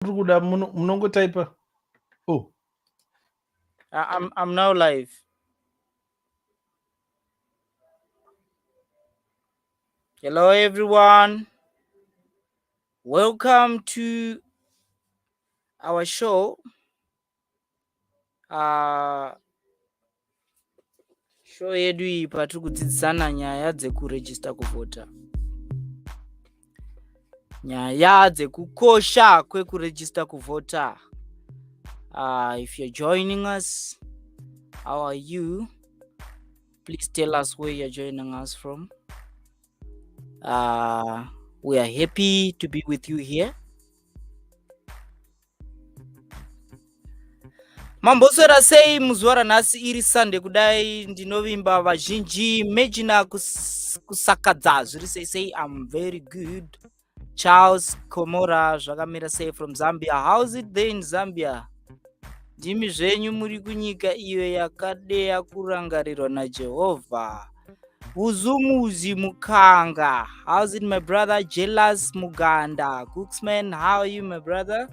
Munongotypa. Oh, I'm now live. Hello everyone. Welcome to our show. Show yedu iyi patiri kudzidzisana nyaya dzekuregister kuvhota. Nyaya dzekukosha kwekuregister kuvhota. If you're joining us, how are you? Please tell us where you're joining us from. We are happy to be with you here. Mamboswera sei muzuva ranhasi iri Sunday kudai ndinovimba vazhinji mejina kusakadza zviri sei. I'm very good. Charles Komora zvakamira sei from Zambia. How's it there in Zambia? Ndimi zvenyu muri kunyika iyo yakadeya kurangarirwa naJehovha. Uzumuzi Mukanga. How's it my brother? Jealous Muganda. Cucsman, how are you my brother?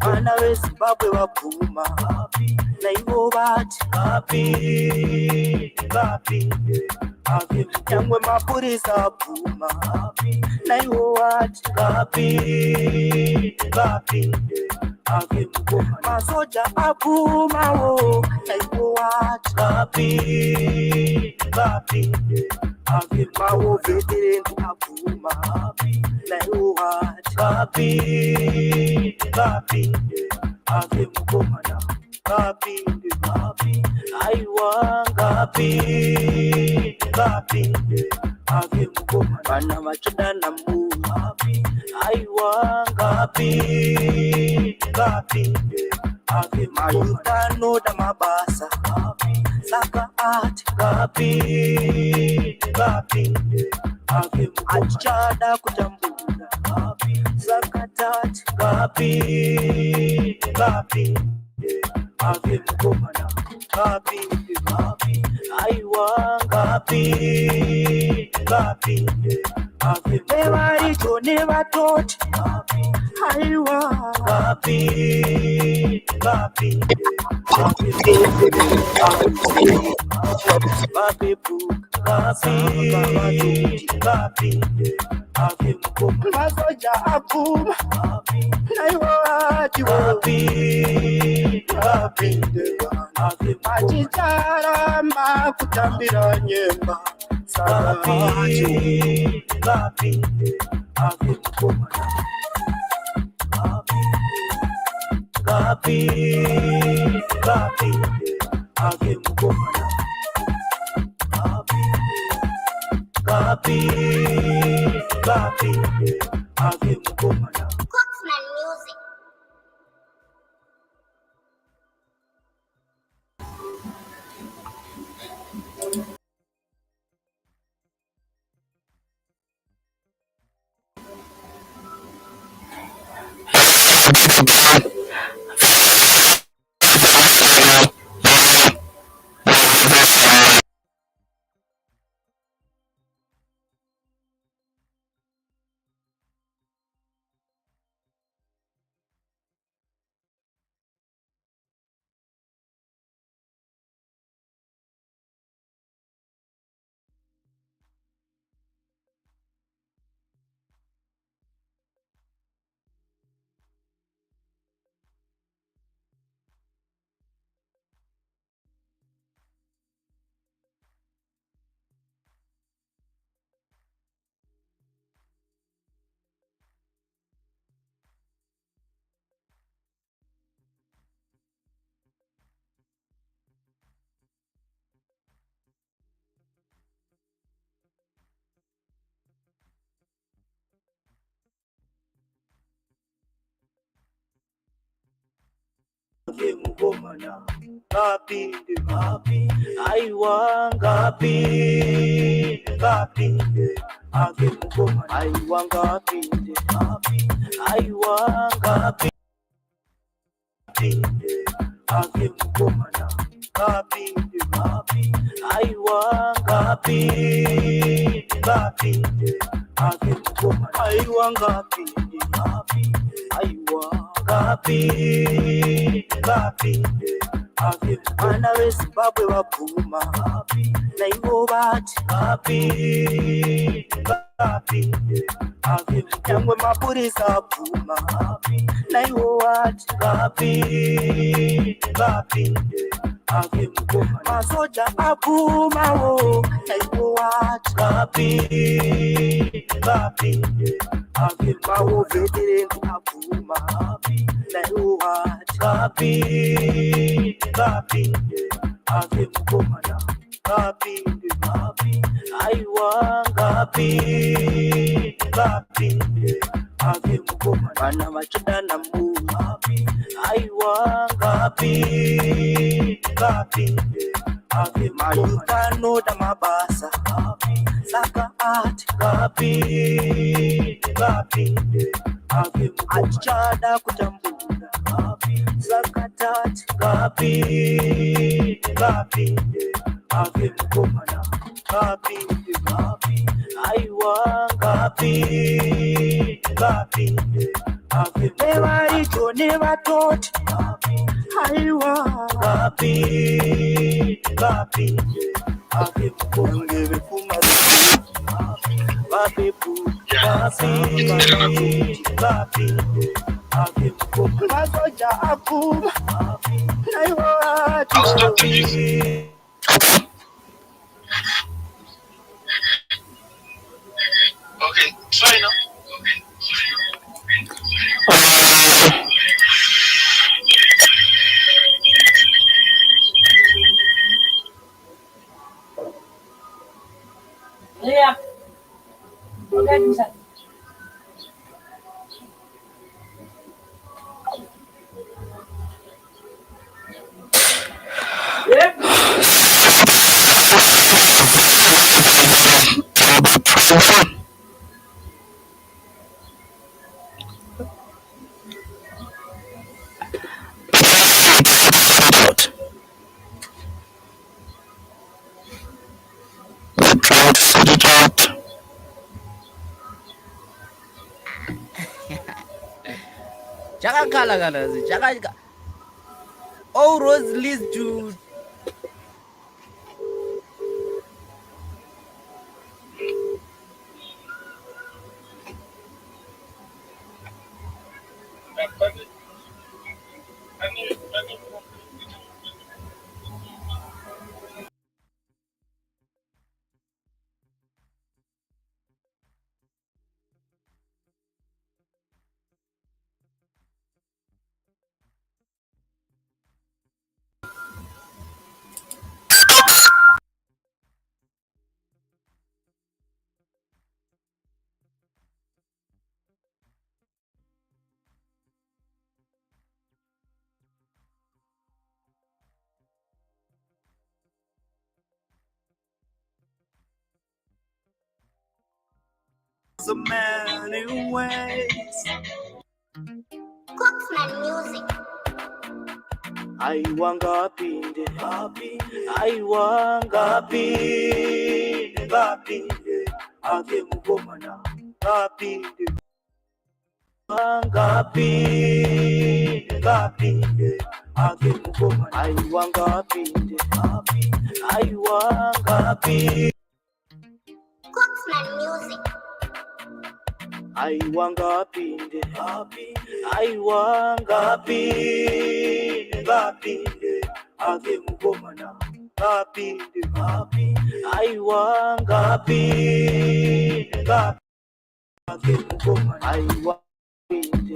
vana vezimbabwe vabvuma naivo vati ngapinde nyangwe mapurisa abvuma naivo vati ngapinde masoja abvumawo naivo vati ngapinde mawo veterendu abvuma naivo vati ngapinde mukomana ngapinde aiwa ngapinde mukomana vana vachidana mu aiwa ngapinde mayuta anoda mabasa saka ati ngapinde achichada kutambura saka tati ngapinde mukomana ngapinde aiwa ngapinde nevaricho nevatoti aiwa ngapinde vapepuka ngapinde masoja abvuma naivo vati ngapinde achicharamba kutambira nyemba saka ngapinde mukomana ngapinde mukomana ngapinde mukomana. Cucsman music. mukomana ngapinde aiwa ngapinde mukomana aiwa ngapinde aiwa ngapinde mukomana ngapinde aiwa ngapinde mukomana aiwa ngapinde aiwa ngapinde vana vezimbabwe vabvuma naivo vati ngapinde nyangwe mapurisa abvuma naivo vati ngapinde masoja abvumawo naivo vati ngapinde mawo veterendu abvuma naivo vati ngapinde mukomana ngapinde aiwa ngapinde mukomana vana vachidana mu aiwa ngapinde mayuta anoda mabasa saka ati ngapinde achichada kutambura saka tati ngapinde mukomana ngapinde aiwa ngapinde nevarito nevatoti haiwa ngevepfuma masoja akuma naiwati Okay, try now. Yeah. Okay, yeah. Try to sort it out. Chakakhala kana chaka. All roads lead to so many ways. Cucsman music. Aiwangapinde aiwangapinde ngapinde ake mukomana ngapinde ngapinde ake mukomana aiwangapinde aiwangapinde Cucsman music. aiwangapinde aiwangapinde ngapinde ake mukomana ngapinde aiwangapinde ake mukomana aiwangapinde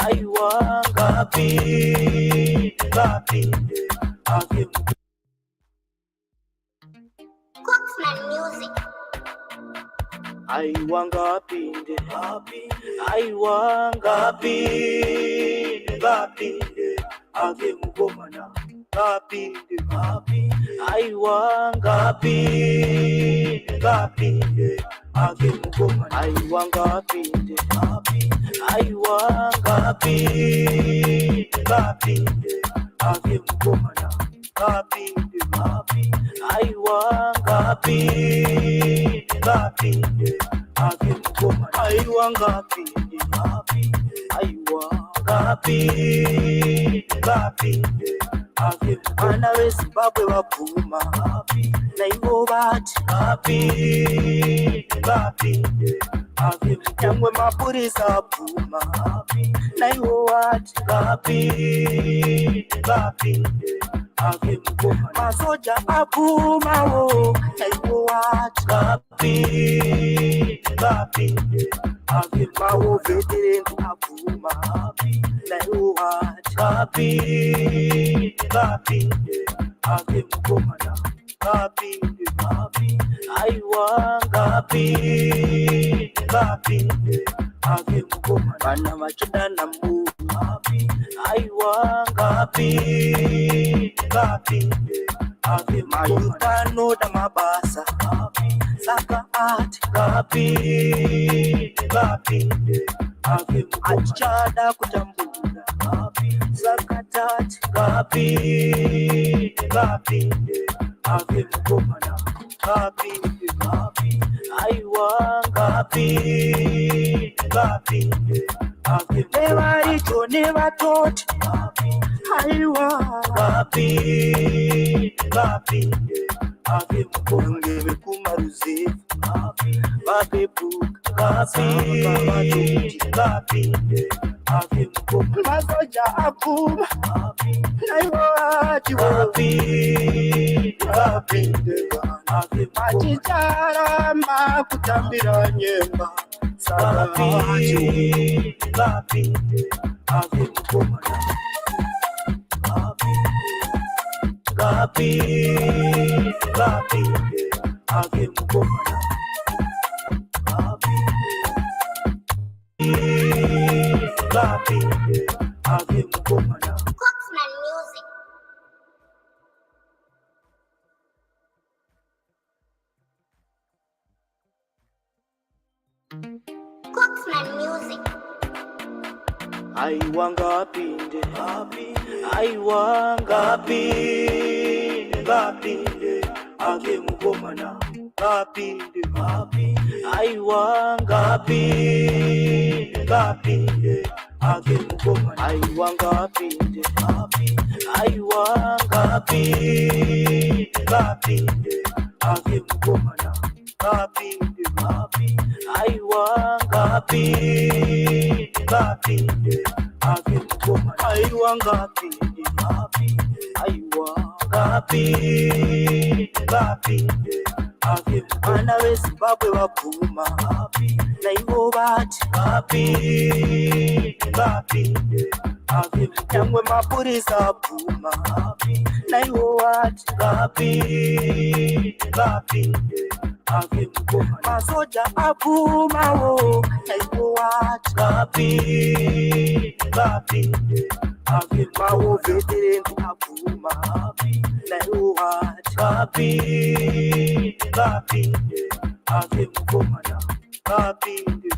aiwangapinde ngapinde ake mukomana Cucsman music. aiwangapinde aiwangapinde ngapinde ake mukomana ngapinde aiwangapinde ngapinde ake mukomana aiwangapinde aiwangapinde ngapinde ake mukomana ngapinde aiwangapinde ngapinde ake mukomana aiwangapinde aiwangapinde ngapinde ake vana vezimbabwe vabvuma naivo vati ngapinde ake nyangwe mapurisa abvuma naivo vati ngapinde ake mukomana masoja abvumawo naivo vati ngapinde ake mawo veterengu abvuma naivo vati ngapinde ake mukomana ngapinde aiwangapinde ake mukomana vana vachidana mbu aiwangapinde ake mayuta anoda mabasa saka ati ngapinde ake achichada kutambura saka tati ngapinde ake mukomana ngapinde aiwangapinde nevarito nevatoti haiwa vapinde vange vekumaruzevu vapepuka vapinde masoja apfuma naivo vati vapinde vachicharama kutambira nyemba saka vapinde Cucsman music. Cucsman music. aiwangapinde ake mukomana ngapinde aiwangapinde ake mukomana aiwangapinde ake mukomana ngapinde aiwangapinde ake mukomana aiwangapinde ake vana vezimbabwe vabvuma naivo vati vapinde nyangwe mapurisa abvuma naivo vati vapinde ake mukomana masoja abvumawo naivo vati vapinde ake mawo veterenzi abvuma naivo vati vapinde ake mukomana ngapinde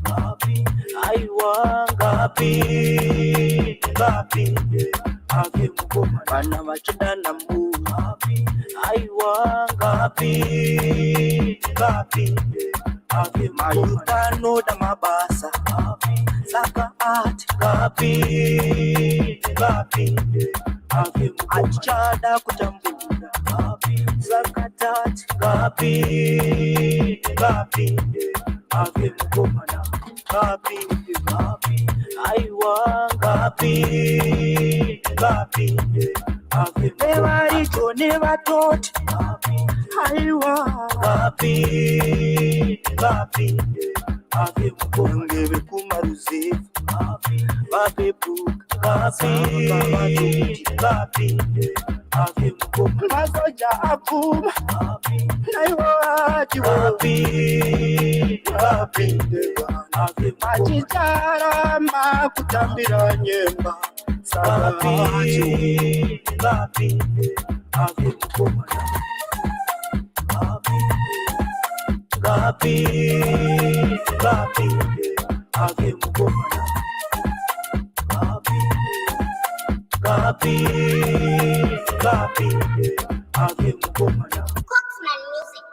aiwangapinde ake mukomana vana vachidana mbuva aiwangapinde ake mayuta anoda mabasa saka ati ngapinde ake achichada kutambura saka tati ngapinde ake mukomana ngapinde aiwangapinde ake nevarito nevatoti haiwa vapinde ake mukonge vekumaruzevu vapepuka vapinde ake mukonge masoja apfuma naivo vati vapinde vachicharama kutambira nyemba saka vapinde ake mukomana ngapinde ake mukomana ngapinde ake mukomana Cucsman music.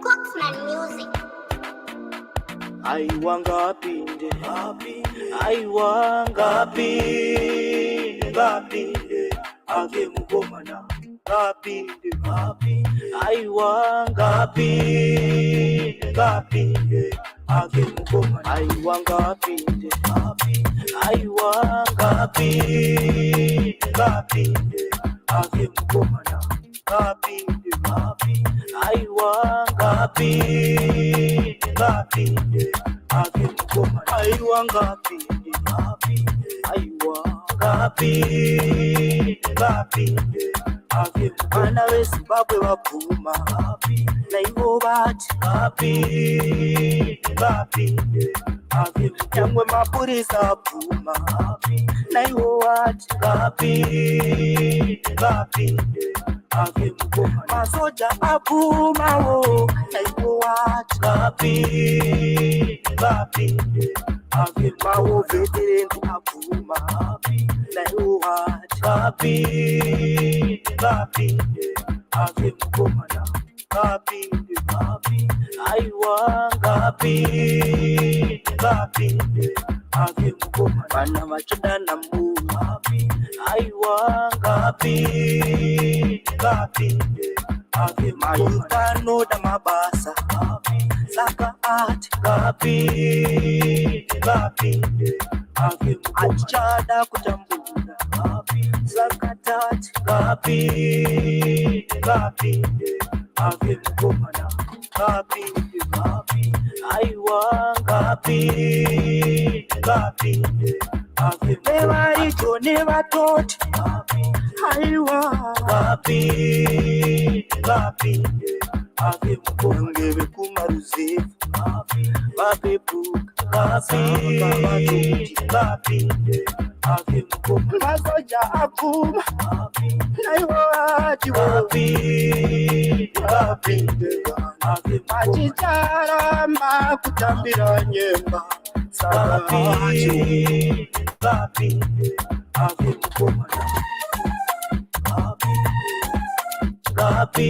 Cucsman music. aiwangapinde ake mukomana ngapinde aiwangapinde ake mukomana aiwangapinde ake mukomana ngapinde aiwangapinde ake mukomana aiwangapinde ake vana vezimbabwe vabvuma naivo vati vapinde ake nyangwe mapurisa abvuma naivo vati vapinde ake mukomana masoja abvumawo naivo vati vapinde ake mawo veterenzi abvuma naivo vati vapinde ake mukomana ngapi, aiwa ngapi, ave mugoma bana machoda na mbu, aiwa ngapi, ave mayukano da mabasa, saka ati ngapi, ave achada kutambula, saka tati ngapi, ave mugoma na ngapi, aiwa ngapi, ave mebari tone batoti, aiwa ngapi, ave mugongebe kumaruzivu, babebuka ngapi, ave mugoma masoja akuma, aiwa ngapi, ave machichara makutambira nyemba, ngapi, ave mugoma ngapi,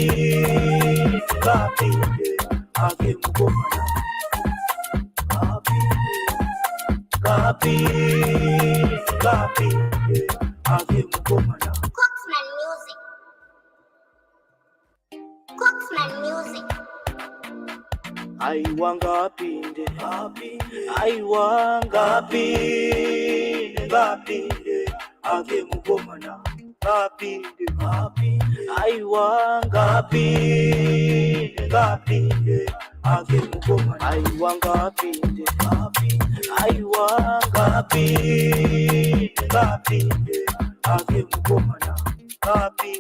ave mugoma ngapi, ave mugoma Cucsman music. Cucsman music. aiwa ngapi, aiwa ngapi, ave mugoma na ngapi, aiwa ngapi, ave mugoma aiwa ngapi, aiwa ngapi, ave mugoma na ngapi,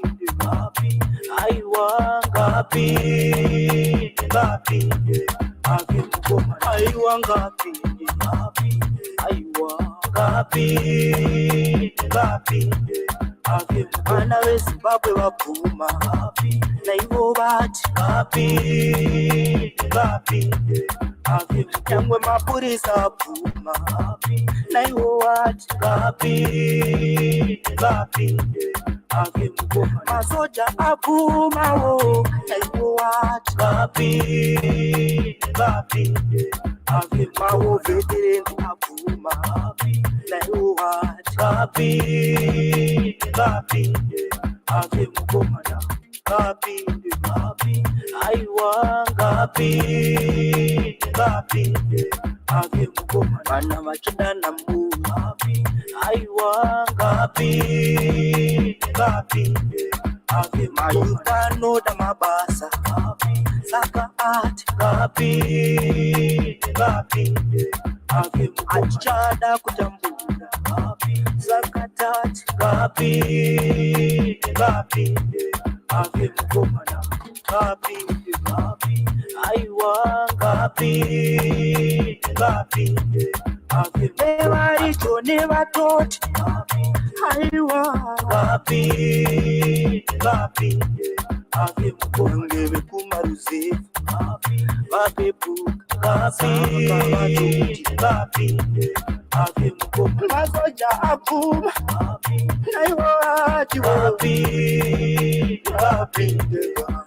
aiwa ngapi, ave mugoma aiwa ngapi, aiwa ngapi, ave mugoma weZimbabwe wabhuma, naivo vati ngapi, ave nyangwe mapurisa abhuma, naivo vati ngapi, ave mugoma masoja abhumawo, naivo vati ngapi, ave mawo veteran abhuma, naivo vati ngapi, ave mugoma na ngapi, aiwa ngapi, ave mugoma bana machoda na mbu, aiwa ngapi, ave mayukano da mabasa, saka ati ngapi, ave achada kutambula, saka tati ngapi, ave mugoma na ngapi, aiwa ngapi, ave mebari tone batoti, aiwa ngapi, ave mugongebe kumaruzivu, babebuka ngapi, ave mugoma masoja akuma, naivo vati ngapi,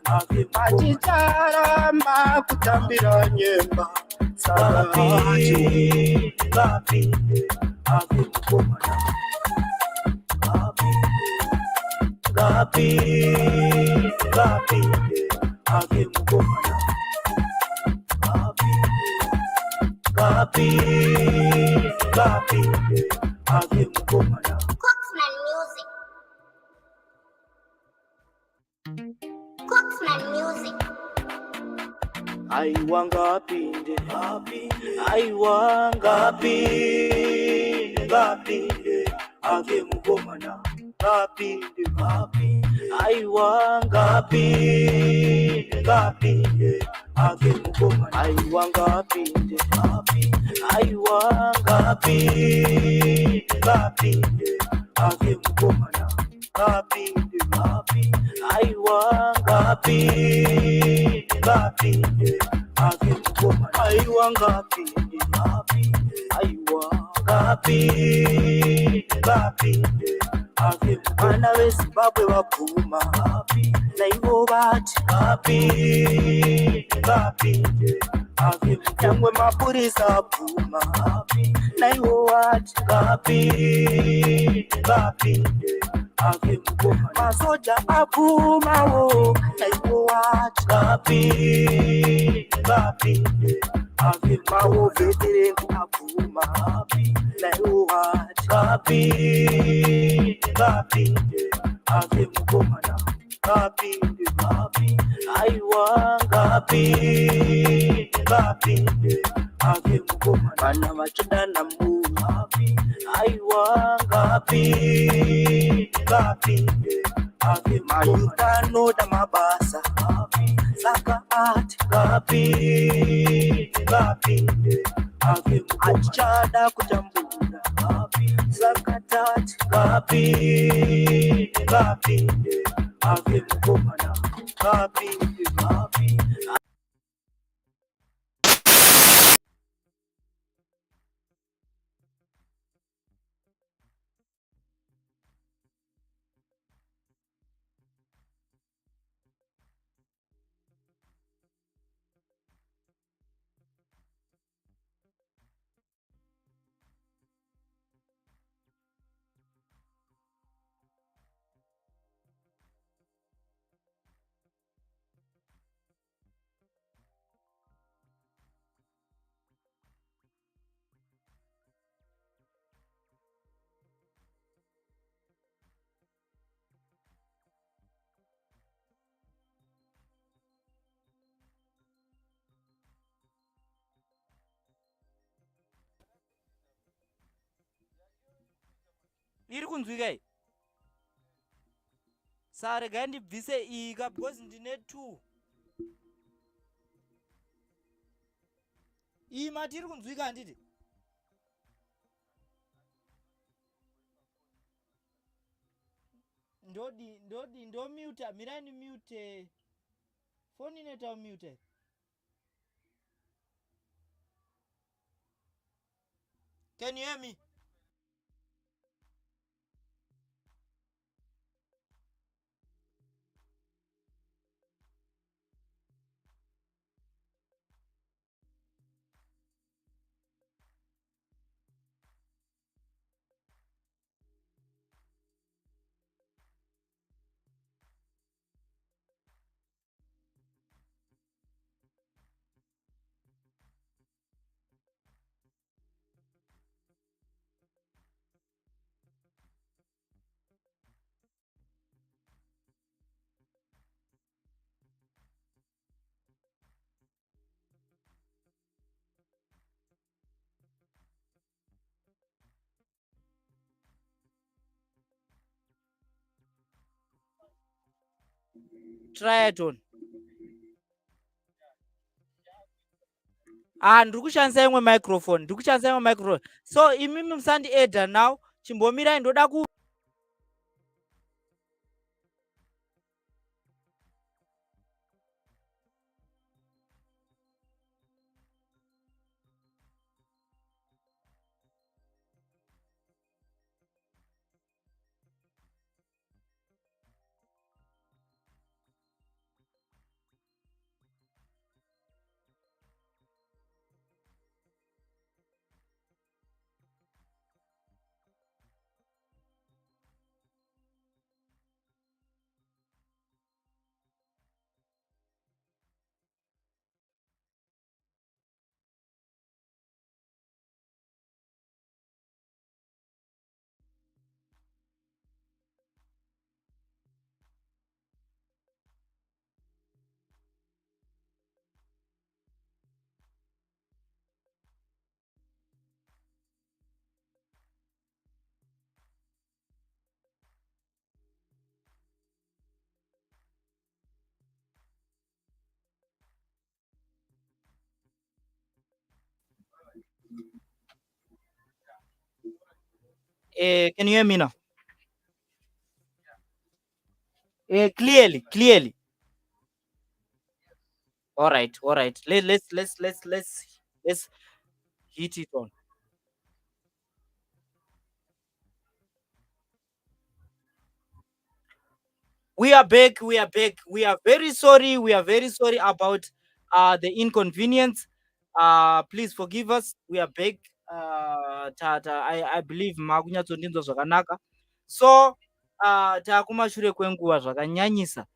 ave machichara makutambira nyemba, ngapi, ave mugoma ngapi, ave mugoma ngapi, ave mugoma Cucsman music. Cucsman music. aiwa ngapi, aiwa ngapi, ave mugoma na ngapi, aiwa ngapi, ave mugoma aiwa ngapi, aiwa ngapi, ave mugoma na ngapi, aiwa ngapi, ave mugoma aiwa ngapi, aiwa ngapi, vana vezimbabwe vabvuma naivo vati ngapinde nyangwe mapurisa abvuma naivo vati ngapinde masoja abvumawo naivo vati ngapinde maovhederengu abvuma naivo vati ngapinde mukomana ngapinde aiwa ngapinde mukomana vana vachidana mbuma aiwa ngapinde mayuta anoda mabasa saka ati ngapinde atichada kutambura saka tati ngapinde mukomana ngapinde iri kunzwika iyi saregai ndibvise iyi ka because ndine 2 iyi mati iri kunzwika handiti ndomute mirani mute foni inoita mute can you hear me try it on ndiri kushandisa imwe microphone so imimi musandiedha now chimbomirai ndoda ku can you hear me now clearly all right let's hit it on We are back. We are back. We are very sorry. We are very sorry about the inconvenience. Please forgive us. We are back. I believe makunyatsondinzwa zvakanaka. So takumashure kwenguva zvakanyanyisa.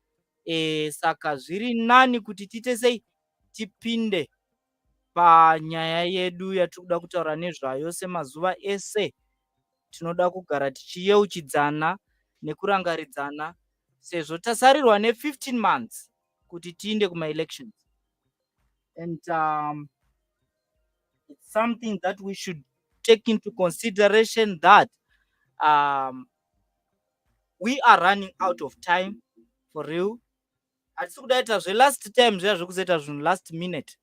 Saka zviri nani kuti tiite sei tipinde panyaya yedu yatiri kutaura nezvayo semazuva ese. Tinoda kugara tichiyeuchidzana nekurangaridzana sezvo tasarirwa ne15 months kuti tiinde kuma-elections, and it's something that we should take into consideration that we are running out of time for real. Hatisi kudaita last time zviya zvekuzoita zvinhu last minute,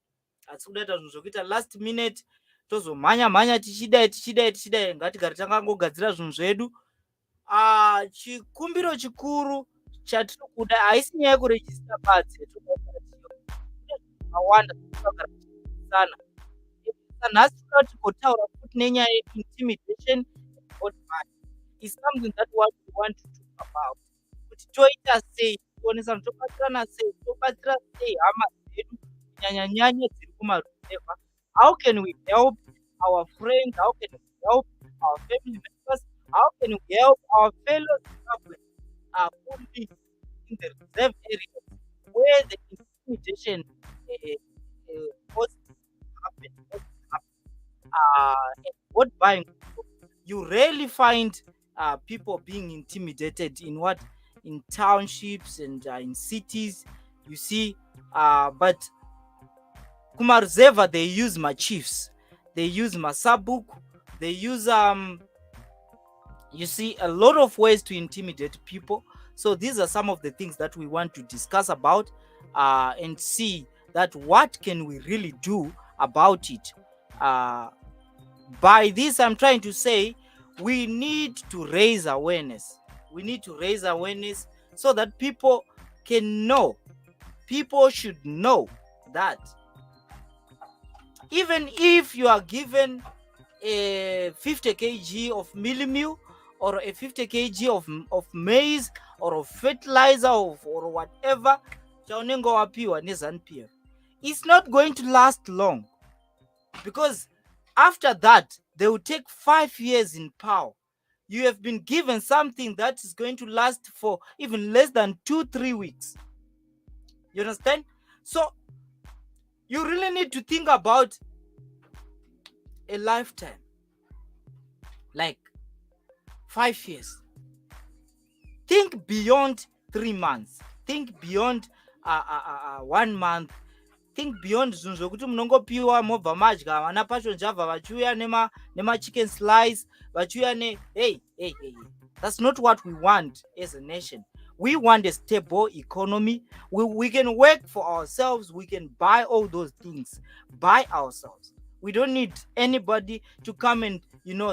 hatisi kudaita zvinhu zvekuita last minute tozomhanya tichidai ngatigare takangogadzira zvinhu zvedu. Chikumbiro chikuru chatiri kuda haisi nyaya yekurejista badzi zvakawanda sana. Nhasi toda tigotaura futi nenyaya ye-intimidation is something that we want to talk about. Kuti toita sei, kuonesana tobatsirana sei, tobatsira sei hama dzedu kunyanya dziri kumaruzevha. How can we help our friends? How can we help our family members? How can we help our fellow Zimbabweans who live in the reserve areas where the intimidation was happening? What buying? You rarely find people being intimidated in townships and in cities, you see. But kumaruzevha they use chiefs, they use masabuk, they use you see, a lot of ways to intimidate people. So these are some of the things that we want to discuss about and see that what can we really do about it. By this, I'm trying to say we need to raise awareness. We need to raise awareness so that people can know. People should know that even if you are given a 50 kg of meal or a 50 kg of maize or of fertilizer or whatever, it's not going to last long, because after that they will take 5 years in power. You have been given something that is going to last for even less than 2-3 weeks. You understand? So you really need to think about a lifetime, like 5 years. Think beyond 3 months. Think beyond 1 month. Think beyond zvinhu zvokuti munongopiwa mobva madya vana pacho njavha vachiuya nema-chicken slice vachiuya hey. That's not what we want as a nation. We want a stable economy. We can work for ourselves. We can buy all those things by ourselves. We don't need anybody to come and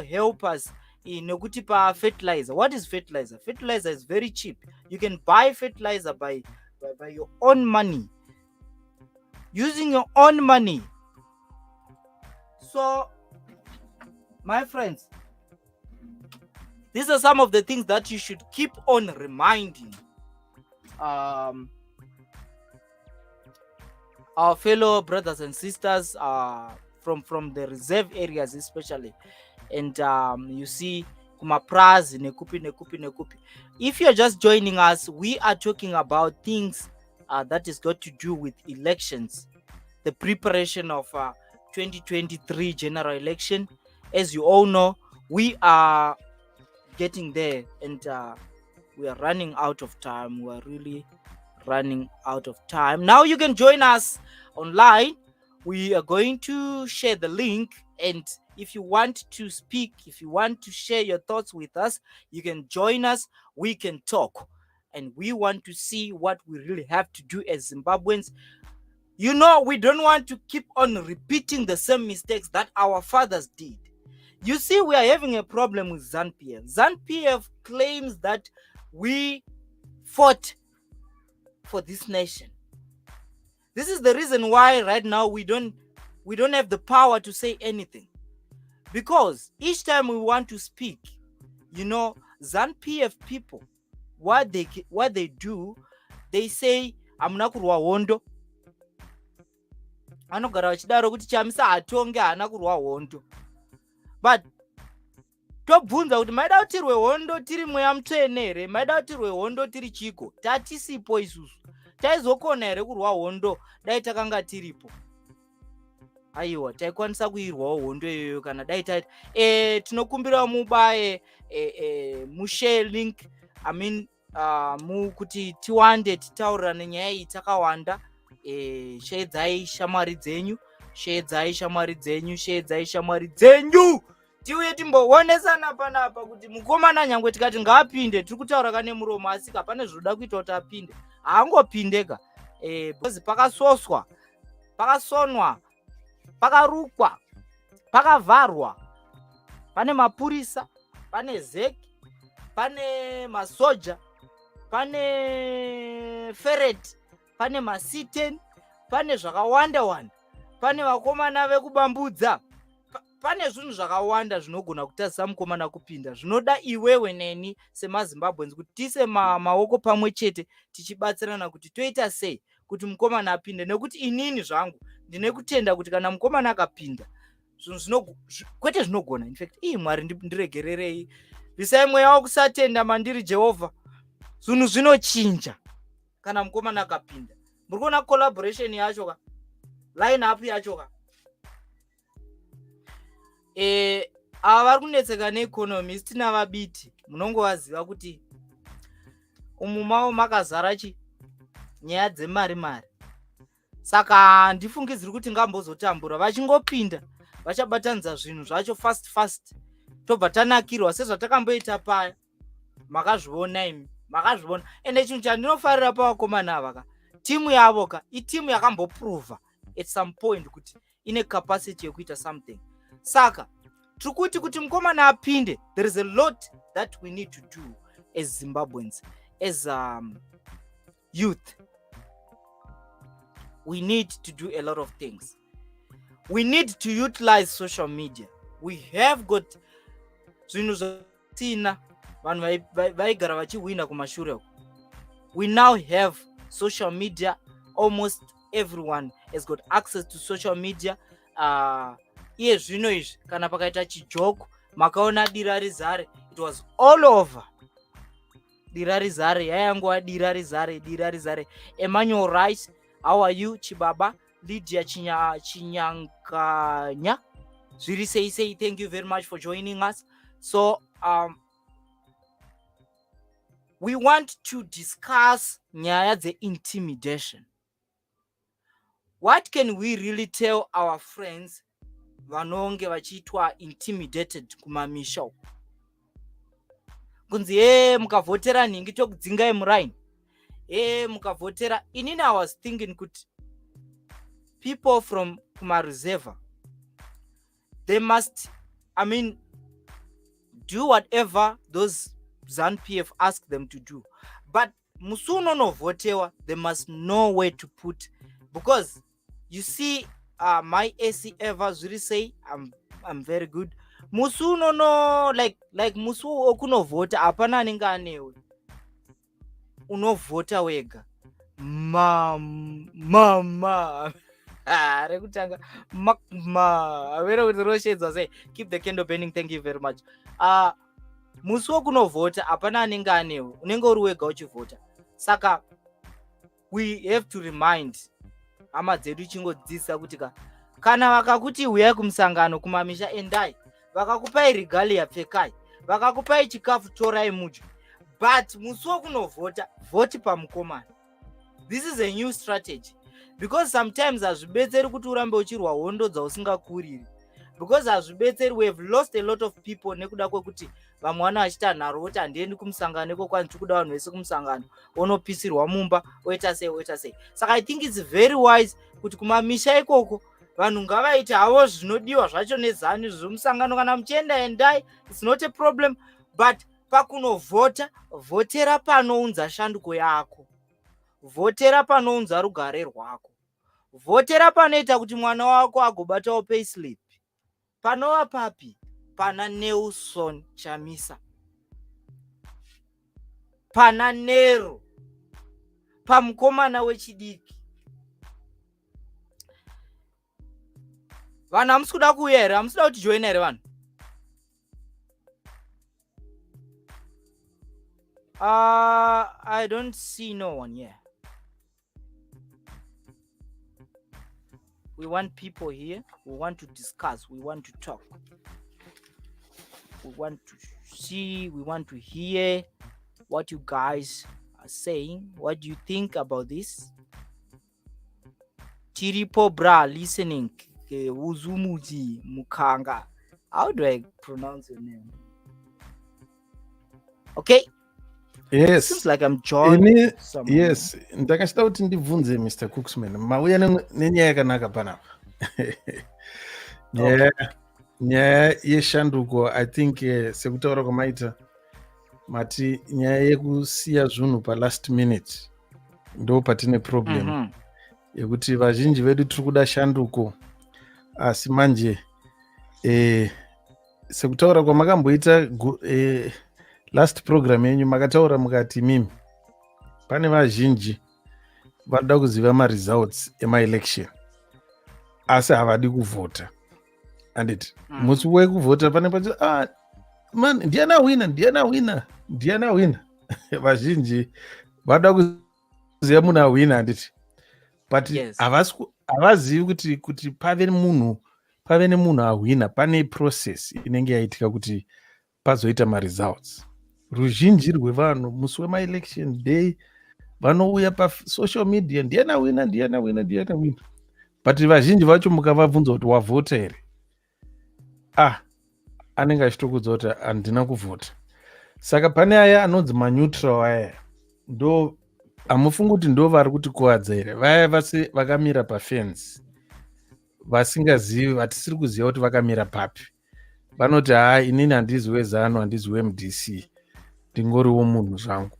help us nokutipa fertilizer. What is fertilizer? Fertilizer is very cheap. You can buy fertilizer by your own money, using your own money. So my friends, these are some of the things that you should keep on reminding our fellow brothers and sisters from the reserve areas especially. And you see, kumaprazi nekupi. If you're just joining us, we are talking about things that is got to do with elections, the preparation of 2023 general election. As you all know, we are getting there, and we are running out of time. We are really running out of time. Now you can join us online. We are going to share the link, and if you want to speak, if you want to share your thoughts with us, you can join us. We can talk, and we want to see what we really have to do as Zimbabweans. We don't want to keep on repeating the same mistakes that our fathers did. You see, we are having a problem with ZANU-PF. ZANU-PF claims that we fought for this nation. This is the reason why right now we don't have the power to say anything, because each time we want to speak, ZANU-PF people what they do, they say hamuna kurwa hondo. Anogara vachidaro kuti Chamisa hatonge haana kurwa hondo. But tobvunza kuti maida kuti tirwe hondo tiri mweya mutsvene here? Maida kuti tirwe hondo tiri chiko? Tatisipo isusu. Taizokona here kurwa hondo dai takanga tiripo? Aiwa, taikwanisa kuirwawo hondo iyoyo kana dai taita. Tinokumbira mubaye mushare link, I mean kuti tiwande titaurirane nyaya iyi takawanda. Sheedzai shamwari dzenyu, sheedzai shamwari dzenyu, sheedzai shamwari dzenyu. Tiuye timboonesana panapa kuti mukomana nyangwe tikati ngaapinde, tiri kutaura kane muromo asi kapane zvoda kuita kuti apinde. Haangopindeka. Because pakasoswa, pakasonwa, pakarukwa, pakavharwa. Pane mapurisa, pane zeki, pane masoja, pane ferret, pane masiten, pane zvakawanda wanda. Pane vakomana vekubambudza. Pane zvinhu zvakawanda zvinogona kutadzisa mukomana kupinda. Zvinoda iwewe neni semaZimbabweans kuti tise maoko pamwe chete tichibatsirana kuti toita sei kuti mukomana apinde. Nekuti inini zvangu ndine kutenda kuti kana mukomana akapinda kwete zvinogona. In fact, Mwari ndiregererei. Bvisai mweya wokusatenda mandiri Jehovha. Zvinhu zvinochinja kana mukomana akapinda. Muri kuona collaboration yacho ka? Line up yacho ka? Ava vari kunetseka neeconomy tina vabiti. Munongovaziva kuti umu mavo makazara nyaya dzemari. Saka handifungidziri kuti ngambozotambura. Vachingopinda vachabatanidza zvinhu zvacho fast tobva tanakirwa sezvatakamboita paya. Makazviona imi, makazviona. Ende chinhu chandinofarira pavakomana ava ka, timu yavo ka itimu yakamboprova at some point kuti ine capacity yekuita something. Saka tiri kuti mukomana apinde, there is a lot that we need to do as Zimbabweans, as youth. We need to do a lot of things. We need to utilize social media. We have got zvinhu zvatina vanhu vaigara vachiwina kumashure uko. We now have social media. Almost everyone has got access to social media. Iye zvino izvi kana pakaita chijoko makaona dira rizare, it was all over. Dira rizare yayangova dira rizare. Emmanuel Rice, how are you? Chibaba Lydia Chinyanganya zviri sei, thank you very much for joining us. So we want to discuss nyaya dze-intimidation. What can we really tell our friends vanonge vachiitwa intimidated kumamisha uko? Kunzi mukavhotera nhingi tokudzingai muraini. Mukavhotera. Inini I was thinking kuti people from kumareserva, they must, do whatever those ZANU-PF ask them to do. But musuno no votewa, they must know where to put. Because you see, my AC ever really say I'm very good. Musuno no like musu okuno vota apana ninga anewe. Uno vota wega. Mama. Rekutanga ma avera kuti roshedza sei. Keep the candle burning. Thank you very much. Musu okunovhota apana anenge anewe, unenge uri wega uchivhota. Saka we have to remind hama dzedu chingodzidzisa kuti kana vakakuti uyai kumusangano kumamisha endai, vakakupai regalia pfekai, vakakupai chikafu torai mudye. But musu okunovhota, voti pamukomana. This is a new strategy. Because sometimes hazvibetseri kuti urambe uchirwa hondo dzausingakuriri. Because hazvibetseri, we have lost a lot of people nekuda kwekuti vamwe vana vachita nharo voti handiendi kumusangano iko kwani tiri kuda vanhu vese kumusangano, onopisirwa mumba, oita sei. Saka I think it's very wise kuti kumamisha ikoko vanhu ngavaite havo zvinodiwa zvacho nezanu zvomusangano. Kana muchienda endai, it's not a problem. But pakunovhota, vhotera panounza shanduko yako, vhotera panounza rugare rwako, vhotera panoita kuti mwana wako agobatawo payslip. Panova papi? Pana Nelson Chamisa. pana nero pamukomana wechidiki. Vanhu hamusi kuda kuuya here? Hamusi kuda kuti joina here vanhu? I don't see no one here. We want people here. We want to discuss. We want to talk. We want to see. We want to hear what you guys are saying. What do you think about this? Tiripo bra listening. Uzumuzi Mukanga. How do I pronounce your name? Okay. Yes. Seems like I'm joining someone. Yes. Ndakashita kuti ndibvunze Mr. Cucsman. Mauya nenyaya yakanaka panapa. Nyaya yeshanduko, I think sekutaura kwamaita mati nyaya yekusiya zvinhu pa last minute ndo patine problem. Yekuti vazhinji vedu tiri kuda shanduko asi manje sekutaura kwamakamboita last program yenyu makataura mukati mimi pane vazhinji vanoda kuziva results ema-election asi havadi kuvhota. Anditi musi wekuvhota pane pacho man ndiana wina vazhinji vanoda kuziva munhu awina. Anditi but havazivi kuti pave nemunhu awina pane process inenge yaitika kuti pazoita ma-results. Ruzhinji rwevanhu musi wema-election day vanouya pasocial media ndiana wina, but vazhinji vacho mukavabvunza kuti wavhota here, anenge achitokudza kuti handina kuvhota. Saka pane aya anonzi maneutral aya ndo hamufungi kuti ndo vari kuti kuwadza here, vaya vakamira pafence vasingazivi, vatisiri kuziva kuti vakamira papi. Vanoti inini handizi weZanu, handizi weMDC, ndingoriwo munhu zvangu.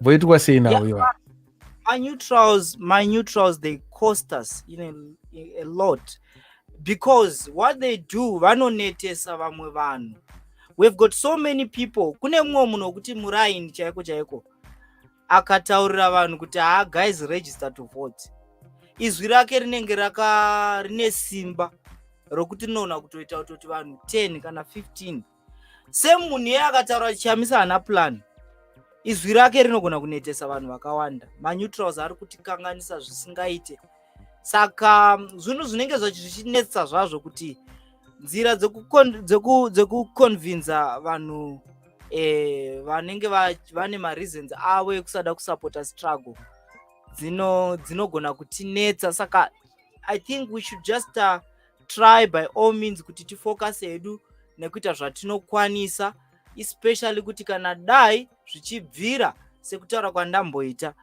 Voitwa sei nawo iva? My neutrals, they cost us a lot because what they do vanonetesa vamwe vanhu. We've got so many people. Kune mumwe munhu wekuti muraini chaiko akataurira vanhu kuti guys register to vote. Izwi rake rinenge rine simba rokuti rinoona kutoita kuti vanhu 10 kana 15 semunhu iye akataura chichamisa hana plan, izwi rake rinogona kunetesa vanhu vakawanda. Maneutrals ari kutikanganisa zvisingaite. Saka zvinhu zvinenge zvichinetsa zvazvo kuti nzira dzekuconvinza vanhu vanenge vane mareasons avo ekusada kusupporta struggle dzinogona kutinetsa. Saka I think we should just try by all means kuti tifocus hedu nekuita zvatinokwanisa, especially kuti kana dai zvichibvira sekutaura kwandamboita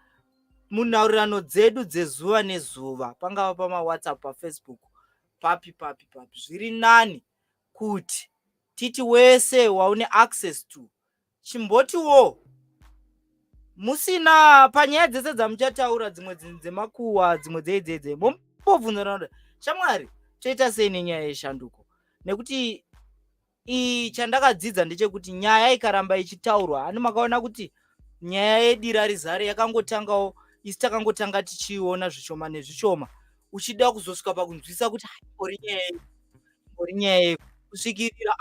munhaurirano dzedu dzezuva nezuva, pangava pamawhatsapp, pafacebook, papi zviri nani kuti titi wese waune access to chimbotiwo musina panyaya dzese dzamuchataura, dzimwe dzemakuwa, dzimwe dzeidzedze mombobvunzana shamwari toita sei nenyaya yeshanduko. Nekuti chandakadzidza ndechekuti nyaya ikaramba ichitaurwa, hani makaona kuti nyaya yedira rizare yakangotangawo isi takangotanga tichiona zvishoma nezvishoma, uchida kuzosvika pakunzwisa kuti ori nyaya kusvikirira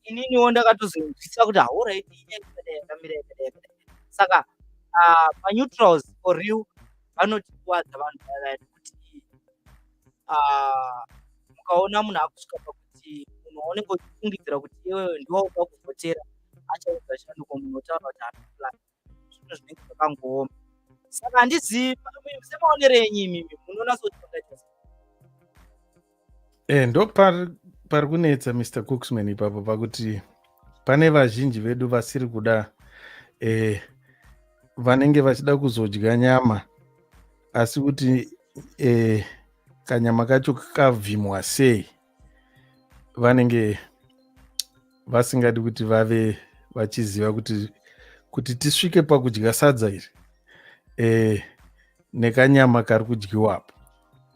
ininiwo ndakatozonzwisa kuti alright yakamira yakadai. Saka maneutrals for real vanotikuwadza vanhu vaya kuti mukaona munhu akusvika pakuti munhu waunenge uchifungidzira kuti iwewe ndiwauda kuvhotera achaudza shanduko, munhu otaura kuti haplan, zvinhu zvinenge zvakangooma. Saka handizivi semaonero enyu imimi munoona soti pangaita ndo pari kunetsa Mr. Cucsman ipapo, pakuti pane vazhinji vedu vasiri kuda vanenge vachida kuzodya nyama asi kuti kanyama kacho kakavhimwa sei vanenge vasingadi kuti vave vachiziva kuti tisvike pakudya sadza iri nekanyama kari kudyiwapo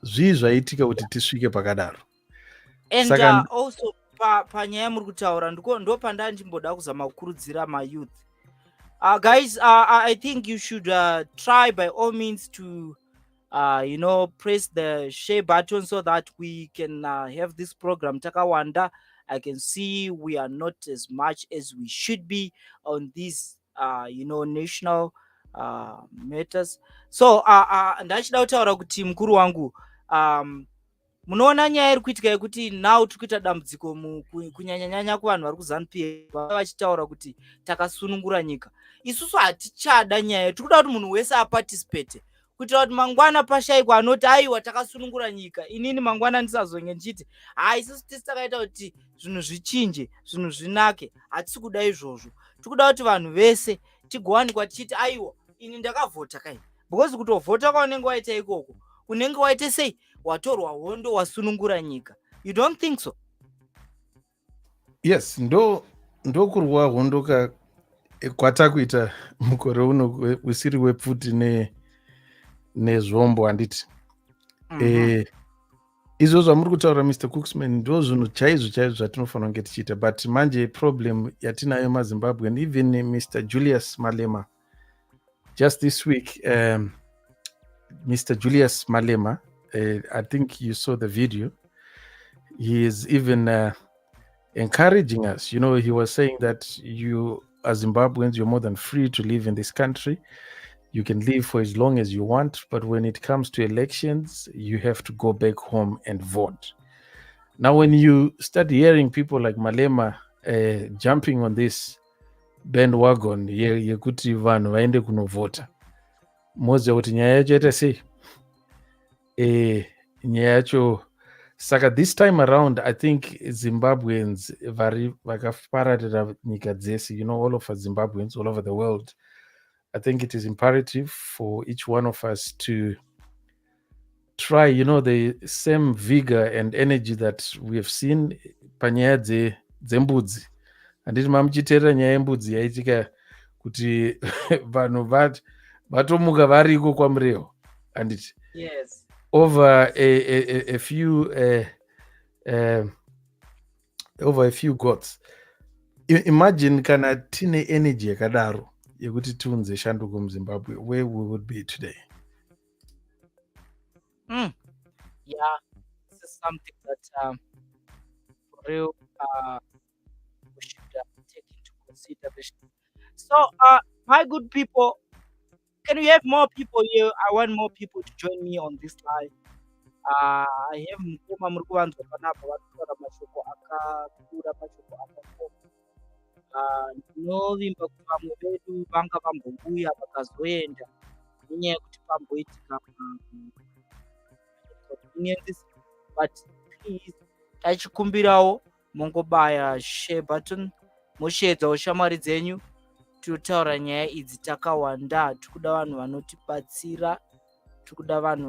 zvii zvaitika kuti tisvike pakadaro. And also panyaya muri kutaura ndo pandandimboda kuzama kukurudzira mayouth Guys, I think you should try by all means to press the share button so that we can have this program takawanda. I can see we are not as much as we should be on these national matters. So ndachida kutaura kuti mukuru wangu, munoona nyaya iri kuitika yekuti now tiri kuita dambudziko kunyanyanyanya kuvanhu vari kuZANU-PF vachitaura kuti takasunungura nyika. Isusu hatichada nyaya, tiri kuda kuti munhu wese aparticipate kuitira kuti mangwana pashayikwa anoti aiwa takasunungura nyika, inini mangwana ndisazonge ndichiti isusu tisi takaita kuti zvinhu zvichinje, zvinhu zvinake. Hatisi kuda izvozvo, tiri kuda kuti vanhu vese tigowanikwa tichiti aiwa ini ndakavhota kai, because kutovhota kwaunenge waita ikoko unenge waite sei, watorwa hondo wasunungura nyika. You don't think so? Yes, ndokurwa hondo kwatakuita mukore uno usiri wepfuti nezvombo handiti. Izvo zvamuri kutaura Mr. Cucsman ndo zvinhu chaizvo zvatinofanira kunge tichiita, but manje problem yatinayo maZimbabwe, and even Mr. Julius Malema just this week, Mr. Julius Malema, I think you saw the video. He is even encouraging us. He was saying that you as Zimbabweans, you're more than free to live in this country. You can live for as long as you want, but when it comes to elections, you have to go back home and vote. Now, when you start hearing people like Malema jumping on this bandwagon, yekuti vanhu vaende kunovhota, moziva kuti nyaya yacho yaita sei? Nyaya yacho, saka this time around, I think Zimbabweans vakapararira nyika dzese, all of us Zimbabweans all over the world, I think it is imperative for each one of us to try, the same vigor and energy that we have seen panyaya dzembudzi. Handiti mamuchiteerera nyaya yembudzi yaitika kuti vanhu vatomuka variko kwamureho, handiti? Yes. Over a few gods. Imagine kana tine energy yakadaro yekuti tiunze shanduko muZimbabwe, where we would be today. Yeah, this is something that for real we should take into consideration. So my good people, can we have more people here? I want more people to join me on this live. I have mukoma muri kuvanzwa panapa vari mashoko akakura, mashoko akakoma. Ndinovimba kuti vamwe vedu vanga vambombuya vakazoenda nenyaya yekuti pamboitika but please tachikumbirawo mongobaya share button, moshedzawo shamwari dzenyu. Tinotaura nyaya idzi takawanda, tikuda vanhu vanotibatsira, tikuda vanhu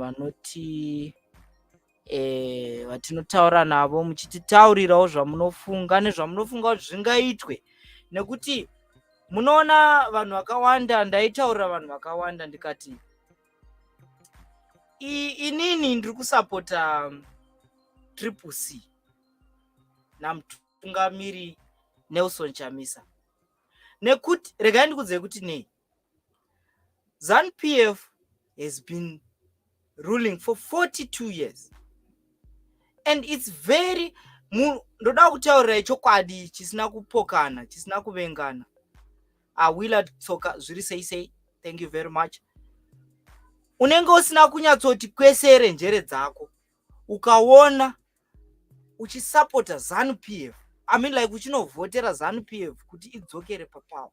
vatinotaura navo, muchititaurirawo zvamunofunga nezvamunofunga kuti zvingaitwe, nekuti munoona vanhu vakawanda. Ndaitaurira vanhu vakawanda ndikati inini ndiri kusapota Triple C namutungamiri Nelson Chamisa, nekuti regai ndikudzei kuti ZANU-PF has been ruling for 42 years and it's very ndoda kutaurira chokwadi chisina kupokana, chisina kuvengana. Willard Tsoka zviri sei, thank you very much. Unenge usina kunyatsoti kwesere njere dzako ukaona uchisapota ZANU-PF, I mean like uchinovhotera ZANU-PF kuti idzokere papawa,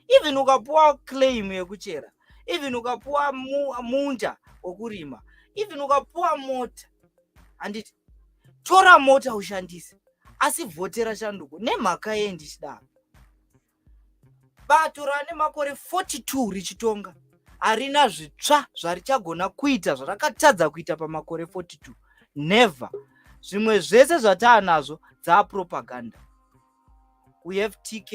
even ukapuwa claim yekuchera, even ukapuwa munda wokurima, even ukapuwa mota, handiti tora mota ushandise, asi vhotera shanduko nemhaka yendichidaro. Bato rane makore 42 richitonga harina zvitsva zvarichagona kuita zvarakatadza kuita pamakore 42. Never. Zvimwe zvese zvataanazvo dzapropaganda. We have TK.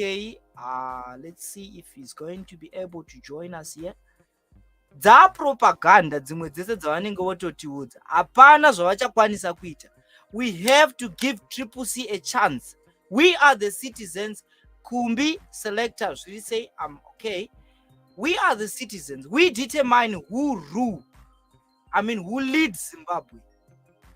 Let's see if he's going to be able to join us here. Dzapropaganda dzimwe dzese dzavanenge vototiudza. Hapana zvavachakwanisa kuita. We have to give Triple C a chance. We are the citizens. Kumbi selector, we say I'm okay. We are the citizens. We determine who who leads Zimbabwe.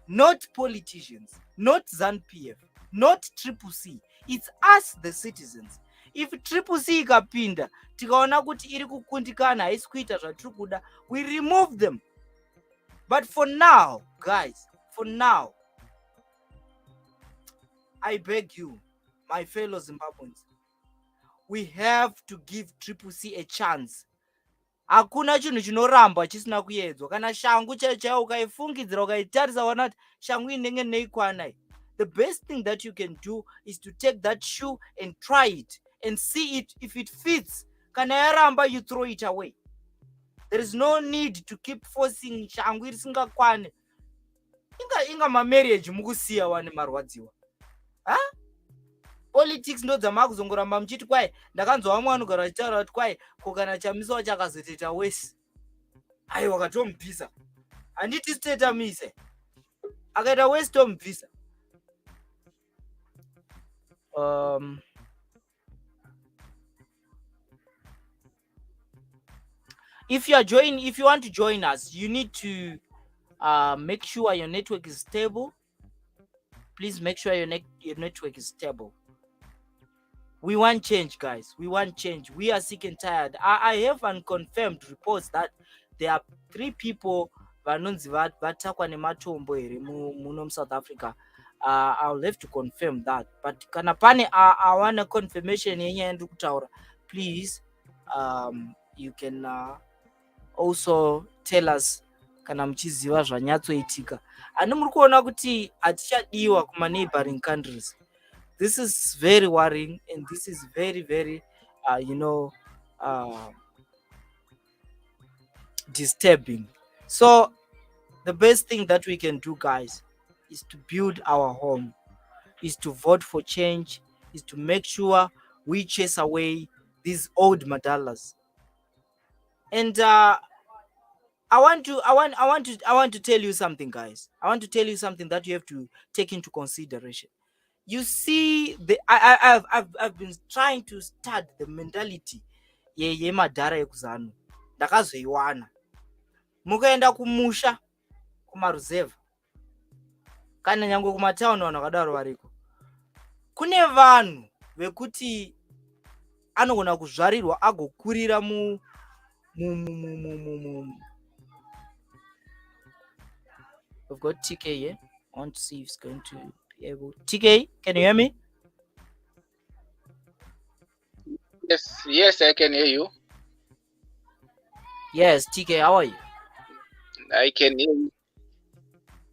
Not politicians, not ZANU-PF, not CCC. It's us, the citizens. If CCC ikapinda, tikaona kuti iri kukundikana haisi kuita zvatiri kuda, we remove them. But for now, guys, I beg you, my fellow Zimbabweans, we have to give CCC a chance. Hakuna chinhu chinoramba chisina kuedzwa. Kana shangu chaiyo ukaifungidzira ukaitarisa waona kuti shangu inenge neikwana. The best thing that you can do is to take that shoe and try it and see it if it fits. Kana yaramba, you throw it away. There is no need to keep forcing shangu irisingakwane. Inga marriage mukusiya wani marwadziwa. Politics ndo dzamakuzongoramba muchiti kwai ndakanzwa vamwe vanogara vachitaura kuti kwai kokana chamisawo chakazotoita wesi. Aiwa katomubvisa. Handiti sitetamise. Akaita wesi tomubvisa. If you want to join us, you need to make sure your network is stable. Please make sure your network is stable. We want change, guys. We want change. We are sick and tired. I have unconfirmed reports that there are 3 people vanonzi vatakwa nematombo here muno South Africa. I'll have to confirm that. But kana pane I want a confirmation yenyaya ndiri kutaura. Please, you can also tell us kana muchiziva zvanyatsoitika. Ani muri kuona kuti hatichadiwa kuma neighboring countries. This is very worrying, and this is very, very, disturbing. So the best thing that we can do, guys, is to build our home, is to vote for change, is to make sure we chase away these old madalas. And I want to tell you something, guys. I want to tell you something that you have to take into consideration. You see, I've been trying to start the mentality ye madhara ekuzanu. Ndakazoiwana. Mukaenda kumusha, kumaruzeva, kana nyange kumatown vanhu vakadaro variko. Kune vanhu vekuti anogona kuzvarirwa agokurira We've got TK here. I want to see if it's going to be able. TK, can you hear me? Yes, I can hear you. Yes, TK, how are you? I can hear you.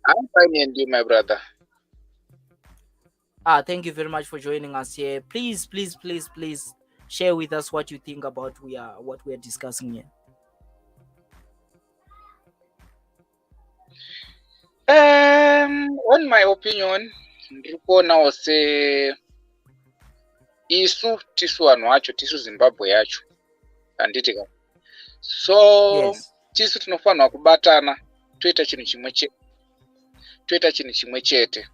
I'm fine, and you, my brother. Thank you very much for joining us here. Please share with us what you think about what we are discussing here. On my opinion, ndikuona ose isu tisu vanhu vacho, tisu Zimbabwe yacho, handiti ka. So Yes. tisu tinofanirwa kubatana toita chinhu chimwe chete.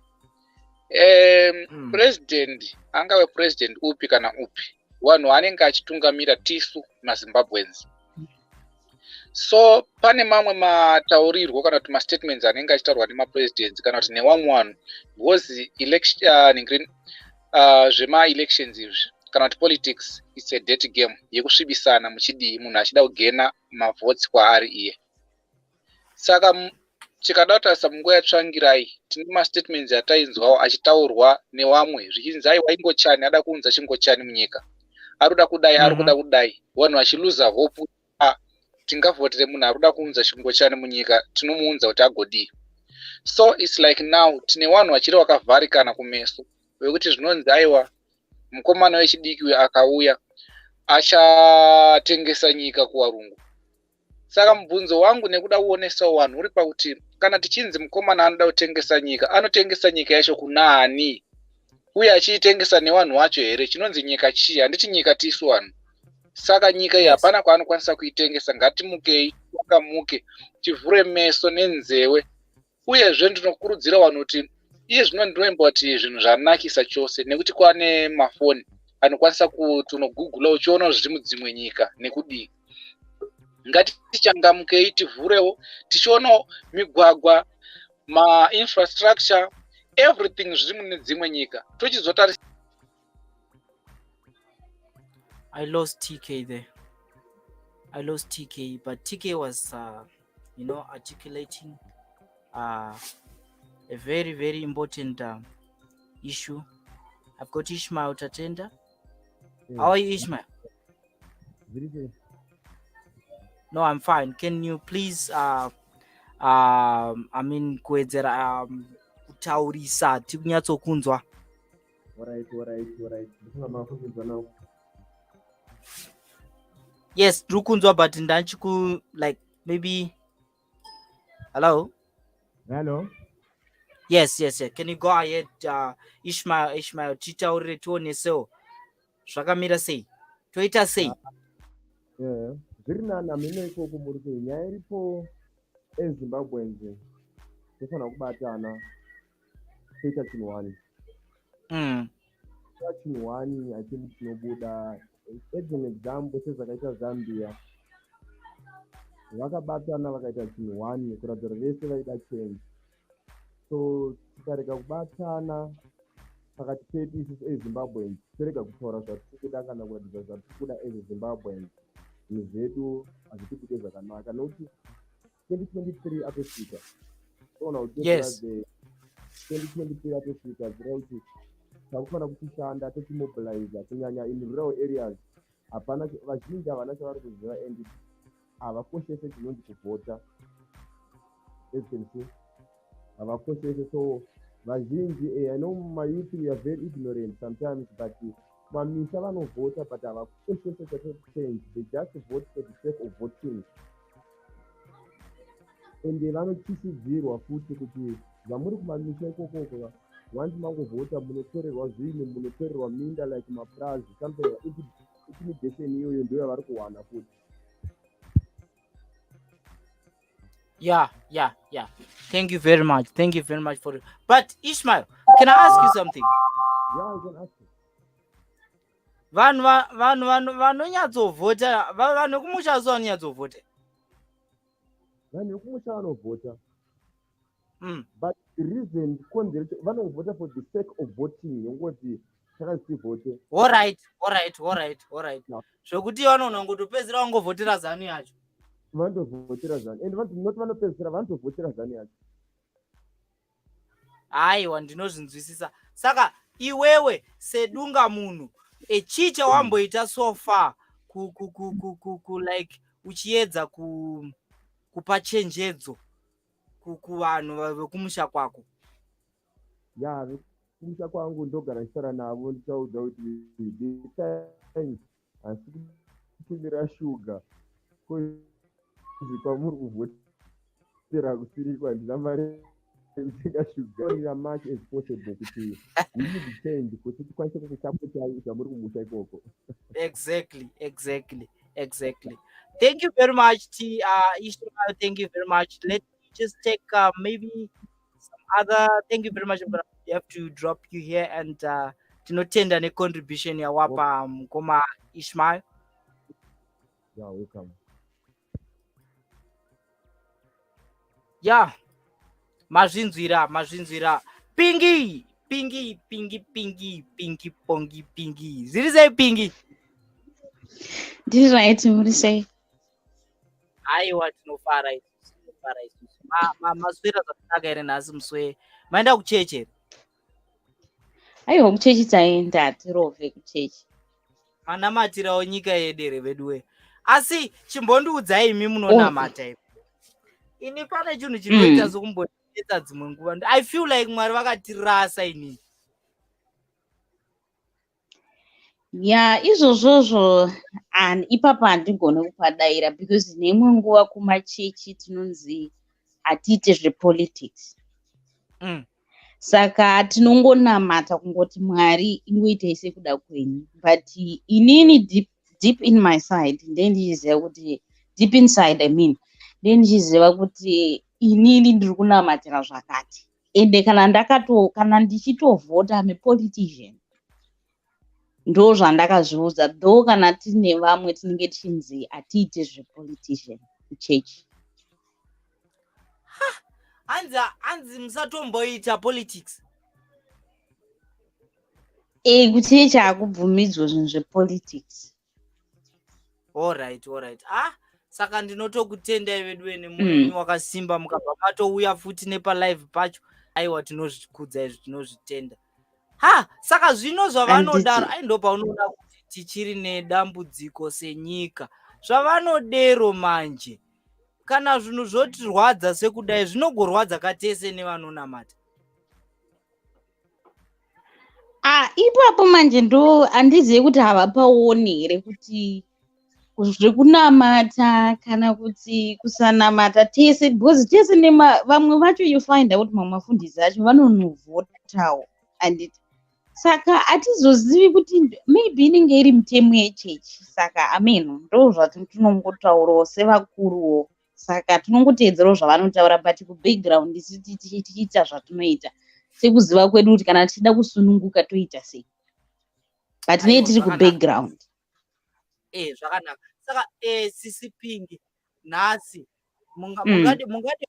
President angave president upi kana upi, vanhu vanenge achitungamira tisu maZimbabweans. So pane mamwe mataurirwo kana kuti mastatements anenge achitaurwa nemapresidents kana kuti nevamwe vanhu, because zvema-elections izvi kana kuti politics is a dirty game yekusvibisana muchidii munhu achida kugena mavotes kwaari iye. Saka tikada kutarisa munguva yatsvangirai, tine mastatements atainzwawo achitaurwa nevamwe zvichinzi aiwa ingochani, ada kuunza chingochani munyika, arikuda kudai, arikuda kudai, vanhu vachiluza hope tingavhotire munhu arikuda kuunza chingochani munyika, tinomuunza kuti agodii. So it's like now tine vanhu vachiri vakavharikana kumeso vekuti zvinonzi aiwa mukomana wechidiki uyu akauya achatengesa nyika kuvarungu. Saka mubvunzo wangu nekuda kuonesawo vanhu uri pakuti kana tichinzi mukomana anoda kutengesa nyika, anotengesa nyika yacho kuna ani? Uye achiitengesa nevanhu vacho here? Chinonzi nyika chii? Handiti nyika tisu vanhu. Saka nyika iyi hapana kwaanokwanisa kuitengesa. Ngatimukei, takamuke, tivhure meso nenzeve. Uyezve ndinokurudzira vanhu kuti iye zvino ndinoimba kuti zvinhu zvanakisa chose, nekuti kwane mafoni anokwanisa kuti unogugula uchiona zviri mudzimwe nyika nekudii. ngatichangamukei tivhurewo tichionawo migwagwa ma-infrastructure everything zviri mune dzimwe nyika tochizotarisa. I lost TK there. But TK was, articulating a very, very important issue. I've got Ishmael Tatenda. How are you, Ishmael? No, I'm fine. Can you please, kuwedzera kutaurisa tikunyatsokunzwa? Alright. Yes, rukunzwa, but ndanchiku like maybe. Hello. Yes. Can you go ahead, Ishmael? Titaurire tionesewo zvakamira sei, toita sei? Zviri nani hamene ikoko muri kuyi nyaya iripo ezimbabwenzi tofanira kubatana toita chinhu wani. Chinhu wani hachini chinobuda. As an example sezvakaita Zambia vakabatana vakaita chinhu wani kuratidza kuti vese vaida change. So tikarega kubatana pakati pedu isusu ezimbabwenzi torega kutaura zvatiri kuda kana kuratidza zvatiri kuda ezimbabwenzi, zvinhu zvedu hazvitikuite zvakanaka nokuti 2023 atosvika toona kuti 2023 atosvika zvireva kuti takufanira kuchishanda tochimobiliza kunyanya in rural areas. Hapana, vazhinji havana chavari kuziva and havakoshese chinonzi kuvhota. Havakoshese. So vazhinji I know my youth we are very ignorant sometimes, but mamisha vanovhota but havakoshese change. They just vote for the sake of voting. And vanochisidzirwa futi kuti vamuri kumamisha ikokoko once mangovhota munotorerwa zvinhu, munotorerwa minda like maprazi, something intimidation iyoyo ndio yavari kuwana futi. Yeah. Thank you very much for it. But Ishmael, can I ask you something? Yeah, I can ask you. vanhu vanonyatsovhota, vanhu vekumusha so vanonyatsovhota. Vanhu vekumusha vanovhota. But the reason vanovhota for the sake of voting yongoti takazivhote. All right. Zvokuti vanoona ngotopedzera vangovhotera zanu yacho. Vandovhotera zanu and not vanopedzera vantovhotera zanu yacho. Aiwa, ndinozvinzwisisa. Saka iwewe sedunga munhu echicha wamboita so far like uchiedza kupa chenjedzo kuvanhu vekumusha kwako? Ya, vekumusha kwangu ndogara ndichitaura navo ndichaudza kuti hasi kutumira shuga kozi kwamuri kuvhotera kusirikwa handina mari yekutenga shuga much as possible kuti we need change kuti tikwanise kukusapota zvamuri kumusha ikoko. Exactly. Thank you very much, Ishmael. Thank you very much. Let me just take maybe some other. Thank you very much. I'm gonna have to drop you here and tinotenda necontribution yawapa mukoma Ishmael. Yeah, welcome. Yeah, mazvinzwira pingi pongi zviri sei pingi? Ndiri right, muri sei? Aiwa, tinofara isusu. Maswera zvakanaka here nhasi muswe? Maenda kucheche? Aiwa, kuchechi taenda, tirove kuchechi. Manamatirawo nyika yedere veduwe. Asi chimbondiudzai imi munonamata ipi. Ini pane chinhu chinoita sokumbonetsa dzimwe nguva. I feel like Mwari vakatirasa inini. Yeah, izvozvozvo ipapa handigone kupadaira because neimwe nguva kumachechi tinonzi hatiite zvepolitics. Saka tinongonamata kungoti Mwari ingoitai sekuda kwenyu. But inini deep in my side ndendichiziva kuti deep inside ndendichiziva kuti inini ndiri kunamatira zvakati. Ende kana ndichitovhota I'm a politician. ndo zvandakazviudza, though kana tine vamwe tinenge tichinzi hatiite zvepolitician kuchechi. hanzi musatomboita politics. Kuchechi hakubvumidzwa zvinhu zvepolitics. Alright. Saka ndinotokutendai vedu wene munhu wakasimba mukabva matouya futi nepalive pacho. Aiwa tinozvikudza izvi tinozvitenda. Saka zvino zvavanodaro ndo paunoda kuti tichiri nedambudziko senyika. Zvavanodero manje. Kana zvinhu zvotirwadza sekudai zvinogorwadza katese nevanonamata. Ipapo manje ndo handizivi kuti havapaoni here kuti zvekunamata kana kuti kusanamata tese, because tese vamwe vacho you find out mamafundisi acho vanonovhotawo anditi. Saka hatizozivi kuti maybe inenge iri mitemo yechechi. Saka amen, ndo zvatinongotaurawo sevakuruwo. Saka tinongoteedzerawo zvavanotaura, but kubackground isi tichiita zvatinoita sekuziva kwedu kuti kana tichida kusununguka toita sei, but nei tiri kubackground. Zvakanaka. Saka sisipingi nhasi mungade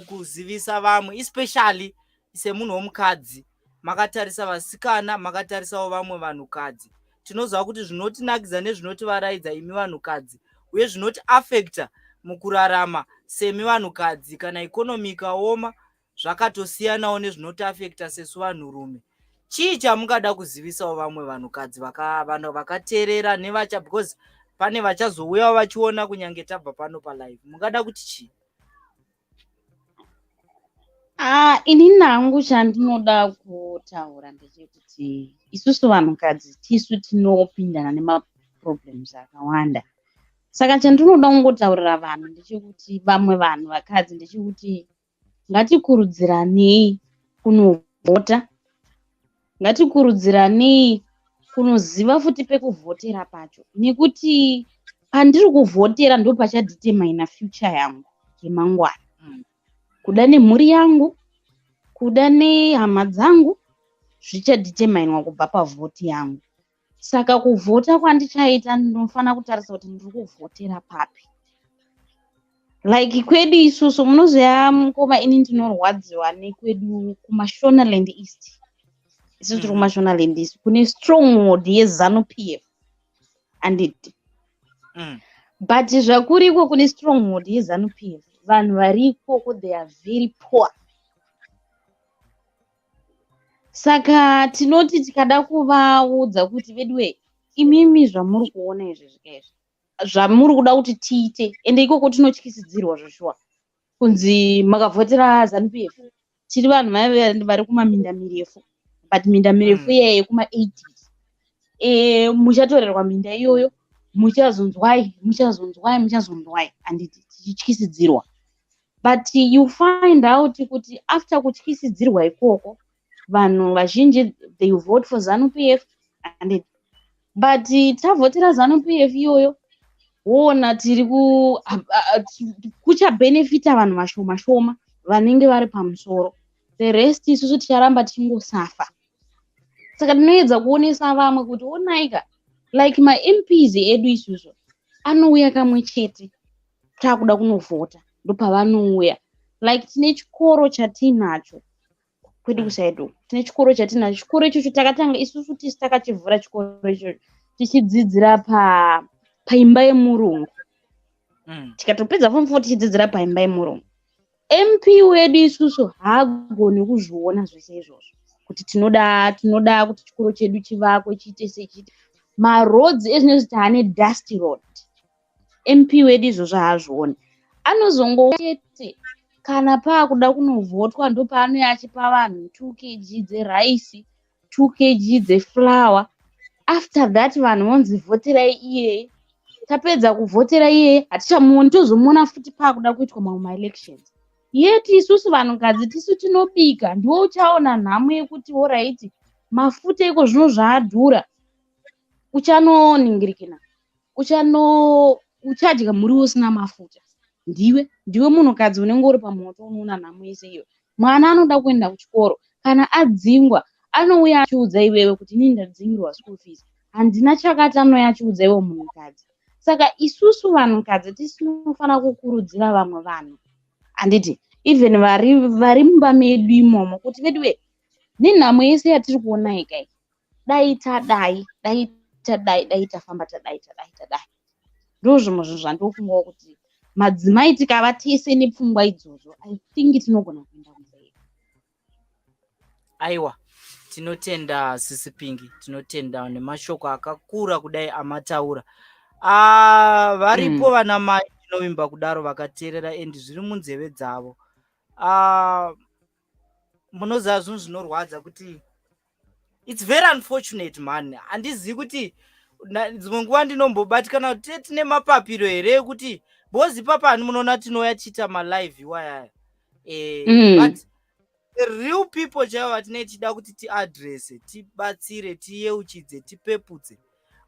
kuzivisa vamwe, especially semunhu womukadzi, makatarisa vasikana, makatarisawo vamwe vanhukadzi. Tinoziva kuti zvinotinakidza nezvinotivaraidza imi vanhukadzi, uye zvinoti affecta mukurarama semi vanhukadzi kana ikonomi ikaoma, zvakatosiyanawo nezvinotiafecta sesu vanhurume. Chii chamungada kuzivisawo vamwe vanhukadzi vanhu vakateerera nevacha, because pane vachazouyawo vachiona kunyange tabva pano palive, mungada kuti chii? Ini nangu chandinoda kutaura ndechekuti isusu vanhukadzi tisu tinopindana nemaproblems akawanda. Saka chandinoda kungotaurira vanhu ndechekuti vamwe vanhu vakadzi ndechekuti ngatikurudziranei kunovhota, ngatikurudziranei kunoziva futi pekuvhotera pacho, nekuti pandiri kuvhotera ndo pachadhitemaina future yangu yemangwana. Kuda nemhuri yangu, kuda nehama dzangu, zvichadhitemainwa kubva pavhoti yangu. Saka kuvhota kwandichaita ndinofanira kutarisa kuti ndiri kuvhotera papi. Like kwedu isusu munoziva mukoma, ini ndinorwadziwa nekwedu kumashonaland east. Isusu tiri kumashonaland east kune stronghold yeZANU-PF anditi. But zvakuriko kune stronghold yeZANU-PF, vanhu variko they are very poor. Saka tinoti tikada kuvaudza kuti veduwe, imimi zvamuri kuona izvi zvikaizvi, zvamuri kuda kuti tiite, ende ikoko tinotyisidzirwa zveshuwa kunzi makavhotera ZANU-PF. Tiri vanhu vari kumaminda mirefu, but minda mirefu iyeyo kuma-80s. Muchatorerwa minda iyoyo, muchazonzwai, anditi tichityisidzirwa. But you find out kuti after kutyisidzirwa ikoko, vanhu vazhinji they vote for ZANU-PF and but tavhotera ZANU-PF iyoyo, wona tiri kuchabenefita vanhu vashoma vanenge vari pamusoro, the rest isusu ticharamba tichingosafa. Saka tinoedza kuonesa vamwe kuti onaika, like ma-MPs edu isusu anouya kamwe chete takuda kunovhota, ndopavanouya. Like tine chikoro chatinacho kwedu kusaido, tine chikoro chatinacho. Chikoro ichocho takatanga isusu tisi takachivhura chikoro ichocho tichidzidzira paimba yemurungu. Tikatopedza form 4 tichidzidzira paimba yemurungu. MP wedu isusu haagoni kuzviona zvese izvozvo, kuti tinoda kuti chikoro chedu chivakwe chiite sechiti. Maroads ezvinoti haane dust road, MP wedu izvozvo haazvioni. Anozongoti kana paakuda kunovhotwa ndo paanouya achipa vanhu 2 kg dzeraisi, 2 kg dzeflour. After that vanhu vonzi vhoterai iyeye. Tapedza kuvhotera iyeye hatichamuoni, tozomuona futi paakuda kuitwa ma-elections. Yeti isusu vanhukadzi tisu tinobika, ndiwo uchaona nhamo yekuti alright, mafuta iko zvino zvaadhura, uchanoningirikina, uchadya muriwo usina mafuta. Ndiwe munhukadzi unenge uri pamoto unoona nhamo yese iyo. Mwana anoda kuenda kuchikoro, kana adzingwa anouya achiudza iwewe kuti inini ndadzingirwa school fees. handina chakati anoyachiudza iwo munhukadzi. Saka isusu vanhukadzi tisinofanira kukurudzira vamwe vanhu, handiti even vari mumba medu imomo, kuti veduwe nenhamo yese yatiri kuona ikai, dai tafamba tadai. Ndozvimwe zvinhu zvandofungawo kuti madzimai tikava tese nepfungwa idzodzo, I think tinogona kuenda mberi. Aiwa, tinotenda Sisipingi, tinotenda nemashoko akakura kudai amataura. Varipo vana mai tinovimba kudaro vakateerera endi zviri munzeve dzavo. Munoziva zvinhu zvinorwadza kuti it's very unfortunate man. Handizivi kuti dzimwe nguva ndinombobatikana kuti tine mapapiro here ekuti bozi papani munoona tinouya tichiita malive iwayaya. But the real people chaivo vatinei tichida kuti tiadrese, tibatsire, tiyeuchidze, tipepudze,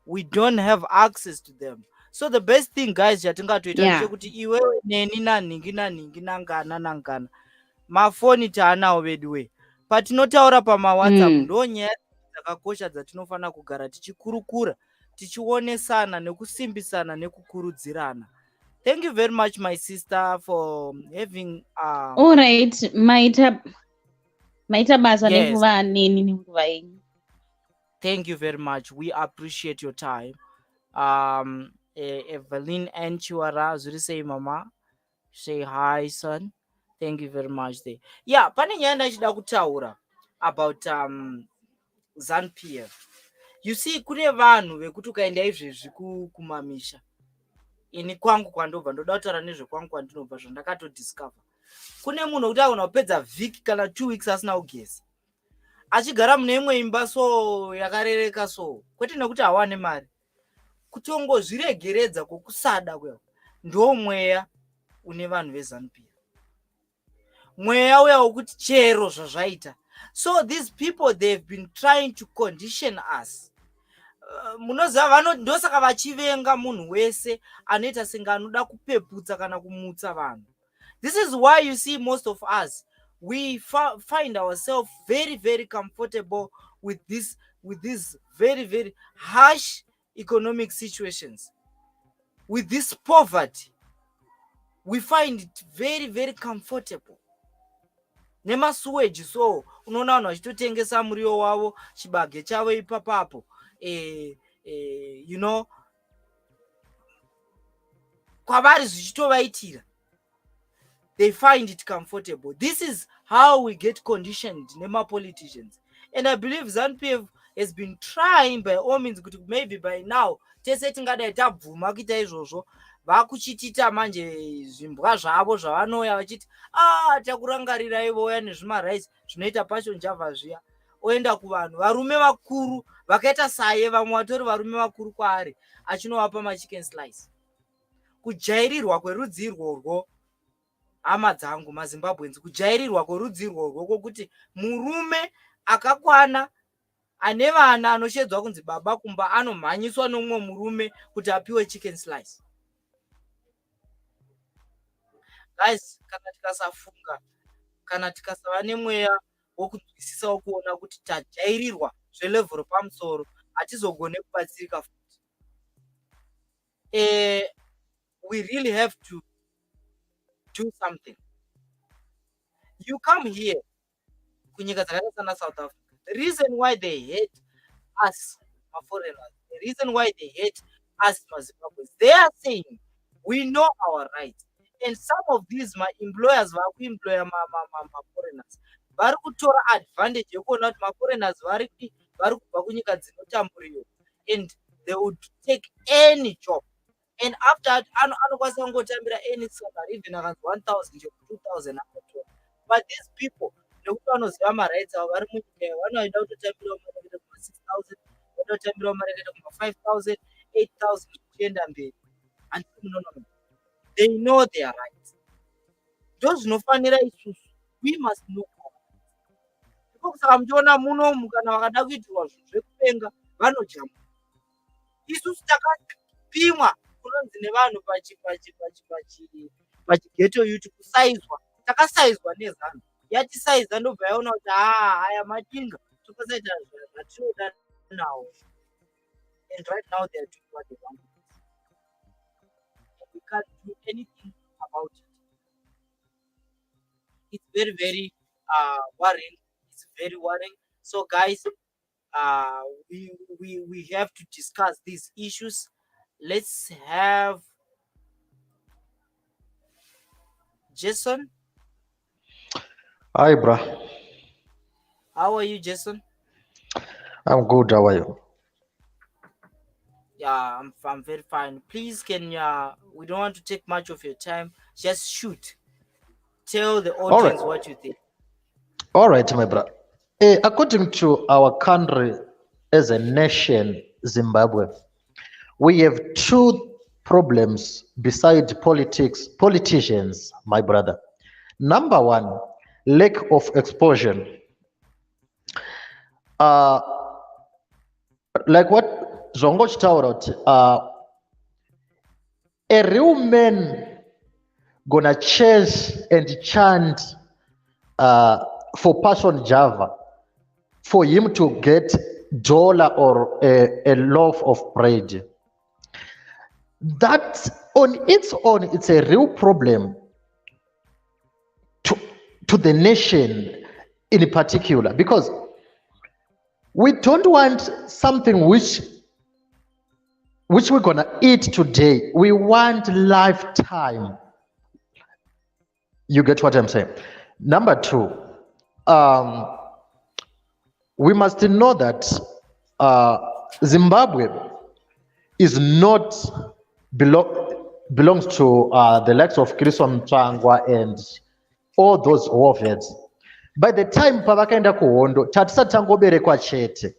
we don't have access to them. So the best thing guys chatingatoita ndechekuti iwewe neni nanhingi nangana mafoni taanawo veduwe, patinotaura pamawhatsapp ndonyaya dzakakosha dzatinofanira kugara tichikurukura, tichionesana nekusimbisana nekukurudzirana. Thank you very much my sister for having all right, maita basa nekuva neni nenguva yenyu. Thank you very much, we appreciate your time. Evelyn and Chiwara zviri sei mama? Say hi son. Thank you very much there. Yeah, pane nyaya ndachida kutaura about ZANU-PF. You see, kune vanhu vekuti ukaenda izvezvi kumamisha, ini kwangu kwandobva ndoda kutaura nezvekwangu kwandinobva zvandakatodiscover. Kune munhu kuti agona kupedza vhiki kana 2 weeks asina kugeza, achigara mune imwe imba so yakarereka so, kwete nekuti hawane mari, kutongozviregeredza kwokusada kweo ndo mweya une vanhu veZANU-PF. Mweya uya wokuti chero zvazvaita. So these people, they've been trying to condition us. Munoziva ndosaka vachivenga munhu wese anoita senge anoda kupeputsa kana kumutsa vanhu. This is why you see most of us, we find ourselves very, very comfortable with these very, very harsh economic situations. With this poverty, we find it very, very comfortable. Nemasuweji so unoona vanhu vachitotengesa muriwo wavo, chibage chavo ipapapo, you know, kwavari zvichitovaitira. They find it comfortable. This is how we get conditioned nema politicians. And I believe ZANU-PF has been trying by all means kuti maybe by now tese tingadai tabvuma kuita izvozvo, vakuchitita manje zvimbwa zvavo zvavanoya vachiti takurangarira voya nezvimarights zvinoita passion Java zviya, oenda kuvanhu varume vakuru vakaita saye, vamwe vatori varume vakuru kwaari, achinovapa machicken slice. Kujairirwa kwerudzi irworwo, hama dzangu maZimbabweans, kujairirwa kwerudzi irworwo kwokuti murume akakwana ane vana anoshedzwa kunzi baba kumba anomhanyiswa nomumwe murume kuti apiwe chicken slice. Guys, kana tikasafunga, kana tikasava nemweya wokunzwisisa wokuona kuti tajairirwa zvelevel pamusoro, hatizogone kubatsirika futi. We really have to do something. You come here kunyika dzakaita sana South Africa, the reason why they hate us foreigners, the reason why they hate us Zimbabweans, they are saying we know our rights, and some of these my employers vakuemploya foreigners vari kutora advantage yekuona kuti foreigners vari kubva kunyika dzinotamburiwa, and they would take any job, and after that anokwanisa kungotambira any salary, even akanzi 1,000 2,000 anotora. But these people nekuti vanoziva marights avo vari munyika vanoenda kutotambirawo mari yakaita kuma 6,000, vanotambirawo mari yakaita kuma 5,000 8,000 zvichienda mberi. And they know their rights. Ndo zvinofanira isusu, we must know our rights. Saka muchiona munomu kana vakada kuitirwa zvinhu zvekupenga vanojamu. Isusu takapimwa kunonzi nevanhu pachigeto youth kusaizwa, takasaizwa neZANU, yatisaiza ndobva yaona kuti haya machinga tokasaita zvatinoda nawo. And right now they are doing what they want. We can't do anything about it. It's very, very worrying. It's very worrying. So, guys, uh, we have to discuss these issues. Let's have Jason. Hi, bruh. How are you, Jason? I'm good. How are you? Yeah, I'm very fine. Please, can we don't want to take much of your time. Just shoot. Tell the All right. audience what you think. All right, my brother. According to our country as a nation, Zimbabwe, we have two problems beside politicians, my brother. Number one, lack of exposure. Uh, like what Zongo Taurot, a real man gonna chase and chant for person Java for him to get dollar or a loaf of bread. That on its own, it's a real problem to the nation in particular, because we don't want something which we're gonna eat today. We want lifetime. You get what I'm saying? Number two, we must know that Zimbabwe is not belongs to the likes of Chrisom Mtangwa and all those warheads. By the time pavakaenda kuhondo tatisatangoberekwa chete.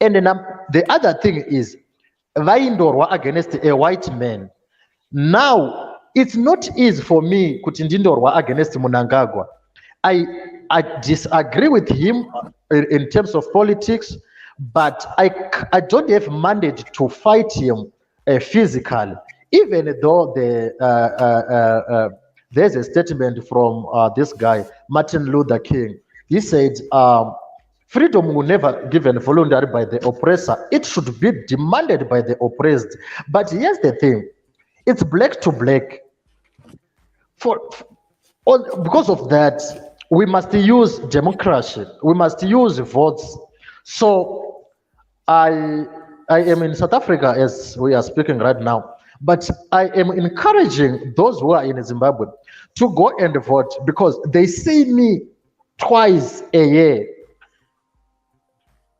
And the other thing is vaindorwa against a white man. Now it's not easy for me kuti ndindorwa against Mnangagwa. I disagree with him in terms of politics, but I don't have mandate to fight him physically, even though there's a statement from this guy, Martin Luther King. He said, freedom will never given voluntarily by the oppressor. It should be demanded by the oppressed. But here's the thing, it's black to black. Because of that, we must use democracy. We must use votes. So I am in South Africa as we are speaking right now, but I am encouraging those who are in Zimbabwe to go and vote, because they see me twice a year.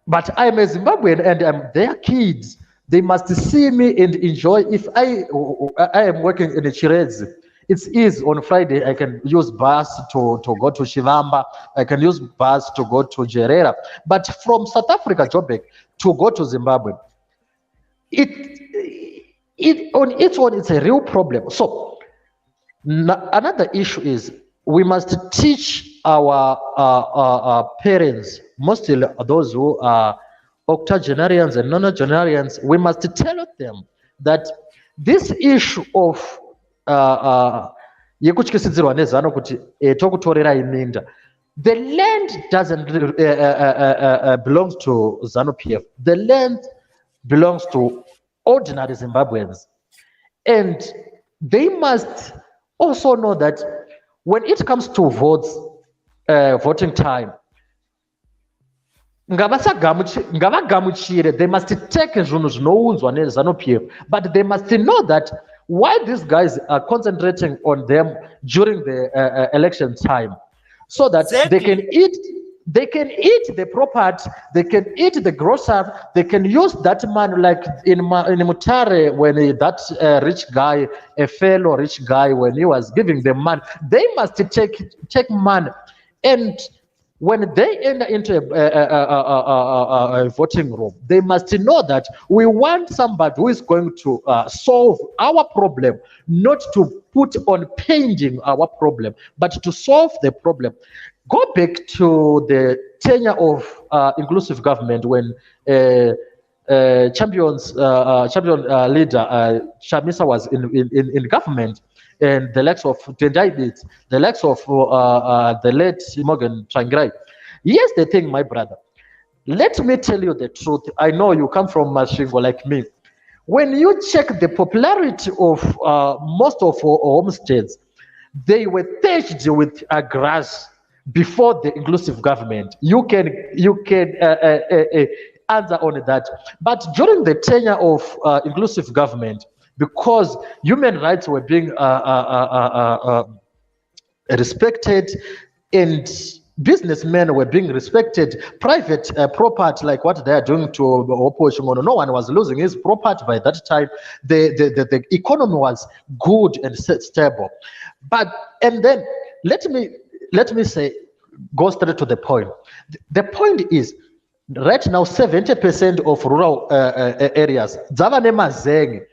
But I'm a Zimbabwean and I'm their kids. They must see me and enjoy. If I am working in a Chirezi, it's easy. On Friday, I can use bus to go to Shivamba. I can use bus to go to Jerera. But from South Africa, Joburg, to go to Zimbabwe, it on its own, it's a real problem. So another issue is we must teach our parents, mostly those who are octogenarians and nonagenarians, we must tell them that this issue of yekutyisidzirwa nezano kuti tokutorerai minda, the land doesn't belongs to ZANU-PF. The land belongs to ordinary Zimbabweans, and they must also know that when it comes to voting time, ngavagamuchire, they must take zvinhu zvinounzwa nezanu-PF, but they must know that why these guys are concentrating on them during the election time, so that Exactly. they can eat the property, they can eat the grocery, they can use that money, like in Mutare, when that rich guy, a fellow rich guy, when he was giving them money, they must take money. And when they enter into a voting room, they must know that we want somebody who is going to solve our problem, not to put on painting our problem, but to solve the problem. Go back to the tenure of inclusive government when champion leader Chamisa was in government, and the likes of Tendai, the likes of the late Morgan Tsvangirai. Here's the thing, my brother. Let me tell you the truth. I know you come from Mashingo like me. When you check the popularity of most of our homesteads, they were thatched with grass before the inclusive government. You can answer on that. But during the tenure of inclusive government, because human rights were being respected and businessmen were being respected, private property like what they are doing to Opochimono, no one was losing his property by that time. The economy was good and stable. But and then let me say, go straight to the point. The point is, right now 70% of rural areas dzava nemazenge.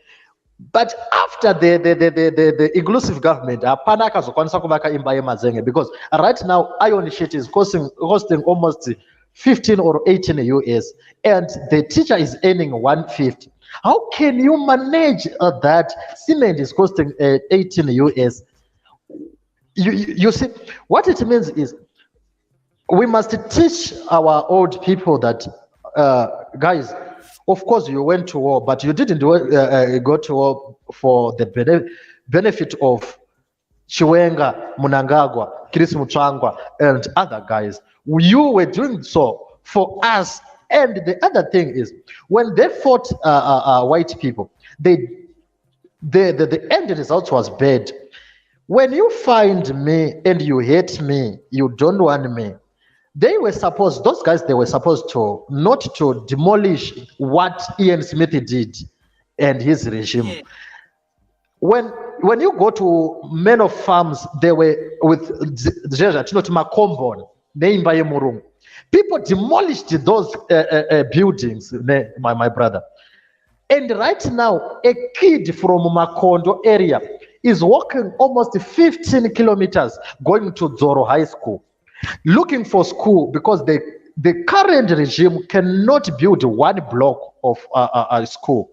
But after the inclusive government, hapana akazokwanisa kuvaka imba yemazenge, because right now iron sheet is costing almost 15 or 18 US, and the teacher is earning 150. How can you manage that? Cement is costing 18 US. You see, what it means is we must teach our old people that, guys, of course you went to war, but you didn't go to war for the benefit of Chiwenga, Munangagwa, Chris Muchangwa, and other guys. You were doing so for us. And the other thing is, when they fought white people, the end result was bad. When you find me and you hate me, you don't want me, those guys, they were supposed to not to demolish what Ian Smith did and his regime. Yeah. When you go to men of farms, they were with Makombon, Neimba Murung. People demolished those buildings, my brother. And right now, a kid from Makondo area is walking almost 15 kilometers going to Zoro High School, looking for school, because the current regime cannot build one block of a school.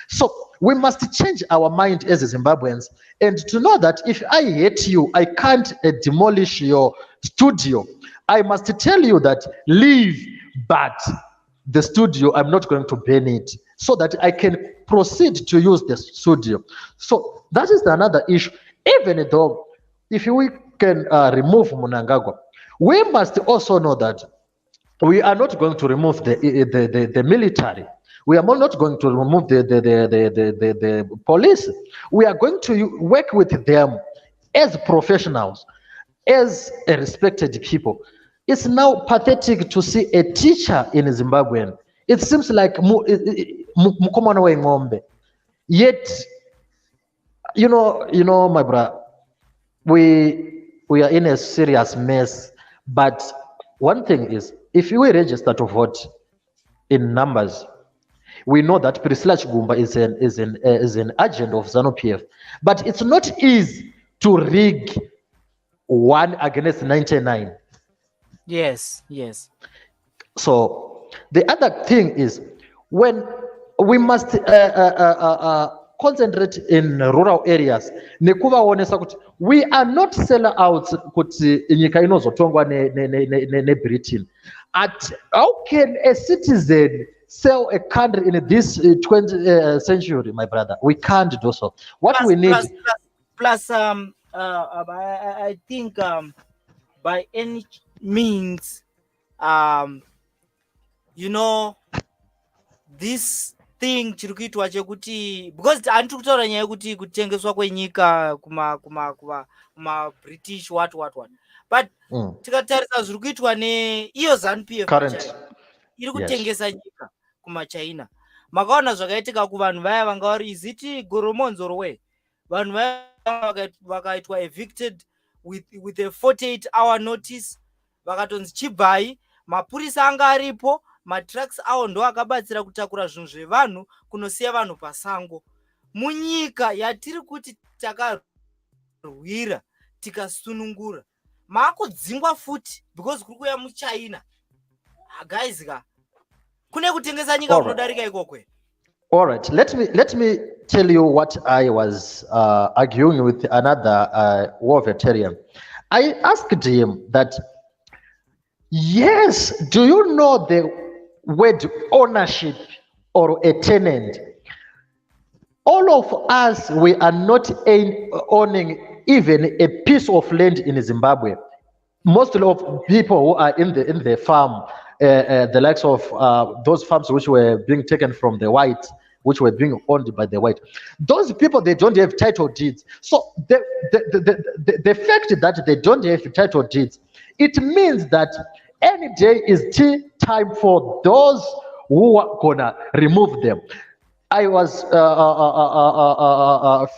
So we must change our mind as Zimbabweans, and to know that if I hate you, I can't demolish your studio. I must tell you that leave, but the studio, I'm not going to burn it, so that I can proceed to use the studio. So that is another issue. Even though if we can remove Munangagwa, we must also know that we are not going to remove the military. We are not going to remove the police. We are going to work with them as professionals, as a respected people. It's now pathetic to see a teacher in Zimbabwe. It seems like Mukomano wa ng'ombe. Yet, you know, my brother, we are in a serious mess. But one thing is, if we register to vote in numbers, we know that Priscilla Chigumba is an agent of ZANU-PF. But it's not easy to rig 1 against 99. Yes. So the other thing is, when we must concentrate in rural areas, nekuvaonesa kuti we are not sellouts kuti nyika inozotongwa ne-Britain. How can a citizen sell a country in this 20th century, my brother? We can't do so. What we need... Plus, I think by any means, this thing chiri kuitwa chekuti, because handiri kutaura nyaya yekuti kutengeswa kwenyika kuma British what but tikatarisa zviri kuitwa neiyo ZANU-PF iri kutengesa nyika kumaChina. Makaona zvakaitika kuvanhu vaya vanga vari iziti Goromonzorwe, vanhu vaya vakaitwa evicted with a 48-hour notice, vakatonzi chibvai, mapurisa anga aripo, matrucks awo ndo akabatsira kutakura zvinhu zvevanhu kunosiya vanhu pasango. Munyika yatiri kuti takarwira tikasunungura, maakudzingwa futi because kuri kuya muChina. Guys, kune kutengesa nyika kunodarika ikokwe. All right, let me tell you what I was arguing with another war veteran. I asked him that, yes, do you know word ownership or a tenant. All of us, we are not owning even a piece of land in Zimbabwe. Most of people who are in the farm, the likes of those farms which were being taken from the whites, which were being owned by the white, those people, they don't have title deeds. So the fact that they don't have title deeds, it means that any day is tea time for those who are gonna remove them. I was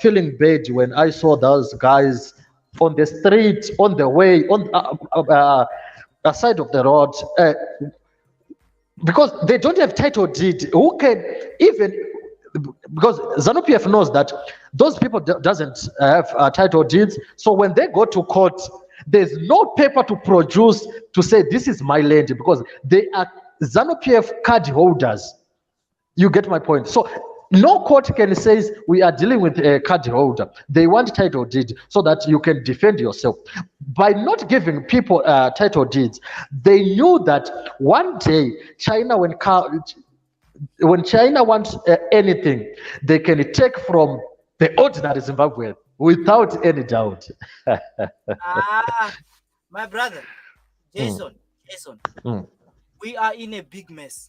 feeling bad when I saw those guys on the street, on the way, on the side of the road, because they don't have title deed. Who can even, because ZANU-PF knows that those people doesn't have title deeds. So when they go to court, there's no paper to produce to say this is my land, because they are ZANU-PF card holders. You get my point. So no court can say we are dealing with a card holder. They want title deed so that you can defend yourself. By not giving people title deeds, they knew that one day China, when China wants anything, they can take from the ordinary Zimbabwean without any doubt. My brother, Jason, we are in a big mess.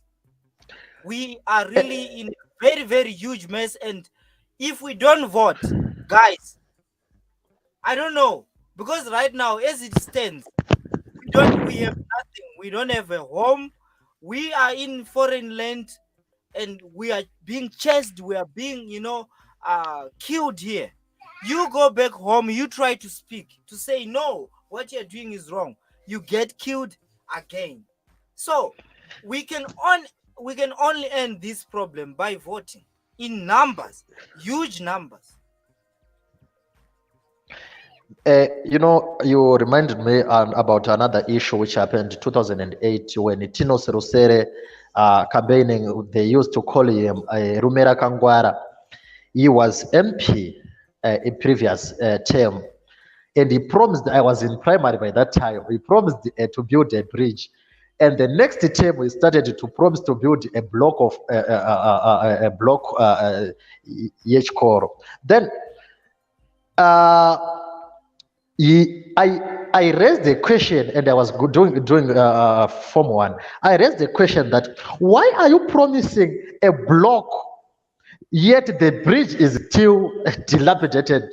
We are really in a very, very huge mess. And if we don't vote, guys, I don't know. Because right now, as it stands, we have nothing. We don't have a home. We are in foreign land and we are being chased. We are being, killed here. You go back home, you try to speak, to say, no, what you're doing is wrong. You get killed again. So we can only end this problem by voting in numbers, huge numbers. You reminded me about another issue which happened in 2008 when Tino Serusere campaigning. They used to call him Rumera Kangwara. He was MP in previous term, and he promised. I was in primary by that time. He promised to build a bridge. And the next term, we started to promise to build a block of each core. Then I raised the question, and I was doing Form 1. I raised the question that why are you promising a block yet the bridge is still dilapidated?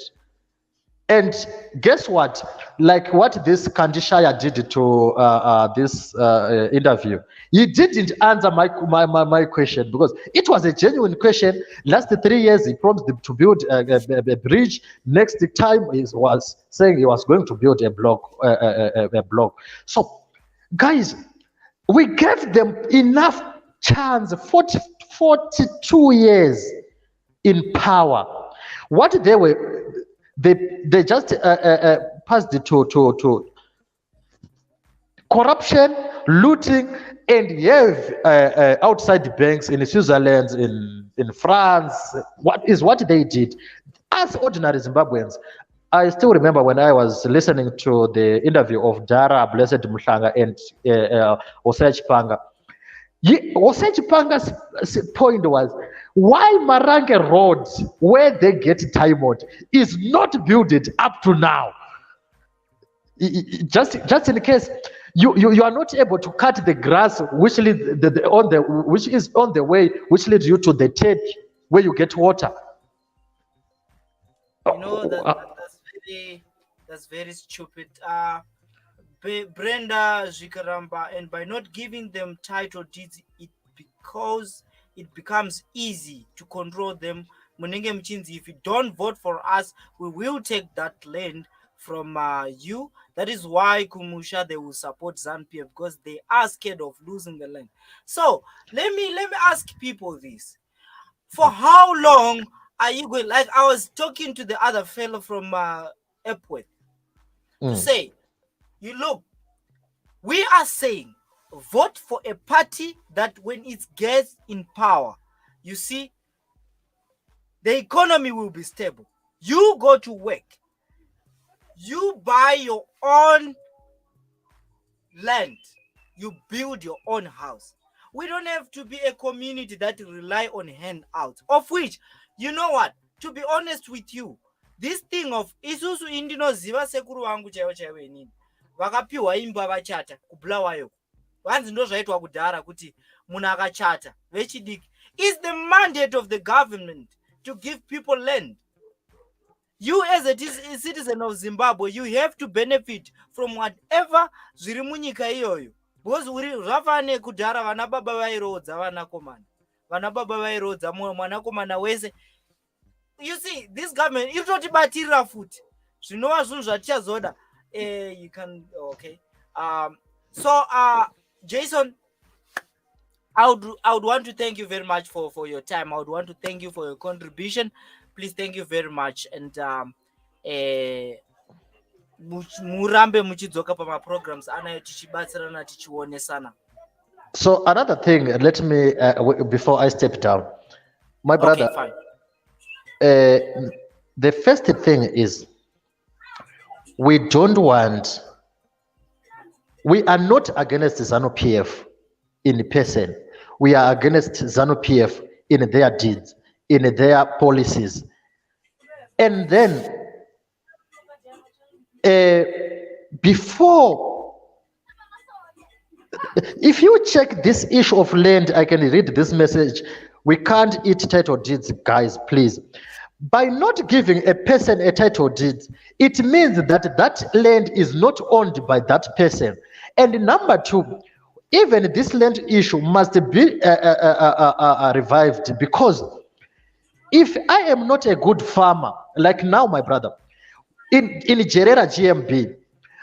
And guess what? Like what this Kandishaya did to this interview, he didn't answer my question, because it was a genuine question. Last 3 years, he promised to build a bridge. Next time, he was saying he was going to build a block. So, guys, we gave them enough chance. 42 years in power. What they were. They just passed it to corruption, looting, and you have outside banks in Switzerland, in France. What they did? As ordinary Zimbabweans, I still remember when I was listening to the interview of Dara Blessed Muhlanga and Osei Chipanga. Osei Chipanga's point was, why Marange Road, where they get timeout, is not built up to now? Just in case you are not able to cut the grass which leads which is on the way, which leads you to the tap where you get water. That's very stupid. Brenda Zikaramba, and by not giving them title deeds, it becomes easy to control them. Munenge Mchinzi, if you don't vote for us, we will take that land from you. That is why Kumusha, they will support ZANU-PF, because they are scared of losing the land. So let me ask people this: for how long are you going? Like I was talking to the other fellow from Epworth to say, you look, we are saying vote for a party that when it gets in power, you see, the economy will be stable. You go to work, you buy your own land, you build your own house. We don't have to be a community that rely on handouts, of which, you know what, to be honest with you, this thing of isusu indinoziva sekuru vangu chaivo chaivo inini vakapiwa imba vachata kubulawayo vanzi ndo zvaitwa kudhara kuti munhu akachata vechidiki. Is the mandate of the government to give people land. You as a citizen of Zimbabwe, you have to benefit from whatever zviri munyika iyoyo, because zvafane kudhara vana baba vairodza vanakomana, vana baba vairodza mwanakomana wese. You see, this government itotibatirira futi zvinova zvinhu zvatichazoda. You can, okay. So Jason, I would want to thank you very much for your time. I would want to thank you for your contribution. Please, thank you very much. And murambe muchidzoka pama programs anayo tichibatsirana tichionesana. So another thing, let me before I step down, my brother. Okay, fine. The first thing is we are not against ZANU-PF in person. We are against ZANU-PF in their deeds, in their policies. And then before, if you check this issue of land, I can read this message. We can't eat title deeds, guys, please. By not giving a person a title deed, it means that that land is not owned by that person. And number two, even this land issue must be revived, because if I am not a good farmer, like now, my brother, in Gerera GMB,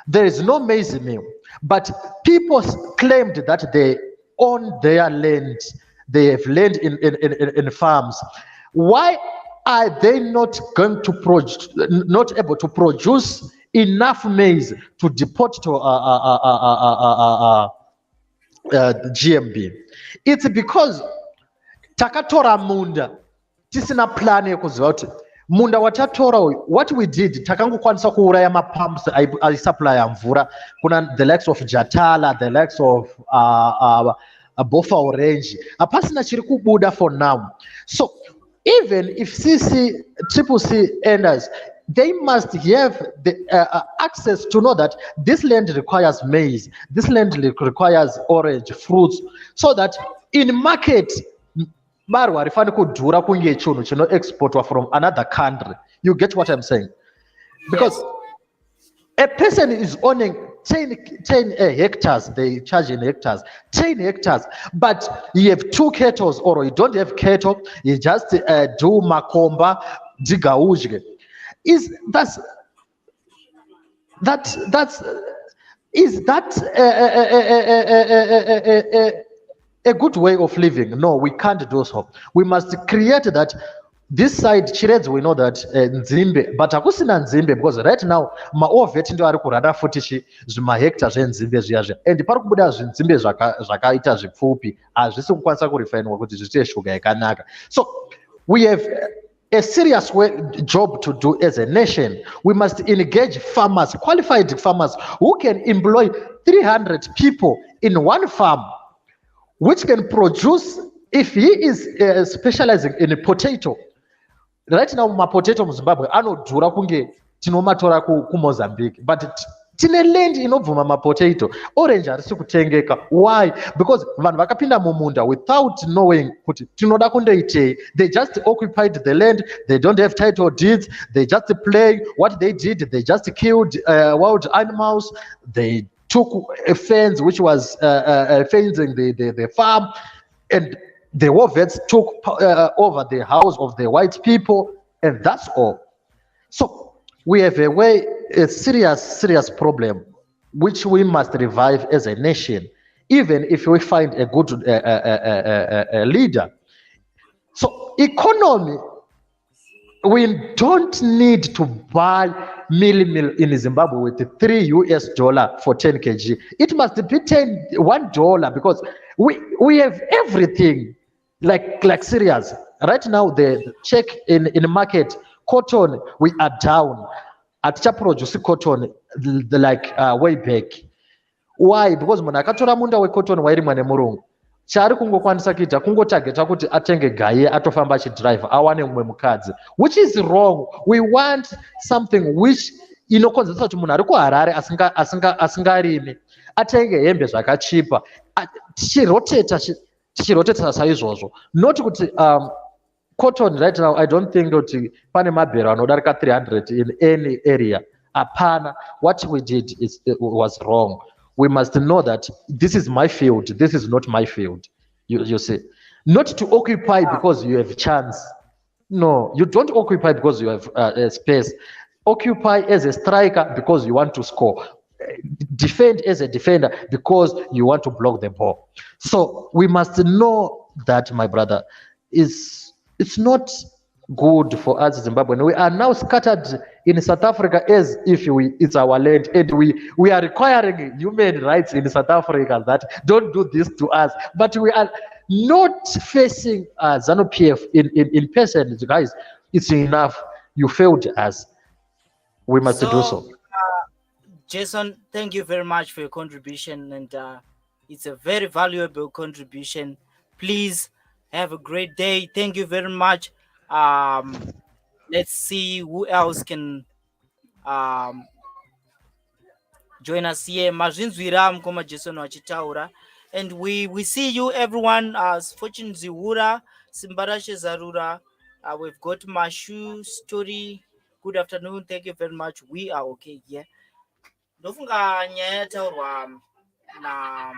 there is no maize mill, but people claimed that they own their land. They have land in farms. Why are they not going to not able to produce enough maize to deport to GMB? It's because takatora munda tisina plan yekuziva kuti munda watatora uyu, what we did takangokwanisa kuuraya mapumps aisupply mvura kuna the likes of Jatala, the likes of Bofa Orange. Hapasina chiri kubuda for now. So even if Triple C earners, they must have the access to know that this land requires maize, this land requires orange fruits, so that in market marwa rifani kudhura kunge chinhu chino exportwa from another country. You get what I'm saying? Because a person is owning 10 hectares, they charge in hectares, 10 hectares, but you have 2 cattle, or you don't have cattle, you just do makomba, digaujge. Is that a good way of living? No, we can't do so. We must create that. This side, Chireds, we know that Nzimbe, but akusina Nzimbe, because right now, maovet ndo ari kurada futi zvima hectares zveNzimbe zviya. And pari kubuda zvinzimbe zvakaita zvipfupi, hazvisi kukwanisa kurifainwa kuti zviite shuga yakanaka. So we have a serious job to do as a nation. We must engage farmers, qualified farmers, who can employ 300 people in one farm, which can produce, if he is specializing in a potato. Right now, my potato in Zimbabwe, anodhura kunge tinomatora kuMozambique, but tine land inobvuma ma potato. Orange harisi kutengeka. Why? Because vanhu vakapinda mumunda without knowing kuti tinoda kundoitei. They just occupied the land. They don't have title deeds. They just play. What they did, they just killed wild animals. They took a fence which was fencing the farm, and the war vets took over the house of the white people, and that's all. So we have a serious problem, which we must revive as a nation, even if we find a good leader. So economy, we don't need to buy meal in Zimbabwe with $3 for 10 kg. It must be $1 because we have everything like serious. Right now, the check in market, cotton, we are down. Aticha produce cotton like way back. Why? Because muna akatora munda we cotton wairimwa nemurungu. chaari kungokwanisa kuita kungotageta kuti atenge gaye atofamba achidhiraivha awane mumwe mukadzi, which is wrong. We want something which inokonzeresa kuti munhu ari kuharare asingarimi atenge hembe zvakachipa, tichiroteta saizvozvo, not kuti cotton right now I don't think kuti pane mabhero anodarika 300 in any area. Apana. What we did was wrong. We must know that this is my field, this is not my field. You see, not to occupy because you have chance. No, you don't occupy because you have a space. Occupy as a striker because you want to score. Defend as a defender because you want to block the ball. So we must know that, my brother, it's not good for us Zimbabwean. We are now scattered in South Africa as if it's our land, and we are requiring human rights in South Africa that don't do this to us. But we are not facing ZANU-PF in person. Guys, it's enough. You failed us. We must do so. Jason, thank you very much for your contribution, and it's a very valuable contribution. Please have a great day. Thank you very much. Let's see who else can join us here. Mazvinzwira mukoma Jason wachitaura, and we see you everyone. Fortune Ziwura, Simbarashe Zarura, we've got Mashu Story. Good afternoon. Thank you very much. We are okay here. Ndofunga nyaya yataurwa na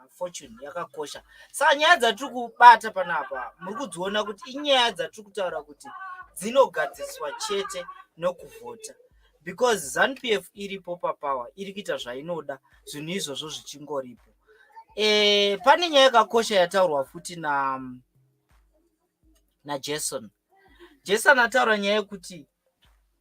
Fortune yakakosha. Saka nyaya dzatiri kubata panapa muri kudziona kuti inyaya dzatiri kutaura kuti dzinogadziswa chete nokuvhota, because ZANU-PF iripo papower, iri kuita zvainoda, zvinhu izvozvo zvichingoripo. Pane nyaya yakakosha yataurwa futi na Jason. Jason ataura nyaya yekuti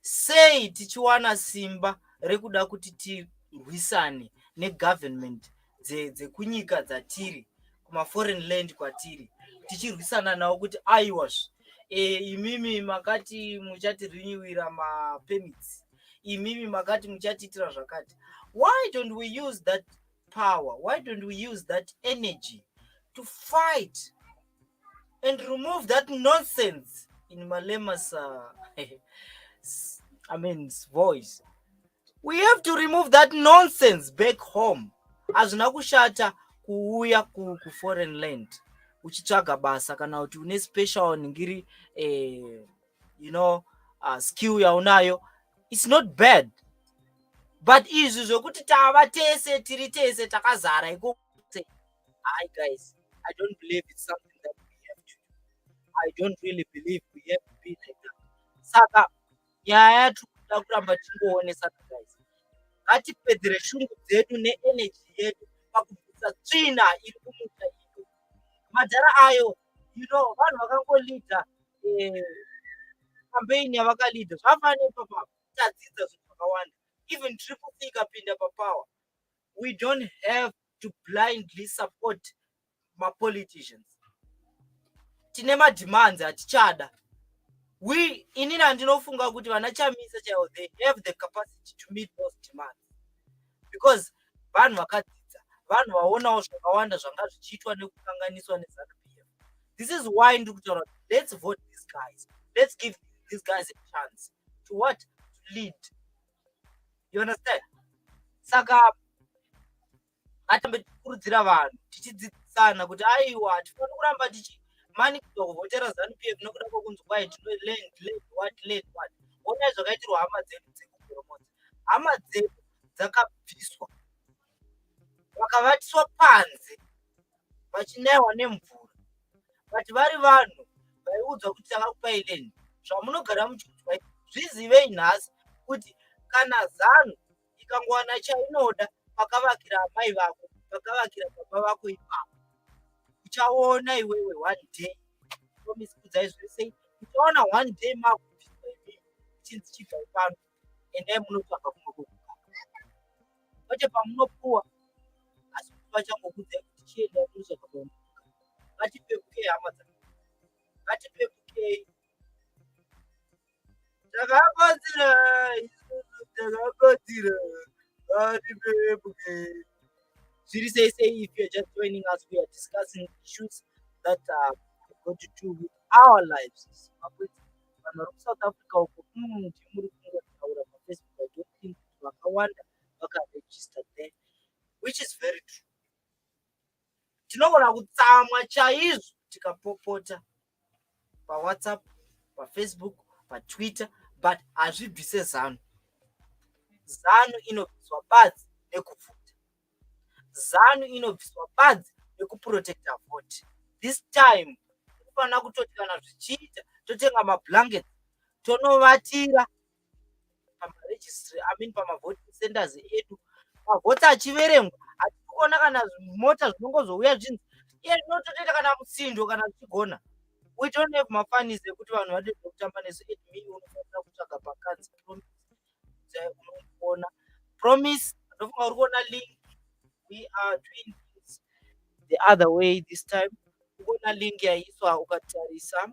sei tichiwana simba rekuda kuti tirwisane negovernment dzekunyika dzatiri, kuma foreign land kwatiri, tichirwisana nawo kuti aiwazve imimi makati muchatirinyiwira mapermits, imimi makati muchatiitira zvakati. Why don't we use that power? Why don't we use that energy to fight and remove that nonsense in Malema's voice? We have to remove that nonsense back home. Hazvina kushata kuuya ku foreign land uchitsvaga basa kana kuti une special ningiri skill yaunayo. It's not bad, but izvi zvokuti tava tese tiri tese takazara iko, hi guys, I don't believe it's something that we have to do. I don't really believe we have to be like that. Saka nyaya tikuda kuramba tingoonesana guys, ngatipedzere shungu dzedu neenergy yedu pakubvisa tsvina iri kumuta iyo. Madhara ayo, vanhu vakangolidha campaign yavakalidha zvafanira papapo tadzidza zvinhu zvakawanda. Even Triple C ikapinda papower, we don't have to blindly support mapoliticians. Tine mademands atichada. Inini handinofunga kuti vana Chamisa chaivo, they have the capacity to meet those demands, because vanhu vakadzidza, vanhu vaonawo zvakawanda zvanga zvichiitwa nekukanganiswa neZANU-PF. This is why ndiri kutaura, let's vote these guys, let's give these guys a chance to what? To lead. You understand? Saka ngatambe tikurudzira vanhu tichidzidzisana kuti aiwa hatifani kuramba tichimanikidwa kuvhotera ZANU-PF nokuda kwokunzi kwai land what. Onai zvakaitirwa hama dzedu dzekupromota. Hama dzedu dzakabviswa, vakavatiswa panze vachinaiwa nemvura, but vari vanhu vaiudzwa kuti takakupai land. Zvamunogara muchiudzwa zvizivei nhasi kuti kana ZANU ikangowana chainoda pakavakira amai vako, pakavakira baba vako ipapo, uchaona iwewe one day. Promise kudzai zvese, uchaona one day makubviswa imimi chinzi chigai pano, endai munotsvaga kumwe kwekugara. Kwete pamunopuwa, asi kuti vachangokudzai kuti chiendai munotsvaga kumwe kwekugara. Ngatipepukei hama dzangu, ngatipepukei. Takakodzera, ngatipepuke. Zviri sei if you're just joining us, we are discussing issues that got to do with our lives. Vanhu vari kuSouth Africa uko muri kungotaura paFacebook, I don't think kuti vakawanda vakaregistered there, which is very true. Tinogona kutsamwa chaizvo tikapopota paWhatsApp, paFacebook, paTwitter, but hazvibvise zano. Zano inobviswa badzi nekuvhota. Zano inobviswa badzi nekuprotecta vote. This time tofanira kutoti kana zvichiita totenga mablankets tonovatira pamaregistry, pamavoting centers edu. Mavhota achiverengwa hatikuona kana mota zvinongozouya zvinzi zvinototoita kana musindo kana zvichigona. We don't have mafanis ekuti vanhu vade kutamba nesu. Admin unofanira kutsvaga pakanzi unoona promise. Ndofunga uri kuona link. We are doing things the other way this time. Kuona link yaiswa ukatarisa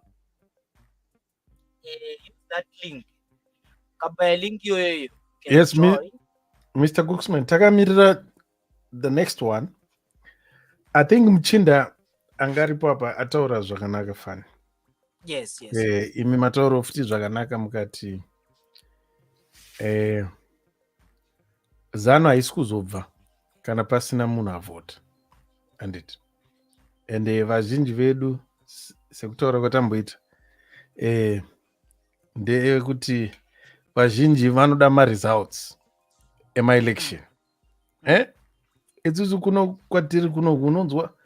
that link kabaya link iyoyo. Yes, Mr. Cucsman, takamirira the next one. I think Mchinda angaripo apa ataura zvakanaka fani. Yes. Imi matauro futi zvakanaka mukati zano haisi kuzobva kana pasina munhu avhota. Anditi. Ende vazhinji vedu sekutaura kwatamboita ndeyekuti vazhinji vanoda maresults emaelection. Isusu kuno kwatiri kuno kunonzwa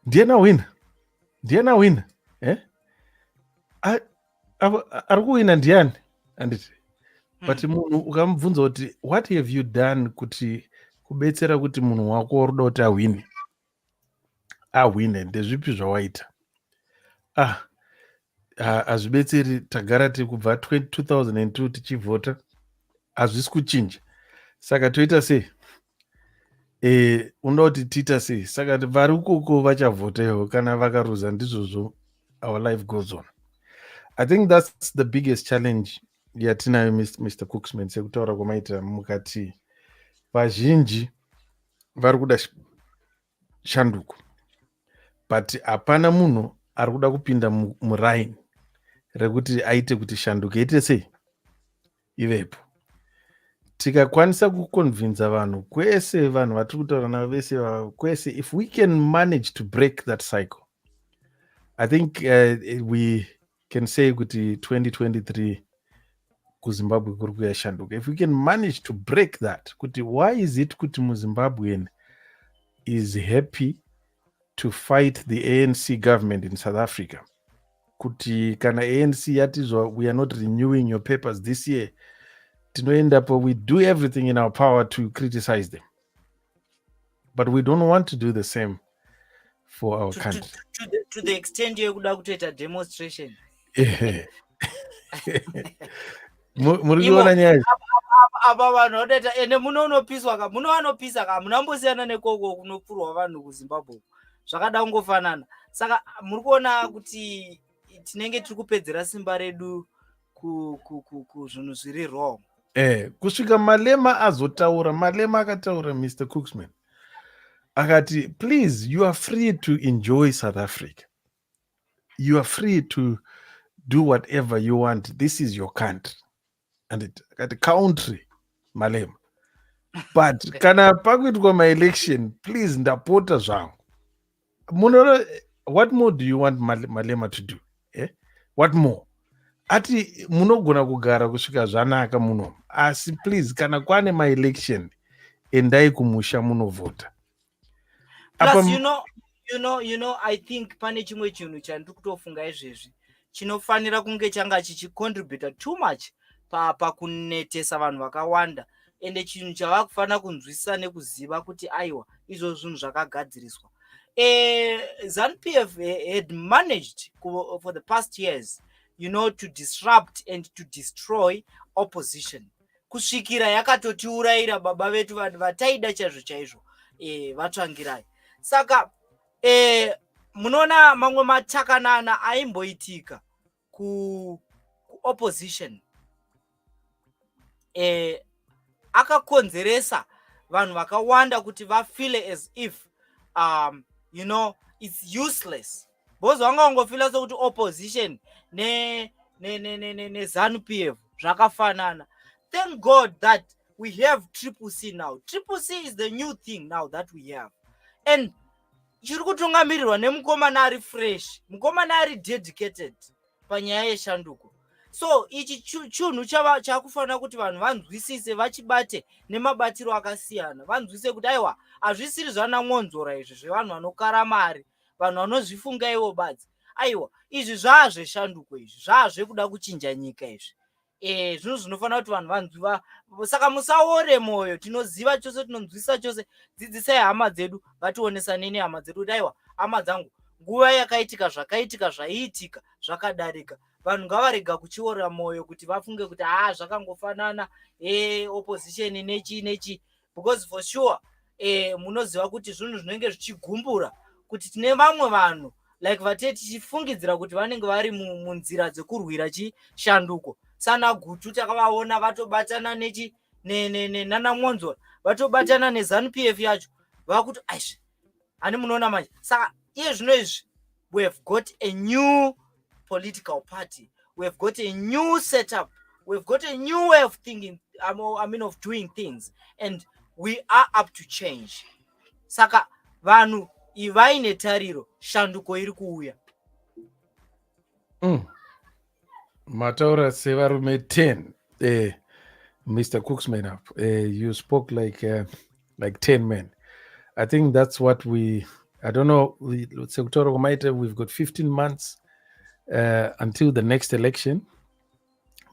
ndiyena wina. Ari kuwina ndiani? Anditi. But munhu ukamubvunza kuti what have you done kuti kubetsera kuti munhu wako uruda kuti ahwine ndezvipi zvawaita? Hazvibetseri, tagara tiri kubva 2002 tichivhota, hazvisi kuchinja. Saka toita sei? Unoda kuti tiita sei? Saka vari ukoko vachavhotewo, kana vakaruza ndizvozvo our life goes on. I think that's the biggest challenge yatinayo Mr. Cucsman, sekutaura kwamaita mukati vazhinji vari kuda shanduko, but hapana munhu ari kuda kupinda muraini rekuti aite kuti shanduko ite sei ivepo. Tikakwanisa kuconvinza vanhu kwese, vanhu vatiri kutaura navo vese kwese, if we can manage to break that cycle, I think we can say kuti 2023 kuZimbabwe kuri kuya shanduka. If we can manage to break that, kuti why is it kuti muZimbabwean is happy to fight the ANC government in South Africa? Kuti kana ANC yatizwa we are not renewing your papers this year, tinoendapo we do everything in our power to criticize them. But we don't want to do the same for our country. To the extent yekuda kutoita demonstration. Muriona nyaya apa vanhu votoita ende munowanopisa ka munambosiyana nekoko kunopfurwa vanhu kuZimbabwe zvakada kungofanana. Saka muri kuona kuti tinenge tiri kupedzera simba redu kuzvinhu zviri wrong. Kusvika Malema azotaura, Malema akataura Mr. Cucsman akati, please, you are free to enjoy South Africa, you are free to do whatever you want, this is your country. And akati country Malema, but kana pakuitwa maelection, please ndapota zvangu. What more do you want Malema to do? What more? Ati munogona kugara kusvika zvanaka muno, asi please kana kwane maelection endai kumusha munovhota. Plus, you know, I think pane chimwe chinhu chandiri kutofunga izvezvi chinofanira kunge changa chichicontributa too much pakunetesa vanhu vakawanda, ende chinhu chavakufanira kunzwisisa nekuziva kuti aiwa izvo zvinhu zvakagadziriswa. ZANU-PF had managed for the past years, you know, to disrupt and to destroy opposition. Kusvikira yakatotiurayira baba vetu vataida chaizvo vatsvangirai. Saka munoona mamwe matakanana aimboitika opposition akakonzeresa vanhu vakawanda kuti vafile as if you know it's useless, because vangangofila sekuti opposition nezanu PF zvakafanana. Thank God that we have Triple C now. Triple C is the new thing now that we have, and chiri kutungamirirwa nemukomana ari fresh, mukomana ari dedicated panyaya yeshanduko. So ichi chunhu chakufanira kuti vanhu vanzwisise, vachibate nemabatiro akasiyana, vanzwisise kuti aiwa hazvisiri zvanamwonzora izvi zvevanhu vanokara mari, vanhu vanozvifunga ivo badzi. Aiwa izvi zvaazveshanduko, izvi zvaazvekuda kuchinja nyika izvi. Zvinhu zvinofanira kuti vanhu vanzwa. Saka musaore mwoyo, tinoziva chose, tinonzwisisa chose. Dzidzisai hama dzedu, ngationesanei nehama dzedu kuti aiwa hama dzangu, nguva yakaitika zvakaitika zvaiitika zvakadarika. Vanhu ngavarega kuchiora mwoyo kuti vafunge kuti zvakangofanana opposition nechi, because for sure munoziva kuti zvinhu zvinenge zvichigumbura kuti tine vamwe vanhu like vatete tichifungidzira kuti vanenge vari munzira dzekurwira chishanduko. Sana Gutu takavaona vatobatana nanamwonzora, vatobatana nezanu PF yacho, vakuti aishi hani munoona manje. Saka iye zvino izvi we have got a new political party, we have got a new setup, we've got a new way of thinking, of doing things, and we are up to change. Saka vanhu ivai netariro, shanduko iri kuuya. Mataura sevarume 10. Mr. Cucsman up. You spoke like 10 men. I think that's what I don't know, we've got 15 months until the next election.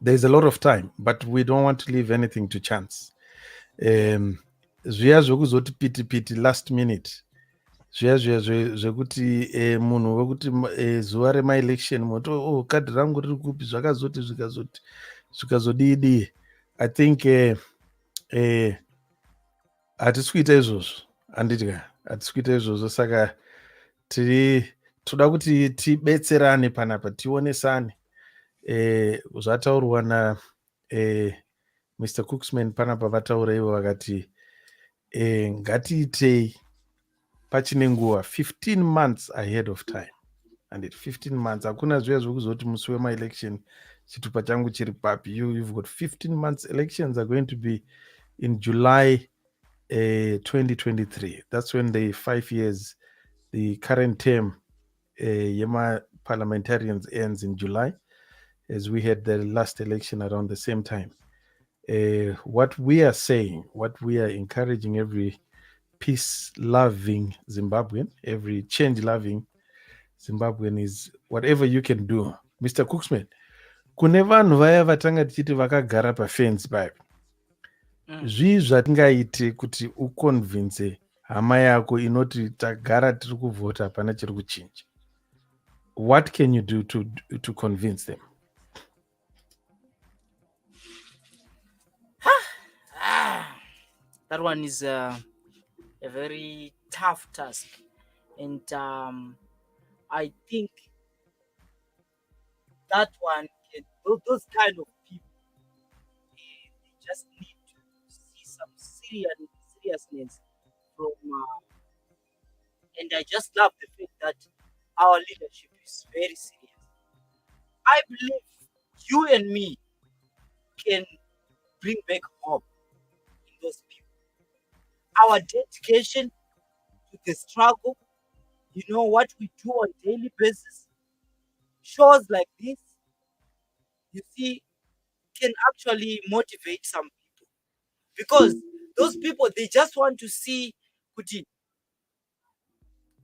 There's a lot of time, but we don't want to leave anything to chance. Zviya zvekuzoti piti last minute, zviya zvekuti munhu wekuti zuva remaelection moto kadhi rangu riri kupi, zvakazoti zvikazodii. I think hatisi kuita izvozvo, handitya, hatisi kuita izvozvo. Saka toda kuti tibetserane panapa, tionesane. Zvataurwa na Mr. Cucsman panapa, vataura ivo vakati ngatiitei pachine nguva, 15 months ahead of time. And 15 months, hakuna zviya zvekuzoti musi wemaelection chitupa changu chiri papi. You've got 15 months. Elections are going to be in July 2023. That's when the 5 years, the current term Yema parliamentarians ends in July, as we had the last election around the same time. What we are saying, what we are encouraging every peace-loving Zimbabwean, every change-loving Zimbabwean is whatever you can do. Mr. Cucsman, kune vanhu vaya vatanga tichiti vakagara pafence paipa, zvii zvatingaite kuti uconvince hama yako inoti tagara tiri kuvhota hapana chiri kuchinja? What can you do to convince them? That one is a very tough task, and I think that one, those kind of people, they just need to see some seriousness from, and I just love the fact that our leadership is very serious. I believe you and me can bring back hope in those people. Our dedication to the struggle, what we do on a daily basis, shows like this, you see, can actually motivate some people. Because those people, they just want to see, Kuti,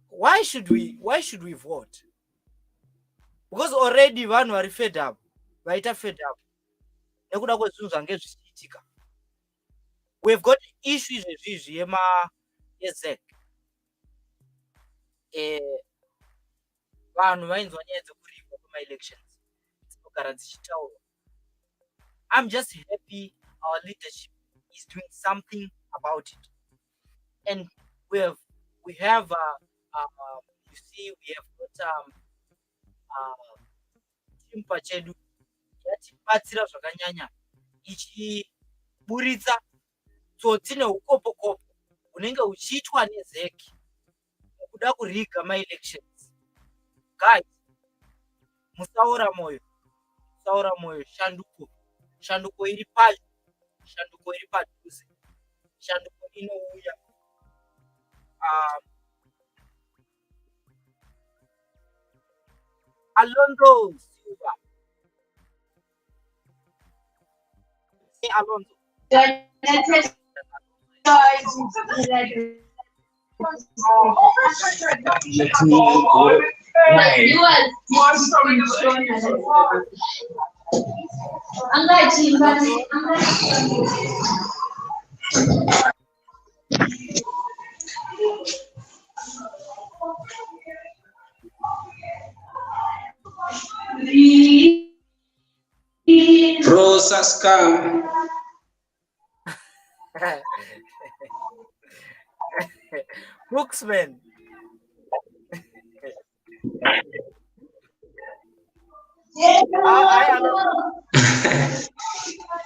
why should we vote? Because already vanhu vari fed up, vaita fed up nekuda kwezvinhu zvange zvichiitika. We've got issues ezvizvi yezec. Vanhu vainzwa nyaya dzekurigwa kwema-elections dzinogara dzichitaurwa. I'm just happy our leadership is doing something about it. And we have you see, we have got chimpa chedu yatibatsira zvakanyanya ichiburitsa tsotsi neukopo-kopo unenge uchiitwa nezeki kuda kuriga maelections. Guys, musaora moyo, shanduko iri padyo, shanduko iri padhuze, shanduko inouya. Alonso Silva. Hey, Alonso. Rosa scam. Cucsman.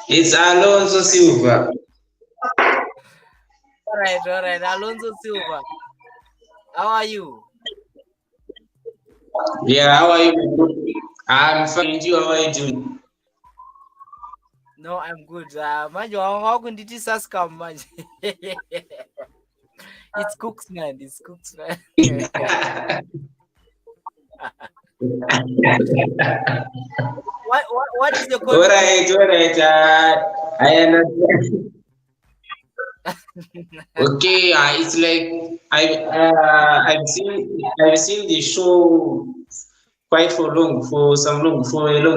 It's Alonso Silva. All right. Alonso Silva. How are you? Yeah, how are you? I'm fine. You, how are you doing? No, I'm good. Manje wakunditi saskam manje. It's Cucsman. What is your code? All right. I understand. Okay, it's like I've seen the show quite for a long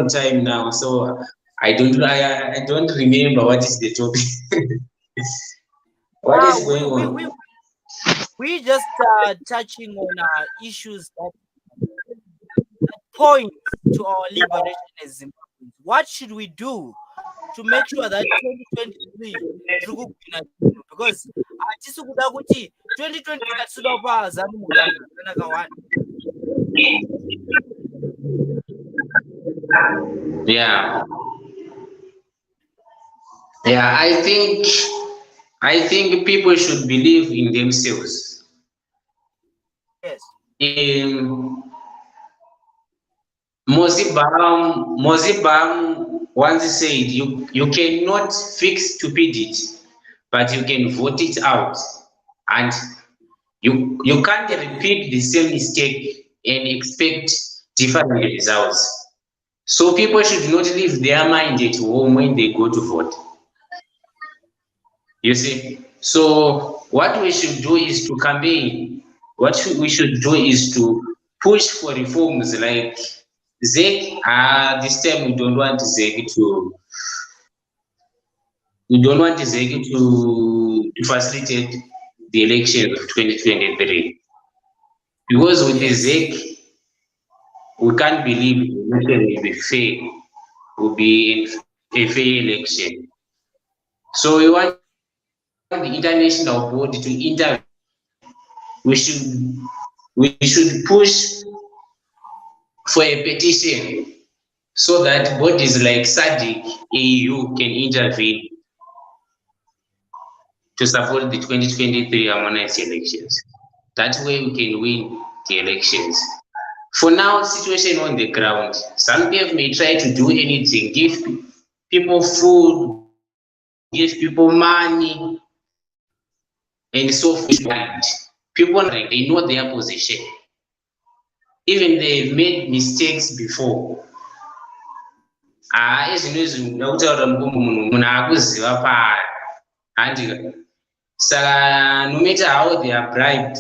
time now. So I don't remember what is the topic. What is going on? We just touching on issues that point to our liberation as Zimbabweans. What should we do to make sure that 2023 because atisi kuda kuti 2020 atisuda kupa ZANU mukanwa zvakanaka wani. Yeah, I think people should believe in themselves. Yes. Mozibam once said, you cannot fix stupidity, but you can vote it out. And you can't repeat the same mistake and expect different results. So people should not leave their mind at home when they go to vote. You see? So what we should do is to campaign. We should do is to push for reforms like ZEC. This time we don't want ZEC to facilitate the election of 2023. Because with the ZEC, we can't believe the election will be fair, will be a fair election. So we want the international body to intervene. We should push for a petition so that bodies like SADC, EU can intervene to support the 2023 harmonized elections. That way we can win the elections. For now, situation on the ground, some people may try to do anything, give people food, give people money, and so forth. People, they know their position. Even they've made mistakes before. Saka no matter how they are bribed,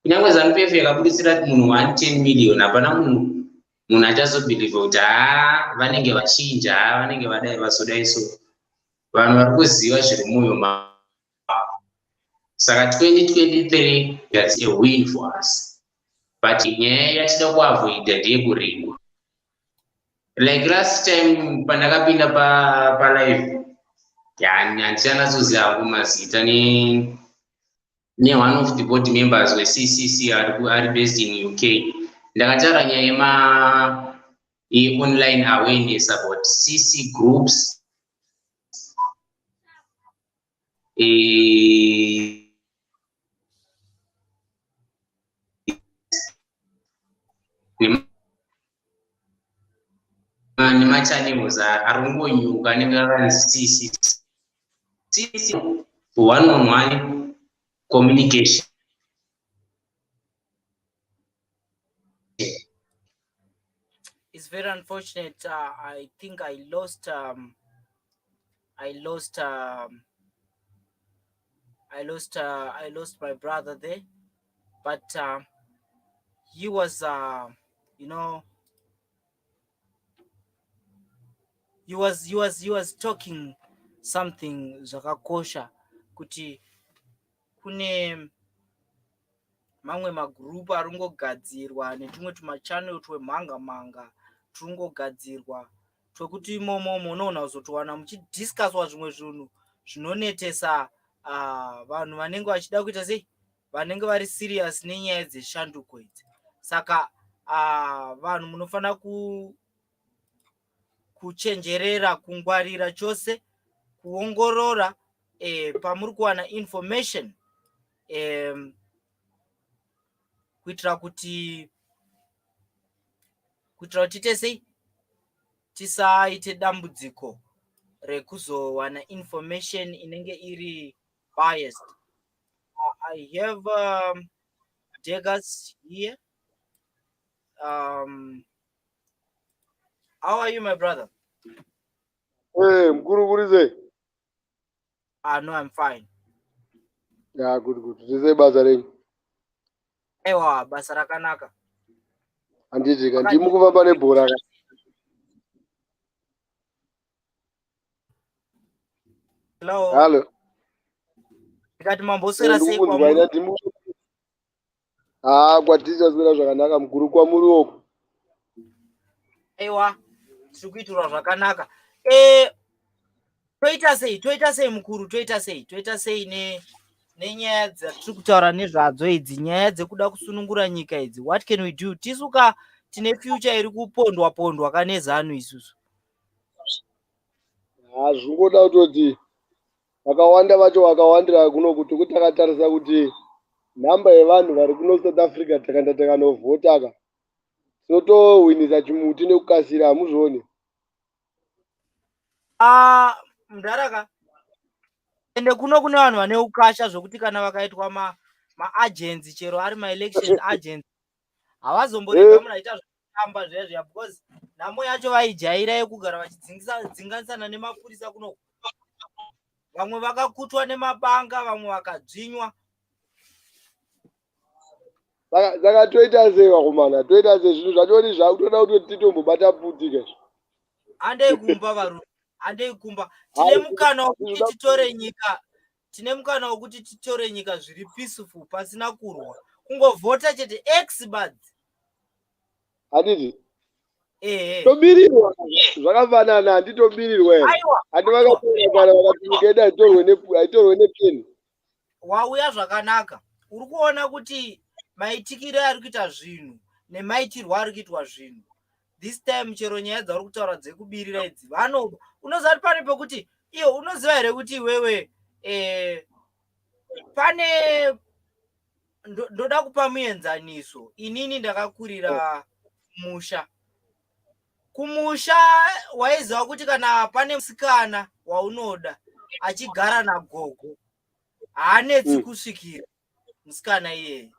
kunyangwe ZANU-PF yakabuditsira kuti munhu 110 million hapana munhu achazobhilieve kuti vanenge vachinja, vanenge vadai vasodai so. Vanhu vari kuziva zviri mumwoyo. Saka 2023 that's a win for us. But nyaya yatida kuavoida ndeyekurimwa. Like last time pandakapinda pa live, handichanatsoziva hangu mazita ne one of the board members we-CCC are based in UK. Ndakataura nyaya online awareness about CC groups, nemachannels ari kungonyuka anenge akanzi one-on-one communication. It's very unfortunate. I think I lost my brother there, but he was you know, he was talking something zvakakosha kuti kune mamwe magroup ari kungogadzirwa netumwe tumachannel twemhanga turi kungogadzirwa twekuti imomo munoona kuzotowana muchidhiskaswa zvimwe zvinhu zvinonetesa vanhu vanenge vachida kuita sei, vanenge vari serious nenyaya dzeshanduko idzi. Saka vanhu munofanira kuchenjerera, kungwarira chose, kuongorora pamuri kuwana information kuitira kuti tesei tisaite dambudziko rekuzowana information inenge iri biased. I have Degas here. How are you, my brother? Hey, mkuru kurize. No, I'm fine. Yeah, good. Tize basa renyu. Ewa, basa rakanaka. Anditi kandi mukufamba nebhora. Hello. Ndikati mamboswera sei kwamuri? Kwatichaswera zvakanaka mukuru, kwamuri uko. Ewa, tiri kuitirwa zvakanaka. Toita sei mukuru, toita sei nenyaya dzatiri kutaura nezvadzo idzi, nyaya dzekuda kusunungura nyika idzi. What can we do? Tisuka tine future iri kupondwa kane ZANU isusu. Zvingoda kutoti vakawanda vacho vakawandira kuno kuti takatarisa kuti nhamba yevanhu vari kuno South Africa takaenda takanovhota ka tinotowinisa chimuti nekukasira, hamuzvioni? Mundaraka ende kuno kune vanhu vane ukasha zvokuti kana vakaitwa maagents, chero ari maelection agents, havazomborega munaita zvekutamba zvezviya, because nhamo yacho vaijaira yekugara vachidzinganisana nemapurisa kuno. Vamwe vakakutwa nemabanga, vamwe vakadzvinywa. Saka toita sei vakomana, toita sei? Zvinhu zvachoni zvakutoda kuti titombobata puti ke. Handei kumba varume, handei kumba. Tine mukana wokuti titore nyika zviri peaceful, pasina kurwa, kungovhota chete X buds. Handiti tobirirwa zvakafanana, handitobirirwa here. Handi vakapera vakati nyika yedu haitorwe nepeni. Wauya zvakanaka. Uri kuona kuti maitikiro ari kuita zvinhu nemaitirwo ari kuitwa zvinhu, this time chero nyaya dzauri kutaura dzekubirira idzi vanoba. Unoziva kuti pane pekuti iyo, unoziva here kuti iwewe pane ndoda kupa muenzaniso. Inini ndakakurira musha. Kumusha waiziva kuti kana pane musikana waunoda achigara nagogo, haanetsi kusvikira musikana iyeye.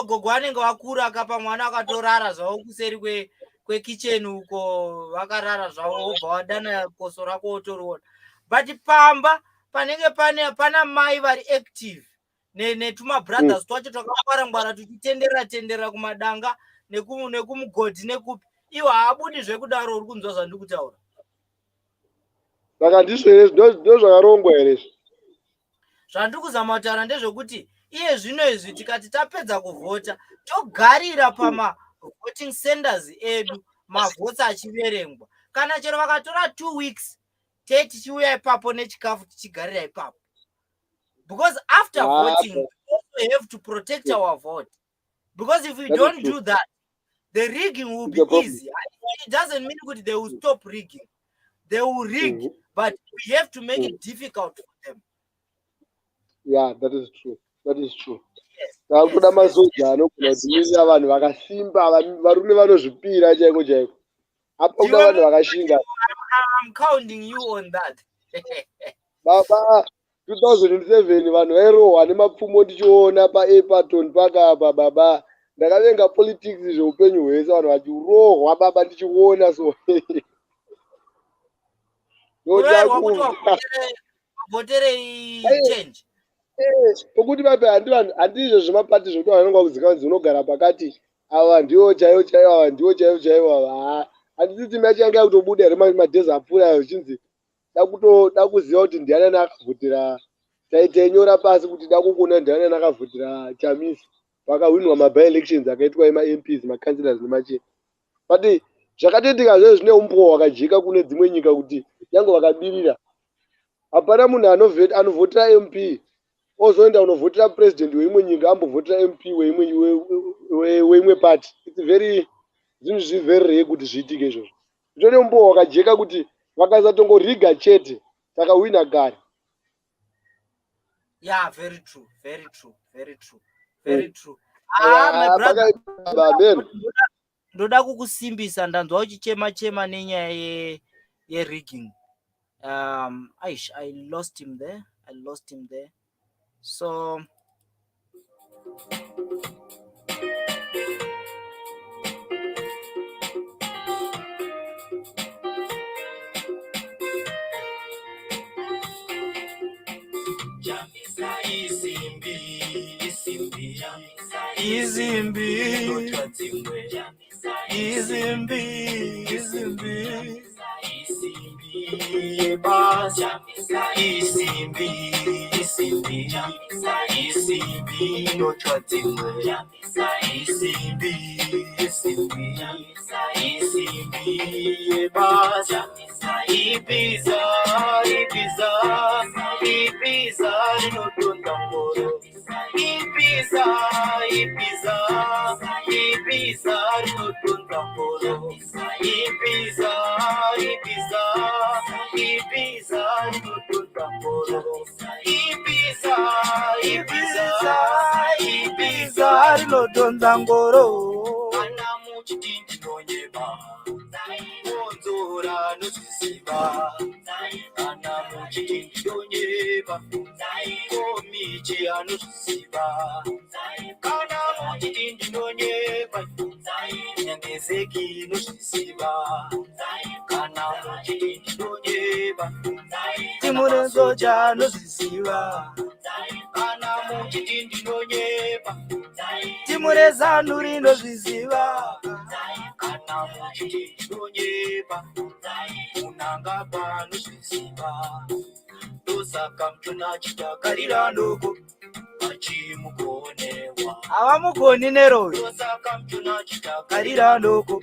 Gogo anenge wakura akapa mwana akatorara zvavo kuseri kwekicheni uko, vakarara zvavo, wobva wadana koso rako wotoriona. But pamba panenge pana mai vari active netumabrothers twacho twakangwara tuchitendera kumadanga nekumugodhi nekupi, iwo haabudi zvekudaro. Uri kunzwa zvandiri kutaura? Saka ndizvo ndo zvakarongwa here. Zvandiri kuzama kutaura ndezvekuti iye zvino izvi tikati tapedza kuvhota, togarira pama-voting centers edu, mavhotes achiverengwa. Kana chero vakatora 2 weeks, tei tichiuya ipapo nechikafu tichigarira ipapo. Because after voting, we also have to protect our vote. Because if we don't do that, the rigging will be easy. It doesn't mean that they will stop rigging. They will rig, but we have to make it difficult for them. Yeah, that is true. Takuda masoja anogona kudzimirira vanhu vakasimba, varume vanozvipira chaiko chaiko. Apa kuda vanhu vakashinga. I'm counting you on that. Baba 2007 vanhu vairohwa nemapfumo ndichiona paEpaton pakapa baba. Ndakavenga politics zveupenyu hwese vanhu vachirohwa baba ndichiona so. Kuroherwa kuti vavotere change. Pokuti vape handizvo zvemapati zvokuti vanonga kuziva kuti unogara pakati ava ndiwo chaivo chaivo ava ndiwo chaivo chaivo ava. Handisiti machanga yakutobuda here madhezi apfuura zvichinzi da kuziva kuti ndiani akavhutira taitainyora pasi kuti da kukuna ndiani akavhutira Chamisa pakahwinwa maby elections akaitwa ema-MPs makansilors nemachini. But zvakatoitika zvezvo zvine umbwa hwakajeka kune dzimwe nyika kuti nyange vakabirira hapana munhu anovhotera MP ozoenda unovhotera president weimwe nyika ambovhotera MP weimwe party. Zvinhu zviveri rei kuti zviitike izvozvo. Zvine umbwa hwakajeka kuti vakasatongoriga chete takahwina kare. Yeah, very true, very true, very true, very true. My brother, ndoda kukusimbisa ndanzwa uchichema nenyaya ye-rigging. I lost him there. So rinodonza ngoro ana muchitindi nonyeba onzora nozviziva ana muchitindi nonyeba komichi anozviziva kana muchitindi nonyeba nyangezeki nozviziva kana muchitindi nonyeba timurenzoja nozviziva kana muchitindi nonyeba timurezanu rinozviziva kana muchitindi nonyeba unanga panozviziva ndosaka mchona chitakarira ndoko achimugonewa havamugoni neroyo ndosaka mchona chitakarira ndoko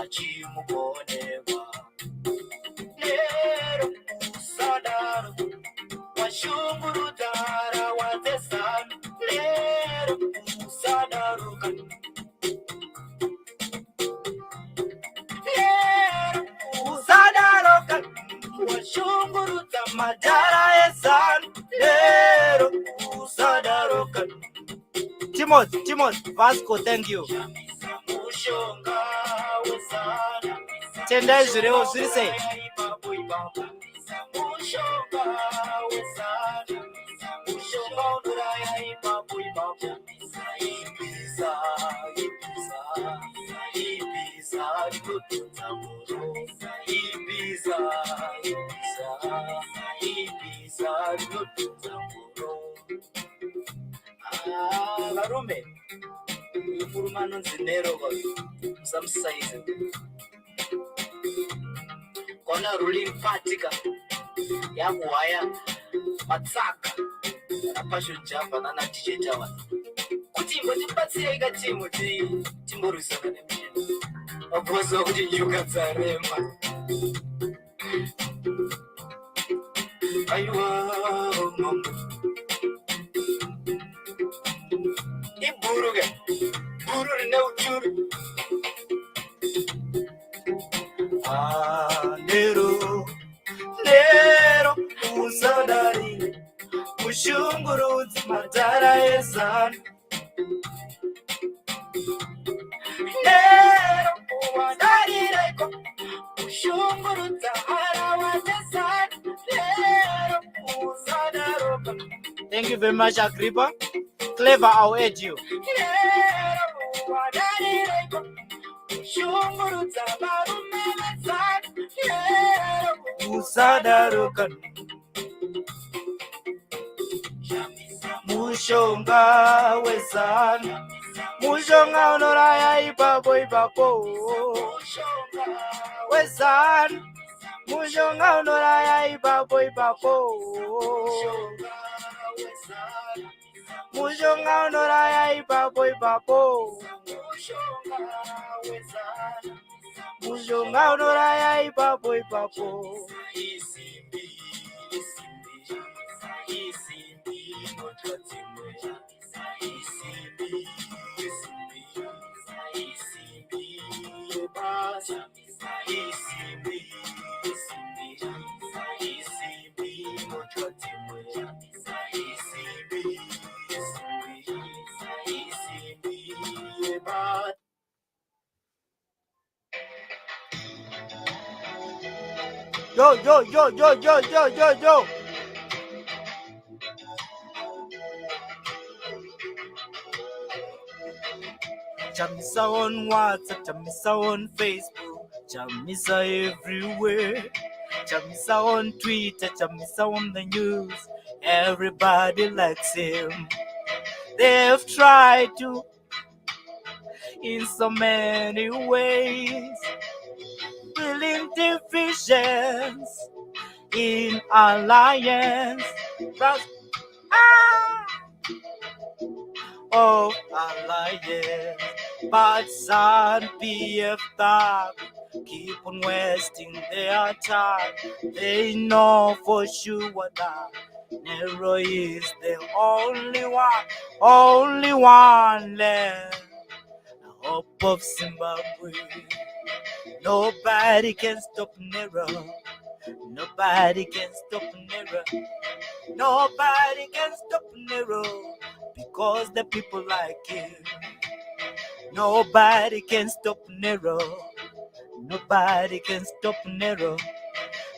achimugonewa lero usadaro washungurudara watesana lero usadaruka lero usadaruka washungurudza madhara esanu lero usadaruka. Timothy Vasco, thank you. Mushonga wesana tendai zvirevo zviri sei? Mushonga wesana mushonga unoraya ipapo ipapo ibiza rinodhonza ngoro ibiza rinodhonza ngoro. Varume murume anonzi Nero musamusaize kona ruling patika yakuhwaya matsaka napasho java nanadj tawa kuti imbotibatsirei katimu timborwisana nemushini wabozwa kuti nyuka dzarema. Aiwa mambo iburuga buru rine uchuru Nero usadari ushungurudza madhara ezano. Nero wadarireko ushungurudza harawa dzezano. Nero usadaroka. Thank you very much, Agrippa. Clever, I'll aid you. Nero wadarireko ushungurudza varume vezano. Nero usadaroka. Mushonga wezano, mushonga unoraya ipapo ipapo. Wezano, mushonga unoraya ipapo ipapo. Mushonga unoraya ipapo ipapo. Mushonga unoraya ipapo ipapo. Yo, yo, yo, yo, yo, yo, yo, yo. Chamisa on WhatsApp, Chamisa on Facebook, Chamisa everywhere. Chamisa on Twitter, Chamisa on the news. Everybody likes him. They've tried to in so many ways, building divisions in alliance. Of alliance, but some PF thug keep on wasting their time. They know for sure that Nero is the only one left. The hope of Zimbabwe. Nobody can stop Nero. Nobody can stop Nero. Nobody can stop Nero. Because the people like him. Nobody can stop Nero. Nobody can stop Nero.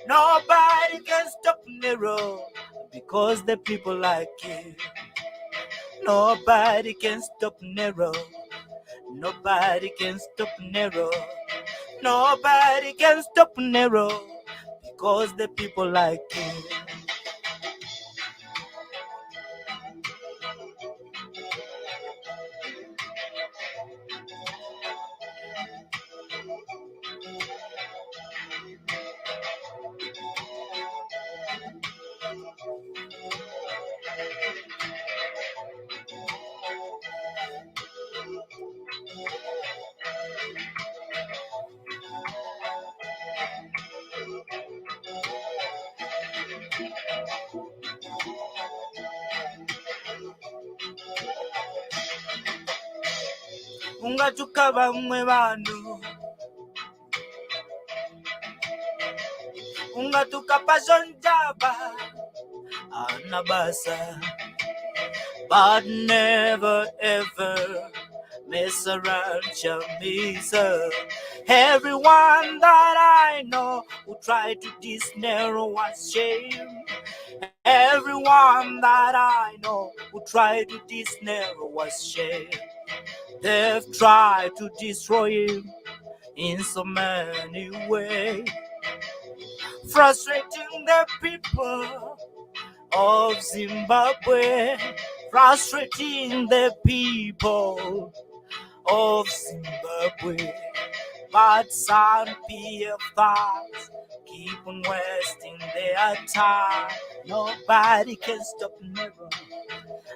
Nobody can stop Nero. Because the people like him. Nobody can stop Nero. Nobody can stop Nero. Nobody can stop Nero. Because the people like him. Ungatuka vamwe vanhu, ungatuka pazonjaba anabasa, but never ever mess around Chamisa. Everyone that I know who tried to diss Nero was shame. Everyone that I know who tried to diss Nero was shame. They've tried to destroy him in so many ways, frustrating the people of Zimbabwe, frustrating the people of Zimbabwe. But some PF thugs keep on wasting their time. Nobody can stop Nero.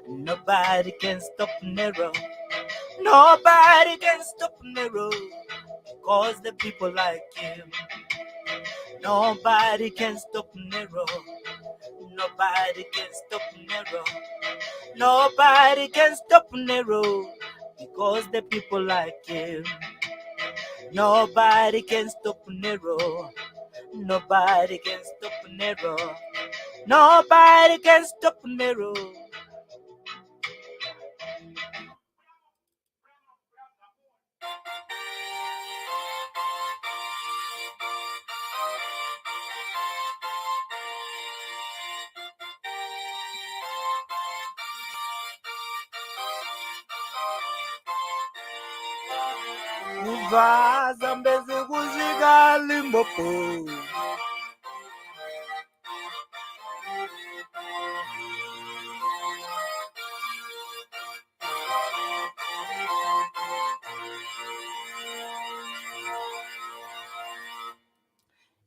Nobody can stop Nero. Nobody can stop Nero. Because the people like him. Nobody can stop Nero. Nobody can stop Nero. Nobody can stop Nero. Because the people like him. Nobody can stop Nero. Nobody can stop Nero. Nobody can stop Nero. Uvaza mbezi kuzika Limpopo.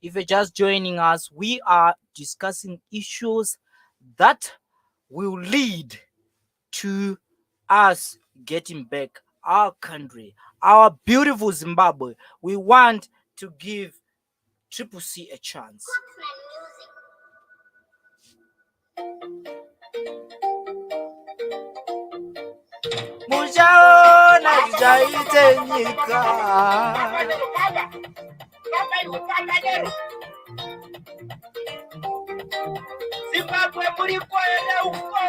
If you're just joining us, we are discussing issues that will lead to us getting back our country, our beautiful Zimbabwe. We want to give Triple C a chance. Muchaona zvichaite nyika. Zimbabwe muri kwenda uko.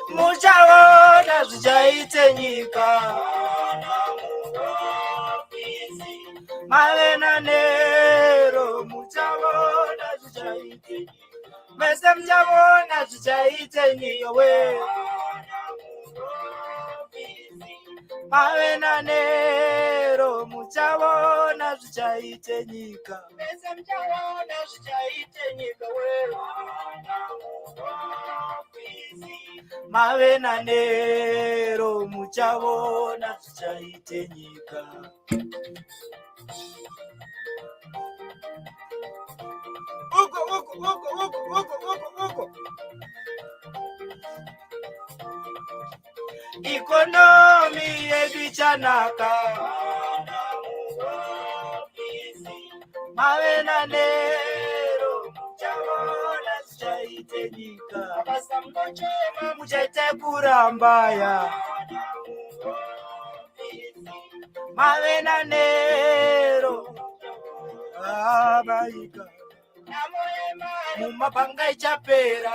Muchaona zvichaite nyika. Mavena Nero muchaona zvichaite nyika. Mese muchaona zvichaite nyika we. Mavena Nero muchaona zvichaite nyika. Mese muchaona zvichaite nyika we. Mavena Nero muchaona zvichaite nyika. Uko. Ikonomi yedu ichanaka. Mavena Nero muchaona zvichaite nyika. Basa munochema muchaite kurambaya. Mavena Nero abaika. Mumabanga ichapera.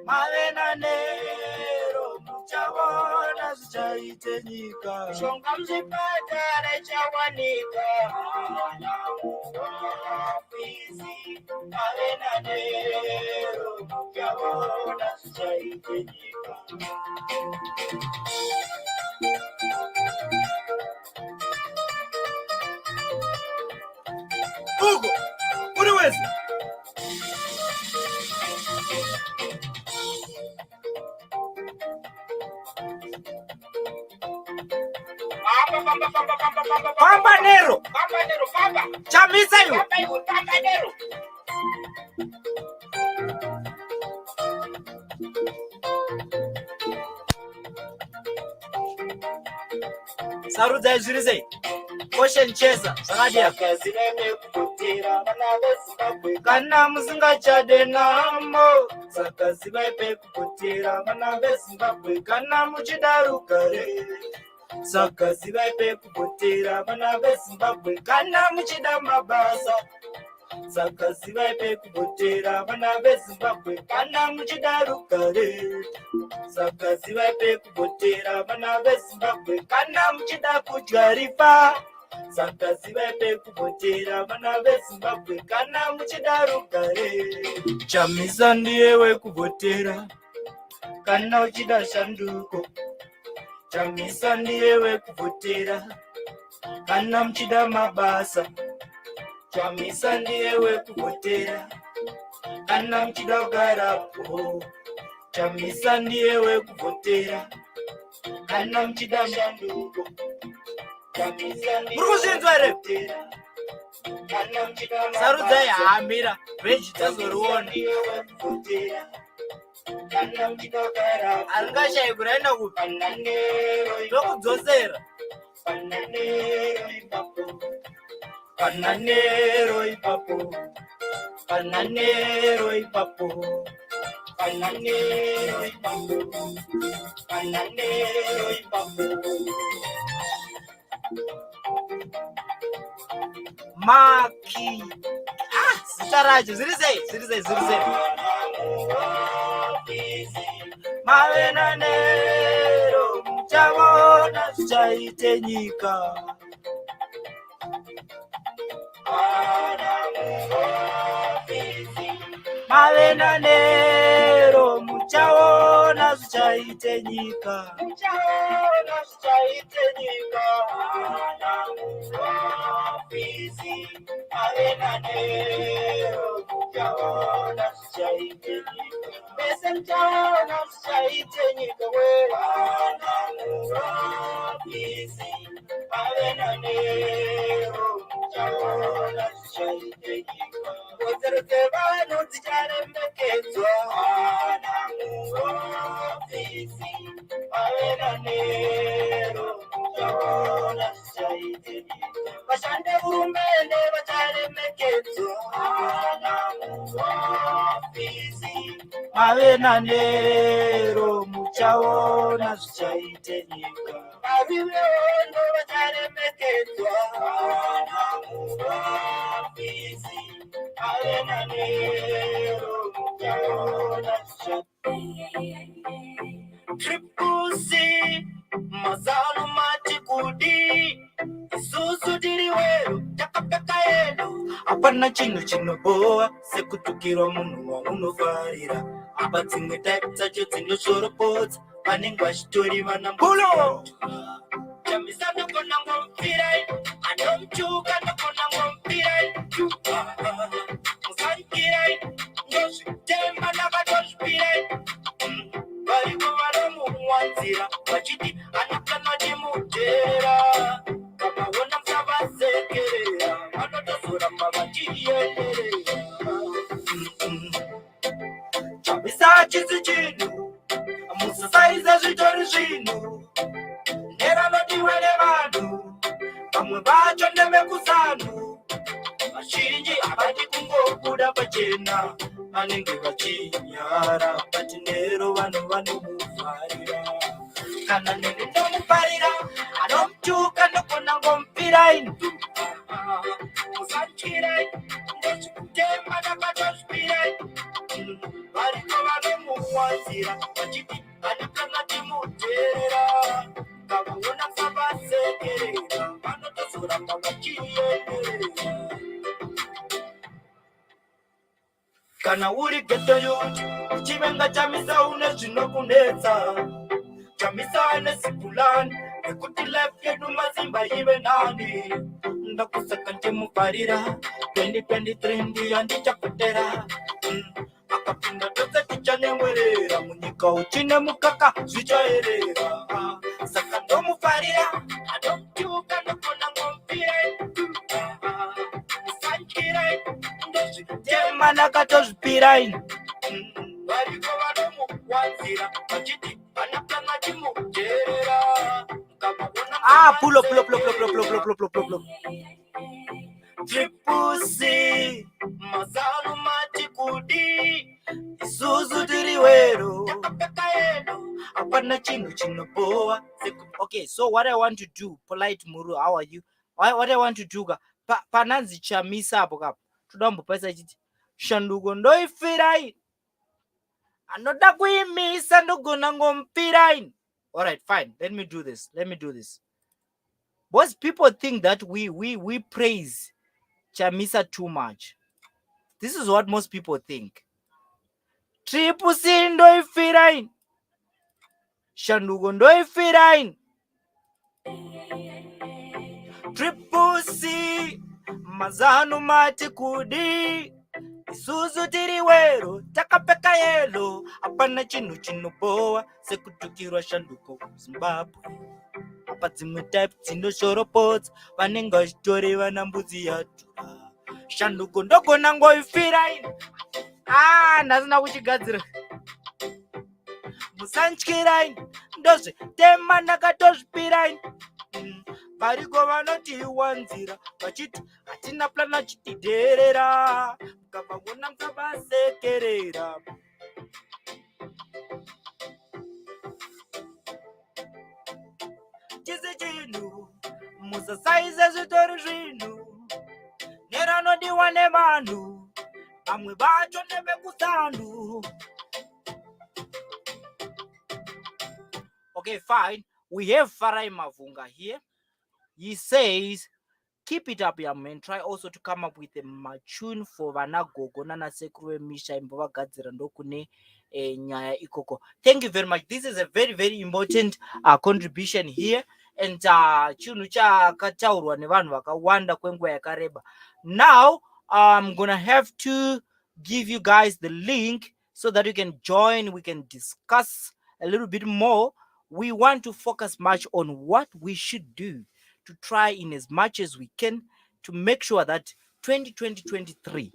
Mavena Nero muchaona zvichaite nyika. Shonga muzvipatara ichawanika. Mavena Nero muchaona zvichaite nyika. Ugo, uri wese. Pamba Nero. Chamisa yu. Pamba Nero. Sarudza zviri sei? Ocean Chaser, zvakadira. Kana musingachade namo, saka zivai pekupotera vana veZimbabwe. Kana muchida rugare, saka zivai pekupotera vana veZimbabwe. Kana muchida mabasa, saka zivai pekupotera vana veZimbabwe. Kana muchida rugare, saka zivai pekupotera vana veZimbabwe. Kana muchida kudya rifa, saka zivai pekupotera vana veZimbabwe. Kana muchida rugare, Chamisa ndiye wekupotera. Kana uchida shanduko, Chamisa ndiye wekupotera. Kana muchida mabasa, Chamisa ndiye wekupotera. Kana muchida kugarapo, Chamisa ndiye wekupotera. Kana muchida shanduko, Chamisa ndiye wekupotera. Sarudza yahamira reji tazoriona. Aringashayi kuraenda kupi tokudzosera. Pananero ipapo. Pananero ipapo. Pananero ipapo. Pananero ipapo. Pananero ipapo. Maki. Zita racho zviri sei. Mavenanero muchavaona zvichaite nyika. Mavenanero muchaona zvichaite nyika. Mavenanero muchaona zvichaite nyika. Pese muchaona zvichaite nyika. Mavenanero muchaona zvichaite nyika. Kodzero dzevanhu dzicharemekedzwa. Mavenanero muchaona zvichaite nyika. Vashandi vehurumende vacharemekedzwa. Mavenanero muchaona zvichaite nyika. Vavi vehondo vacharemekedzwa. Mavenanero muchaona zvichaite Tripusi mazano mati kudi isusu tiri weru takapeka yedu. Hapana chinhu chinobowa sekutukirwa munhu waunofarira. Apa dzimwe type dzacho dzinoshoropodza vanenge vachitori vana mbulo. Chamisa ndokona ngompirai, anomchuka ndokona ngompirai. Musankirai, ndozvitemba nakatozvipirai. Variko vanomuwanzira vachiti anakana chimutera. Vakaona musavasekerera vanotozoramba vachienderera. Chamisa hachisi chinhu, musasaiza zvitori zvinhu. Neranodiwe nevanhu, vamwe vacho ndevekuzanhu. Vazhinji havadi kungobuda pachena, vanenge vachinyara. Bati nero vanhu vanomufarira. Kana nene ndomufarira, anomutuka ndokona ngompirai. Musanchirai, ndozvikutemba ndakatozvipirai. Variko vanomuwanzira vachiti vanakana timuteerera. Vakaona musavasekerera vanotozoramba vachienderera. Kana uri geto yuti uchivenga Chamisa une zvinokunetsa. Chamisa ane zipulani nekuti life yedu mazimba ive nani. Ndakusaka ndimufarira 2023 ndiyo ndichapotera. Akapinda tose tichanemwerera munyika uchine mukaka zvichaerera. Saka ndomufarira anomtuka ndokona ngompirai. Musankirai ndozvitema nakatozvipirai. Variko vanomuwanzira vachiti vanakana chimuteerera. Pulo. Tripusi mazano mati kudi isusu tiri weru takapeka yedu. Hapana chinhu chinobowa. Okay, so what I want to do, polite Muru, how are you? What I want to do pananzi Chamisa apo kapo todambopaisa chiti shanduko ndoifirai, anoda kuimisa ndogona ngompirai. Alright, fine, let me do this. Because people think that we praise Chamisa too much. This is what most people think. Tripusi ndoifirai, shanduko ndoifirai. Tripusi mazano mati kudi isusu tiri weru takapeka yelo. Hapana chinhu chinobowa sekutukirwa shanduko Zimbabwe. Apa dzimwe type dzinoshoropodza vanenge vachitori vana mbudzi yadhura. Shanduko ndogona ngoifirai. Ndasina kuchigadzira. Musanchyirai, ndozvitema nakatozvipirai. Variko vanotiwanzira vachiti hatina plana chitidherera. Mukavaona musavasekerera. Chisi chinhu musasaize zvitori zvinhu neranodiwa nevanhu vamwe vacho nevekusandu. Okay, fine. We have Farai Mavunga here. He says, keep it up, young man. Try also to come up with a tune for Vanagogo Nana Sekru Misha Imbova Gadzira Ndokune Nyaya Ikoko. Thank you very much. This is a very, very important contribution here. And chunu cha kataurwa nevanhu vakawanda kwenguva yakareba. Now I'm gonna have to give you guys the link so that you can join. We can discuss a little bit more. We want to focus much on what we should do to try in as much as we can to make sure that 2023,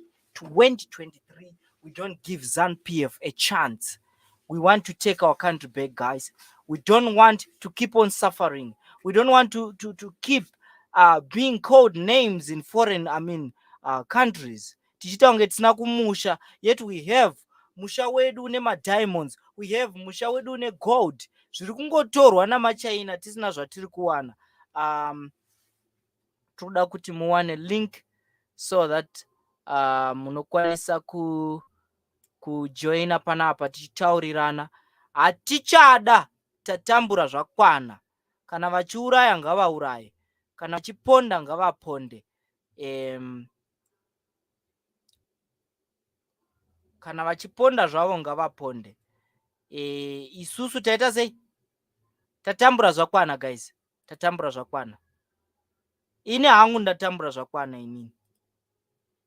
we don't give ZANU-PF a chance. We want to take our country back, guys. We don't want to keep on suffering. We don't want to keep being called names in foreign, countries. Tichitange tina kumusha, yet we have musha wedu une diamonds, we have musha wedu une gold. Zviri kungotorwa namachaina tisina zvatiri kuwana. Toda kuti muwane link so that munokwanisa kujoina panapa tichitaurirana. Hatichada tatambura zvakwana. Kana vachiuraya ngavauraye, kana vachiponda ngavaponde. Kana vachiponda zvavo ngavaponde. Isusu taita sei? Tatambura zvakwana, guys. Tatambura zvakwana. Ini hangu ndatambura zvakwana inini.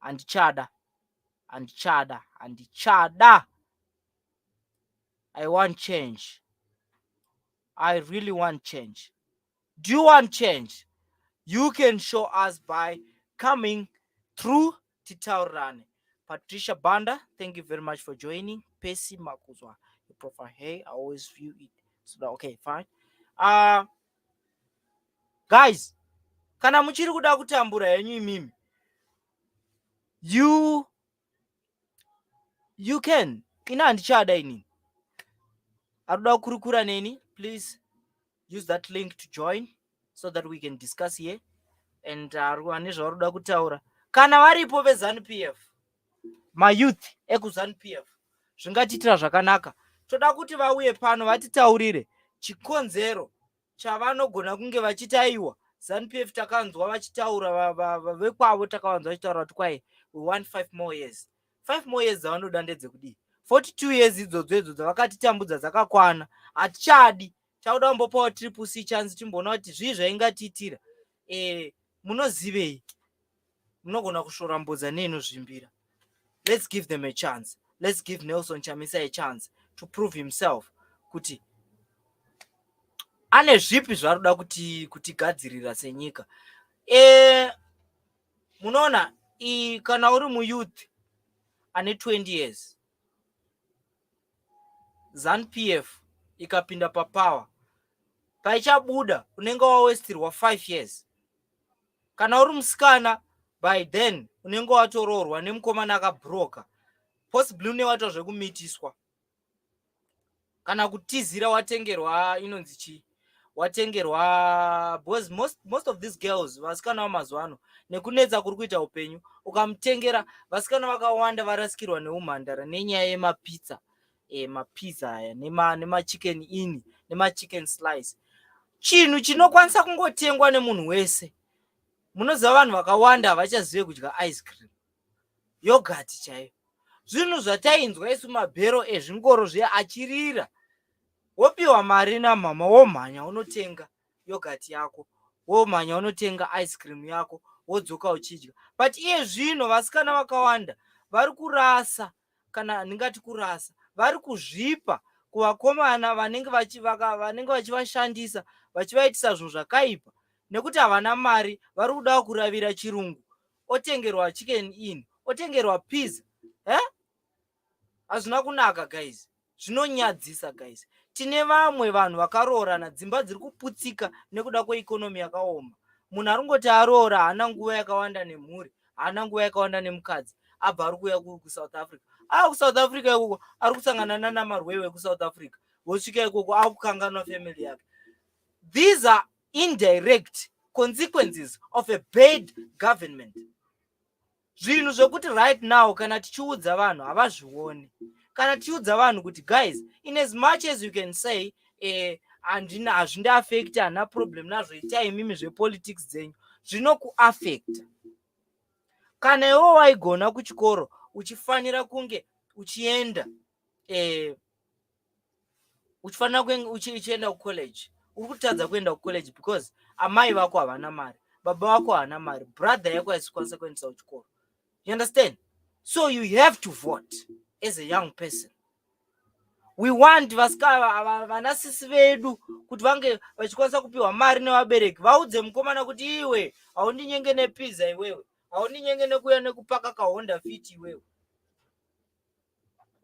Andichada. I want change. I really want change. Do you want change? You can show us by coming through Titaurane. Patricia Banda, thank you very much for joining. Pesi Makuzwa, your profile. Hey, I always view it. So okay, fine. Guys, kana muchiri kuda kutambura yenyu imimi, you can. Ina andichada ini. Aruda kurukura neni, please use that link to join so that we can discuss here. And ruwane zvaruda kutaura. Kana varipo veZANU-PF, my youth ekuZANU-PF, zvingatitira zvakanaka. Toda kuti vauye pano vatitaurire chikonzero chavanogona kunge vachitaiwa. ZANU-PF takanzwa vachitaura vekwavo, takavanzwa vachitaura kuti kwai we want 5 more years. 5 more years dzavanoda ndedzekudii? 42 years idzodzo dzavakatitambudza dzakakwana. Hatichadi. Tauda kumbopawo triple C chance timboona kuti zvii zvaingatiitira. Munozivei? Munogona kushora mbodza nenozvimbira. Let's give them a chance. Let's give Nelson Chamisa a chance to prove himself kuti ane zvipi zvaruda kutigadzirira senyika. Munoona, kana uri muyouth ane 20 years, ZANU-PF ikapinda papower, paichabuda unenge wawestirwa 5 years. Kana uri musikana, by then unenge watororwa nemukomana akabroka, possibly une wato zvekumitiswa, kana kutizira watengerwa inonzi chi, watengerwa, because most of these girls vasikana vamazuva ano nekunetsa kuri kuita upenyu, ukamutengera vasikana vakawanda varasikirwa neumhandara nenyaya yemapizza, mapizza aya nemachicken ini nemachicken slice, chinhu chinokwanisa kungotengwa nemunhu wese. Munoziva vanhu vakawanda havachazive kudya ice cream, yogurt chaiyo. Zvinhu zvatainzwa isu mabhero ezvingoro zviya achirira, wopiwa mari namama womhanya unotenga yogurt yako, womhanya unotenga ice cream yako, wodzoka uchidya. But iye zvino vasikana vakawanda vari kurasa, kana ndingati kurasa, vari kuzvipa kuvakomana vanenge vachivashandisa, vachivaitisa zvinhu zvakaipa nekuti havana mari. Vari kuda kuravira chirungu, otengerwa chicken in, otengerwa pizza. Hazvina kunaka, guys. Zvinonyadzisa, guys. Tine vamwe vanhu vakaroorana, dzimba dziri kuputsika nekuda kweikonomi yakaoma. Munhu arungoti aroora, haana nguva yakawanda nemhuri, haana nguva yakawanda nemukadzi, abva ari kuuya kuSouth Africa. KuSouth Africa ikoko ari kusangana nanamarwewe kuSouth Africa, vosvika ikoko akukanganwa family yake. These are indirect consequences of a bad government. Zvinhu zvokuti right now kana tichiudza vanhu havazvioni. Kana tichiudza vanhu kuti guys, in as much as you can say hazvinda affect hana problem nazvo itai imimi zvepolitics dzenyu, zvinokuaffect. Kana iwo waigona kuchikoro uchifanira kunge uchienda uchifanira kunge uchienda kucollege, uri kutadza kuenda kucollege because amai vako havana mari, baba vako havana mari, brother yako haisi kuendesa kuchikoro. You understand? So you have to vote as a young person. We want vanasisi vedu kuti vange vachikwanisa kupiwa mari nevabereki, vaudze mukomana kuti iwe haundinyenge nepizza iwewe, haundinyenge nekuuya nekupaka kahonda fiti iwewe.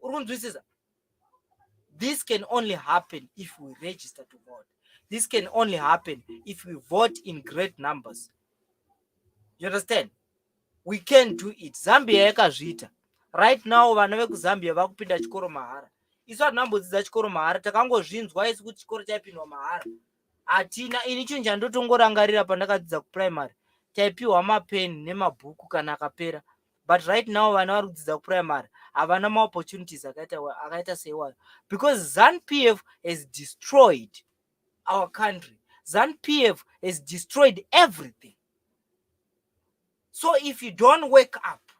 Uri kunzwisisa? This can only happen if we register to vote. This can only happen if we vote in great numbers. You understand? We can do it. Zambia yakazviita. Right now vana vekuzambia vakupinda chikoro mahara. Isu hatinambodzidza chikoro mahara, takangozvinzwa isi kuti chikoro chaipindwa mahara. Hatina, ini chinhu chandotongorangarira pandakadzidza kuprimary, taipiwa mapeni nemabhuku kana akapera. But right now vana vari kudzidza kuprimary havana maopportunities akaita seiwayo, because ZANU-PF has destroyed our country. ZANU-PF has destroyed everything. So if you don't wake up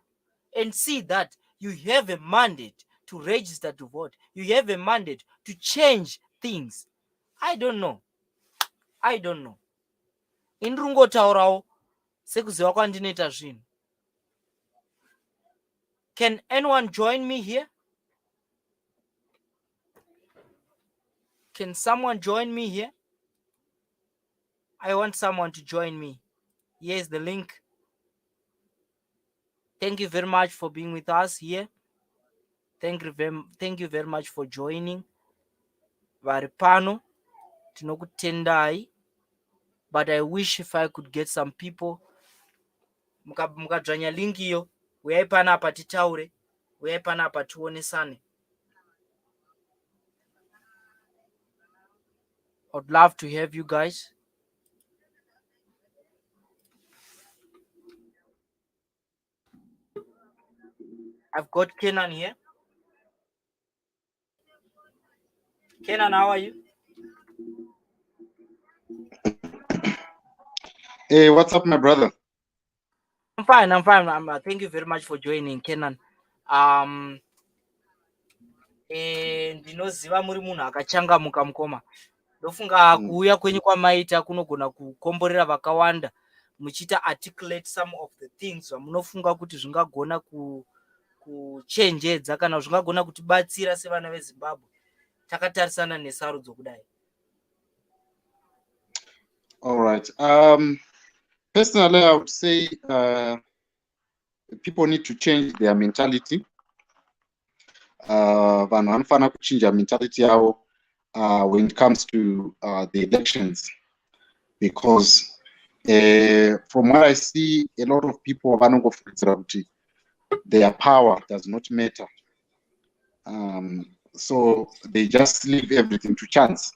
and see that you have a mandate to register to vote, you have a mandate to change things, I don't know. Indrungotaurawo sekuziva kwandinoita zvinhu. Can anyone join me here? Can someone join me here? I want someone to join me. Here's the link. Thank you very much for being with us here. Thank you very much for joining. Varipano, tinokutendai. But I wish if I could get some people. Mukadzvanya link iyo, uyai panapa titaure, uyai panapa tionesane. I'd love to have you guys. I've got Kenan here. Kenan, how are you? Hey, what's up, my brother? I'm fine. Thank you very much for joining, Kenan. Ndinoziva muri munhu akachangamuka mukoma. Ndofunga kuuya kwenyu kwamaita kunogona kukomborera vakawanda muchiita articulate some of the things vamunofunga kuti zvingagona kuchenjedza kana zvingagona kutibatsira sevana veZimbabwe takatarisana nesarudzo kudai. All right. Personally, I would say people need to change their mentality. Vanhu vanofana kuchinja mentality yavo when it comes to the elections, because from what I see, a lot of people vanongofungidzira kuti their power does not matter, so they just leave everything to chance.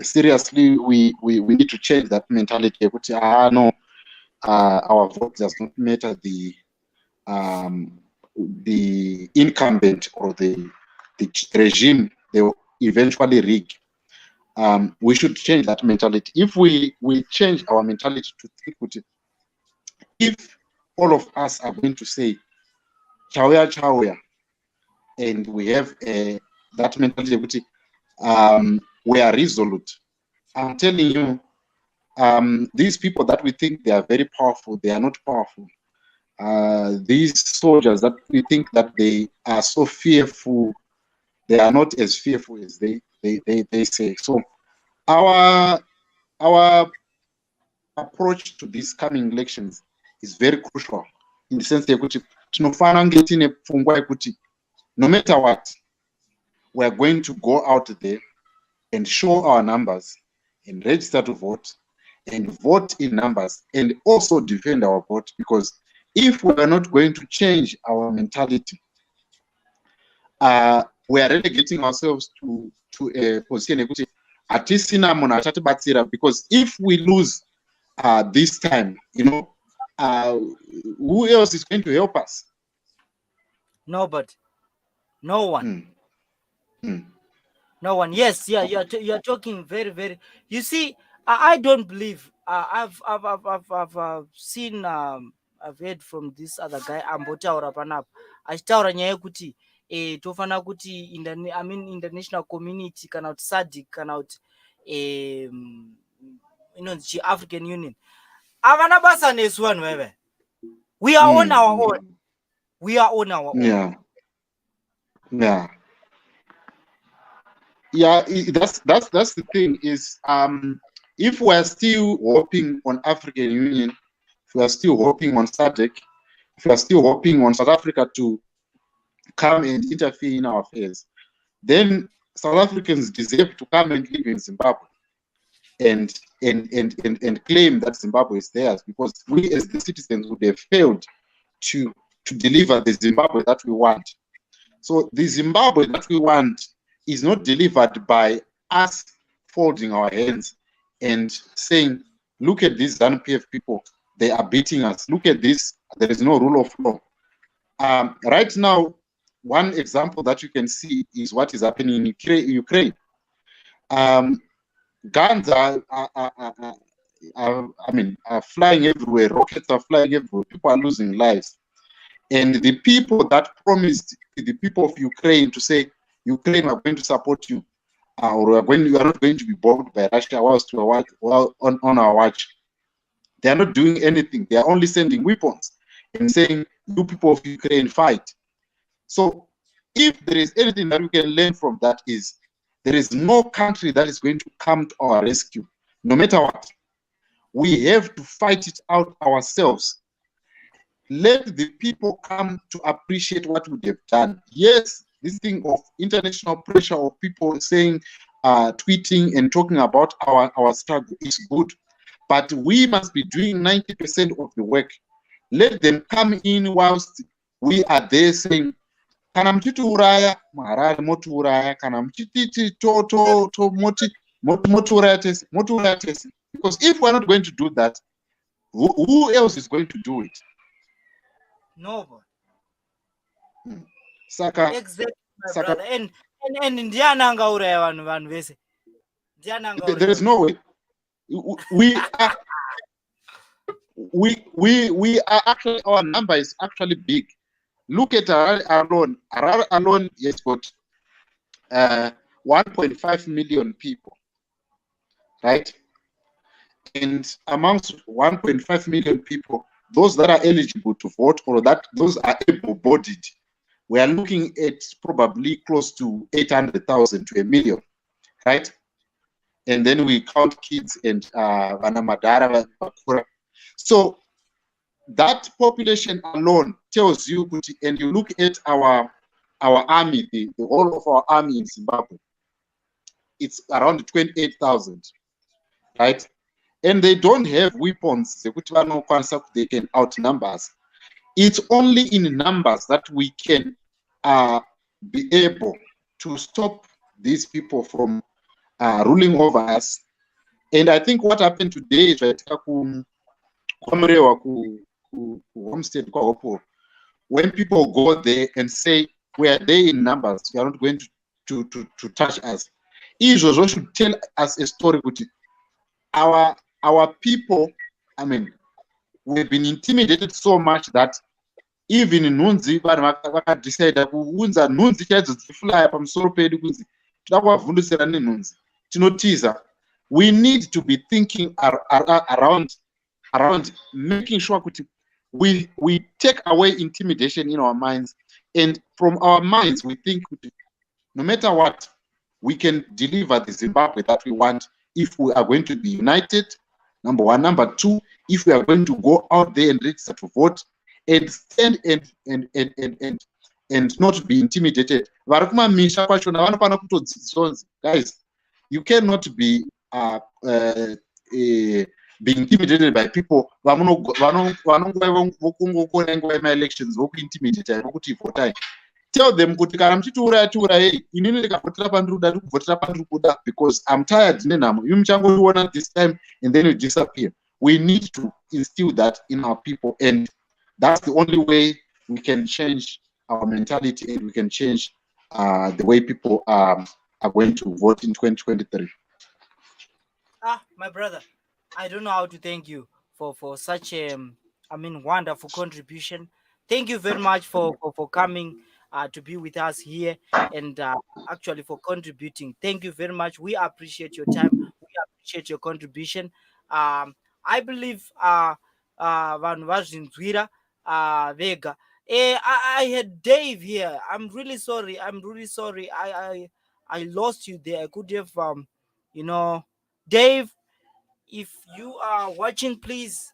Seriously, we need to change that mentality. No, our vote does not matter. The incumbent or the regime, they will eventually rig. We should change that mentality. If we change our mentality to think, if all of us are going to say chawya, and we have that mentality, we are resolute. I'm telling you, these people that we think they are very powerful, they are not powerful. These soldiers that we think that they are so fearful, they are not as fearful as they say. So our approach to these coming elections is very crucial, in the sense that no matter what, we are going to go out there and show our numbers and register to vote and vote in numbers and also defend our vote, because if we are not going to change our mentality, we are relegating ourselves to a position hatisina munhu achatibatsira, because if we lose this time, who else is going to help us? Nobody. No one. Mm. No one. Yes, yeah, you're talking very, very. You see, I don't believe. I've seen. I've heard from this other guy. Ambotaura panapa. Achitaura nyaya yekuti tofana kuti international community kana kuti SADC kana kuti African Union. Avana basa nesu vanhu veve. We are on our own. We are on our own. Yeah, that's the thing is, if we are still hoping on African Union, if we are still hoping on SADC, if we are still hoping on South Africa to come and interfere in our affairs, then South Africans deserve to come and live in Zimbabwe and claim that Zimbabwe is theirs, because we as the citizens would have failed to deliver the Zimbabwe that we want. So the Zimbabwe that we want is not delivered by us folding our hands and saying, look at these ZANU-PF people, they are beating us. Look at this, there is no rule of law. Right now, one example that you can see is what is happening in Ukraine. Guns are flying everywhere, rockets are flying everywhere, people are losing lives. And the people that promised the people of Ukraine to say, Ukraine, we are going to support you, or you are not going to be bombed by Russia whilst we are on our watch. They are not doing anything. They are only sending weapons and saying, you people of Ukraine, fight. So if there is anything that we can learn from that, is there is no country that is going to come to our rescue, no matter what. We have to fight it out ourselves. Let the people come to appreciate what we have done. Yes, this thing of international pressure of people saying, tweeting and talking about our struggle is good, but we must be doing 90% of the work. Let them come in whilst we are there saying, kana mchiti uraya maharare motiuraya, kana mchiti motiuraya tese. Because if we're not going to do that, who else is going to do it? Nobody. Saka, exactly, my brother. And ndiana angauraya vanhu vese. There is no way. We are actually, our number is actually big. Look at Harare alone. Harare alone has got 1.5 million people, right? And amongst 1.5 million people, those that are eligible to vote or those are able-bodied, we are looking at probably close to 800,000 to 1 million, right? And then we count kids and Vanamadara, Bakura. So that population alone tells you, and you look at our army, the whole of our army in Zimbabwe, it's around 28,000, right? And they don't have weapons, they can outnumber us. It's only in numbers that we can be able to stop these people from ruling over us. And I think what happened today is that when people go there and say, we are there in numbers, you are not going to touch us. Israel should tell us a story. Our people, I mean, we've been intimidated so much that even in Nunzi, decided that we need to be thinking around making sure we take away intimidation in our minds, and from our minds we think no matter what, we can deliver the Zimbabwe that we want if we are going to be united, number one. Number two, if we are going to go out there and register to vote and stand and not be intimidated. Guys, you cannot be being intimidated by people elections. tell them kuti kana muchiti urayei inini ndikavhotera pandiri kuda ndikuvhotera pandiri kuda because I'm tired nenhamo imi muchangoriona this time and then you disappear. We need to instill that in our people, and that's the only way we can change our mentality and we can change the way people are going to vote in 2023. My brother, I don't know how to thank you for such a wonderful contribution. Thank you very much for coming to be with us here and actually for contributing. Thank you very much. We appreciate your time. We appreciate your contribution. I believe vanhu vazvinzwira vega. I had Dave here. I'm really sorry. I lost you there. I could have Dave, if you are watching, please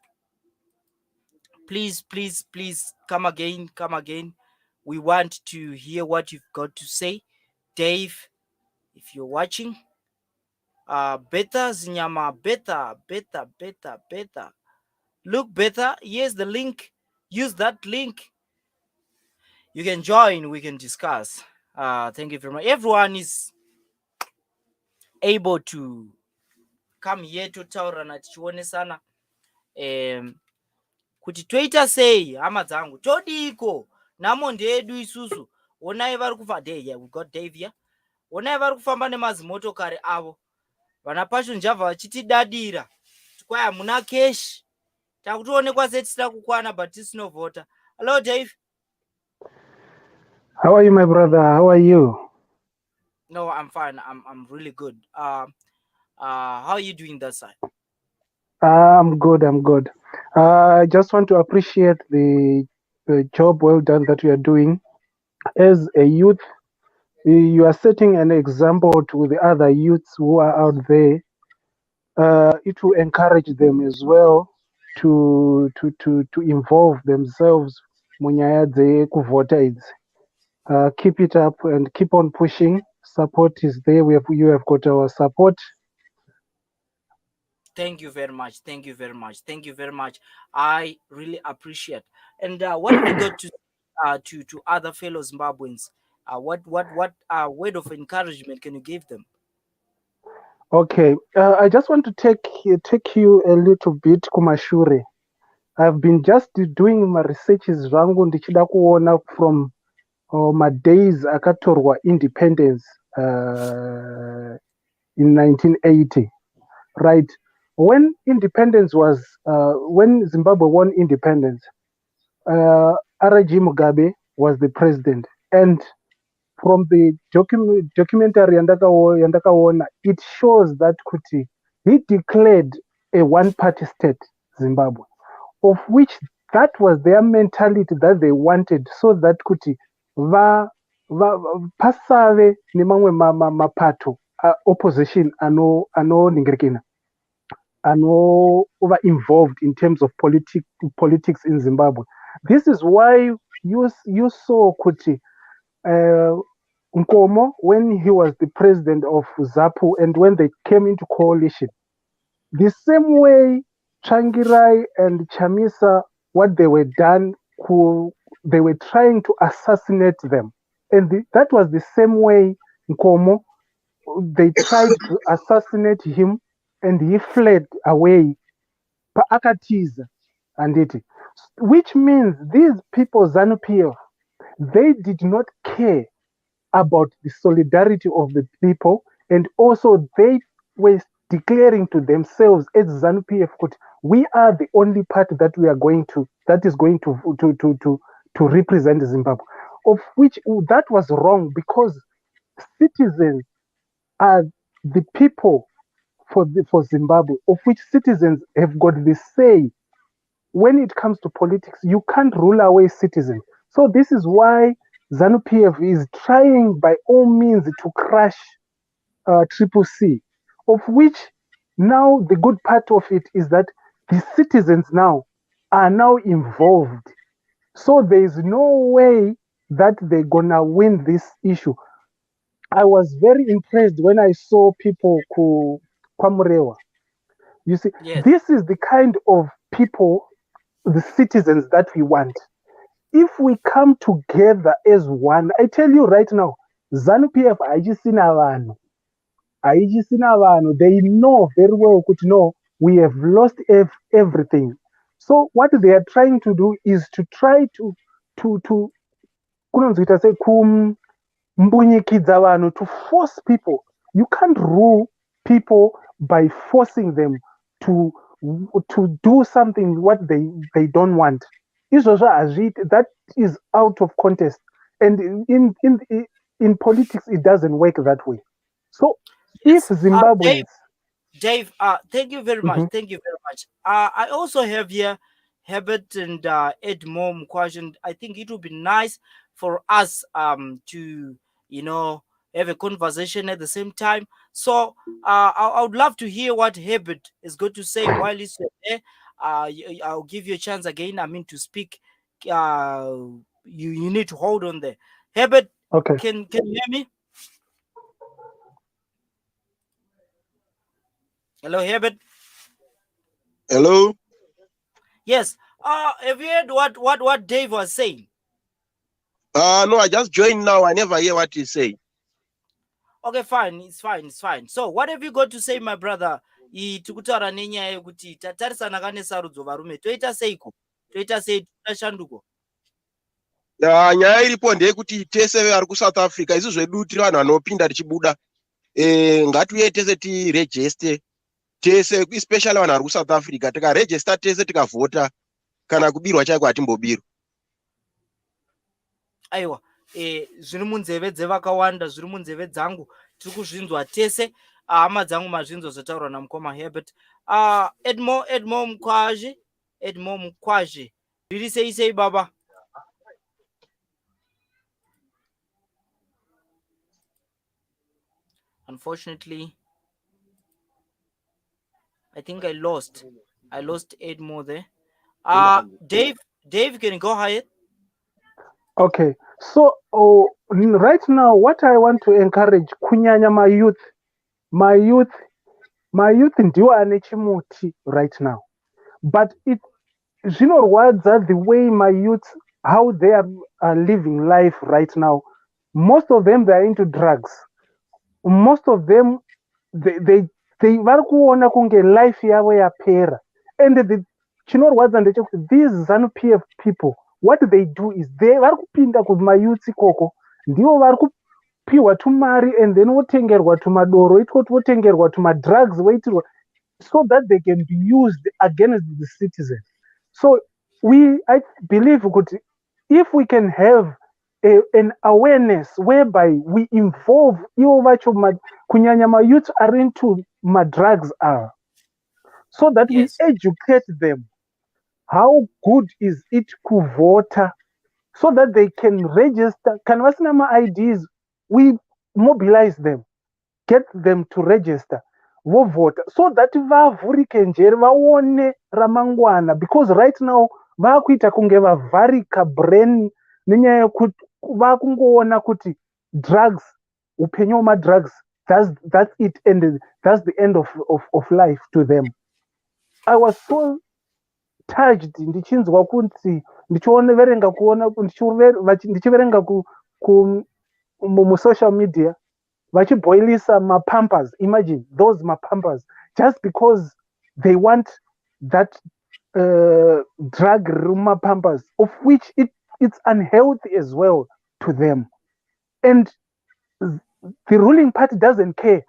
come again. We want to hear what you've got to say. Dave, if you're watching, better zinyama, better. Look better. Here's the link. Use that link. You can join. We can discuss. Thank you very much. Everyone is able to come here to taurana tichionesana kuti toita sei hama dzangu, todiko nhamo ndedu isusu. Onai vari kufamba we got Dave here. Onai vari kufamba nemazimotokari avo, vana pacho njavha vachitidadira kwai hamuna keshi, takutoonekwa setisina kukwana but tisinovhota. Hello Dave. How are you, my brother? How are you? No, I'm fine. I'm really good. How are you doing that side? I'm good. I just want to appreciate the job well done that you are doing. As a youth, you are setting an example to the other youths who are out there. It will encourage them as well to involve themselves munyaya dzekuvhota idzi. Keep it up and keep on pushing. Support is there. You have got our support. Thank you very much. I really appreciate. And what have you got to other fellow Zimbabweans? What word of encouragement can you give them? Okay, I just want to take you a little bit kumashure. I've been just doing my researches zvangu ndichida kuona from my days akatorwa independence in 1980, right? When independence was when Zimbabwe won independence, R.G. Mugabe was the president, and from the documentary yandakaona, it shows that kuti he declared a one-party state, Zimbabwe, of which that was their mentality that they wanted, so that kuti pasave nemamwe mapato opposition anoningirikina over involved in terms of politics in Zimbabwe. This is why you saw kuti Nkomo, when he was the president of ZAPU and when they came into coalition, the same way Changirai and Chamisa, what they were done, they were trying to assassinate them. And that was the same way Nkomo, they tried to assassinate him and he fled away. Akatiza and it. Which means these people, ZANU-PF, they did not care about the solidarity of the people, and also they were declaring to themselves as ZANU-PF, we are the only party that is going to represent Zimbabwe. Of which that was wrong, because citizens are the people for Zimbabwe, of which citizens have got the say. When it comes to politics, you can't rule away citizens. So this is why ZANU-PF is trying by all means to crush Triple C, of which now the good part of it is that the citizens now are now involved. So there is no way that they're gonna win this issue. I was very impressed when I saw people Kwamurewa. You see, yes. This is the kind of people, the citizens that we want. if we come together as one, I tell you right now, ZANU-PF haichisina vanhu. They know very well kuti no, we have lost everything. So what they are trying to do is to try to kunonzwita sei kumbunyikidza vanhu, to force people. You can't rule people by forcing them to do something what they don't want. Izvozvo hazviiti. That is out of context, and in politics it doesn't work that way. So if Zimbabweans, Dave, thank you very much. Thank you very much. I also have here Herbert and Edmond question. I think it would be nice for us to, you know, have a conversation at the same time. So I would love to hear what Herbert is going to say while he's there. I'll give you a chance again, I mean, to speak. You need to hold on there. Herbert, okay. Can you hear me? Hello, Herbert. Hello. Yes. Have you heard what Dave was saying? No, I just joined now. I never hear what he's saying. Okay, fine. It's fine. So, what have you got to say, my brother? Tikutaura nenyaya yekuti tatarisana kane sarudzo varume. Toita seiko? Toita sei tashanduko? Nyaya iripo ndeyekuti tese vari kuSouth Africa isi zvedu tiri vanhu vanopinda tichibuda. Ngatiuye tese tiregister tese, especially vanhu vari kuSouth Africa. Tikaregister tese tikavhota, kana kubirwa chaiko hatimbobirwa. Aiwa, zviri munzeve dzevakawanda, zviri munzeve dzangu, tiri kuzvinzwa tese. Hama dzangu mazvinzwa zvataurwa namukoma Herbert. Edmond Mukwaje, riri sei baba? Unfortunately, I think I lost Edmond there. Dave, can you go ahead? Okay, so right now, what I want to encourage kunyanya my youth ndiwo ane chimuti right now, but it zvinorwadza the way my youth, how they are living life right now. Most of them, they are into drugs. Most of them, they vari kuona kunge life yavo yapera, and chinorwadza ndechekuti these ZANU-PF people, what they do is they vari kupinda kumayouth ikoko, ndivo vari kupiwa tumari, and then votengerwa tumadoro, itiko votengerwa tumadrugs, voitirwa, so that they can be used against the citizens. So I believe that if we can have an awareness whereby we involve ivo vacho kunyanya mayouth are into madrugs are, so that we educate them how good is it kuvota, so that they can register. Kana vasina ma-IDs, we mobilize them, get them to register, vovota, so that vavhurike njere vaone ramangwana, because right now vakuita kunge vavharika brain nenyaya yekuti vakungoona kuti drugs, upenyu hwemadrugs, that's it, and that's the end of life to them. I was so touched ndichinzwa kuti ndichiverenga social media vachiboilisa mapampers. Imagine those mapampers, just because they want that drug mapampers, of which it's unhealthy as well to them, and the ruling party doesn't care.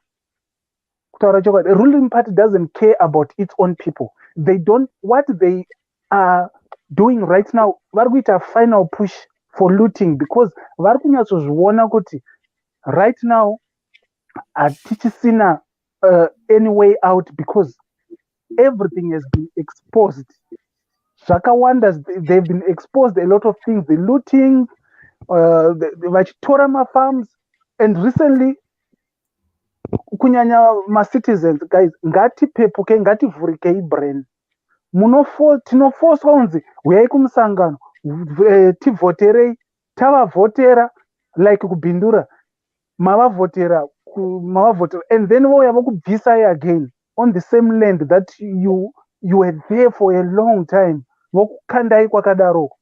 The ruling party doesn't care about its own people. They don't. What they are doing right now, vari kuita final push for looting, because vari kunyatsozviona kuti right now hatichisina any way out, because everything has been exposed. Zvakawanda, they've been exposed a lot of things, the looting, vachitora mafarms, and recently kunyanya ma-citizens, guys, ngatipepuke, ngativhurikei brain. Tinofoswa kunzi uyai kumusangano, tivhoterei, tavavhotera, like kubhindura, mavavhotera, and then vouya vokubvisai again on the same land that you were there for a long time, vokukandai kwakadaroko.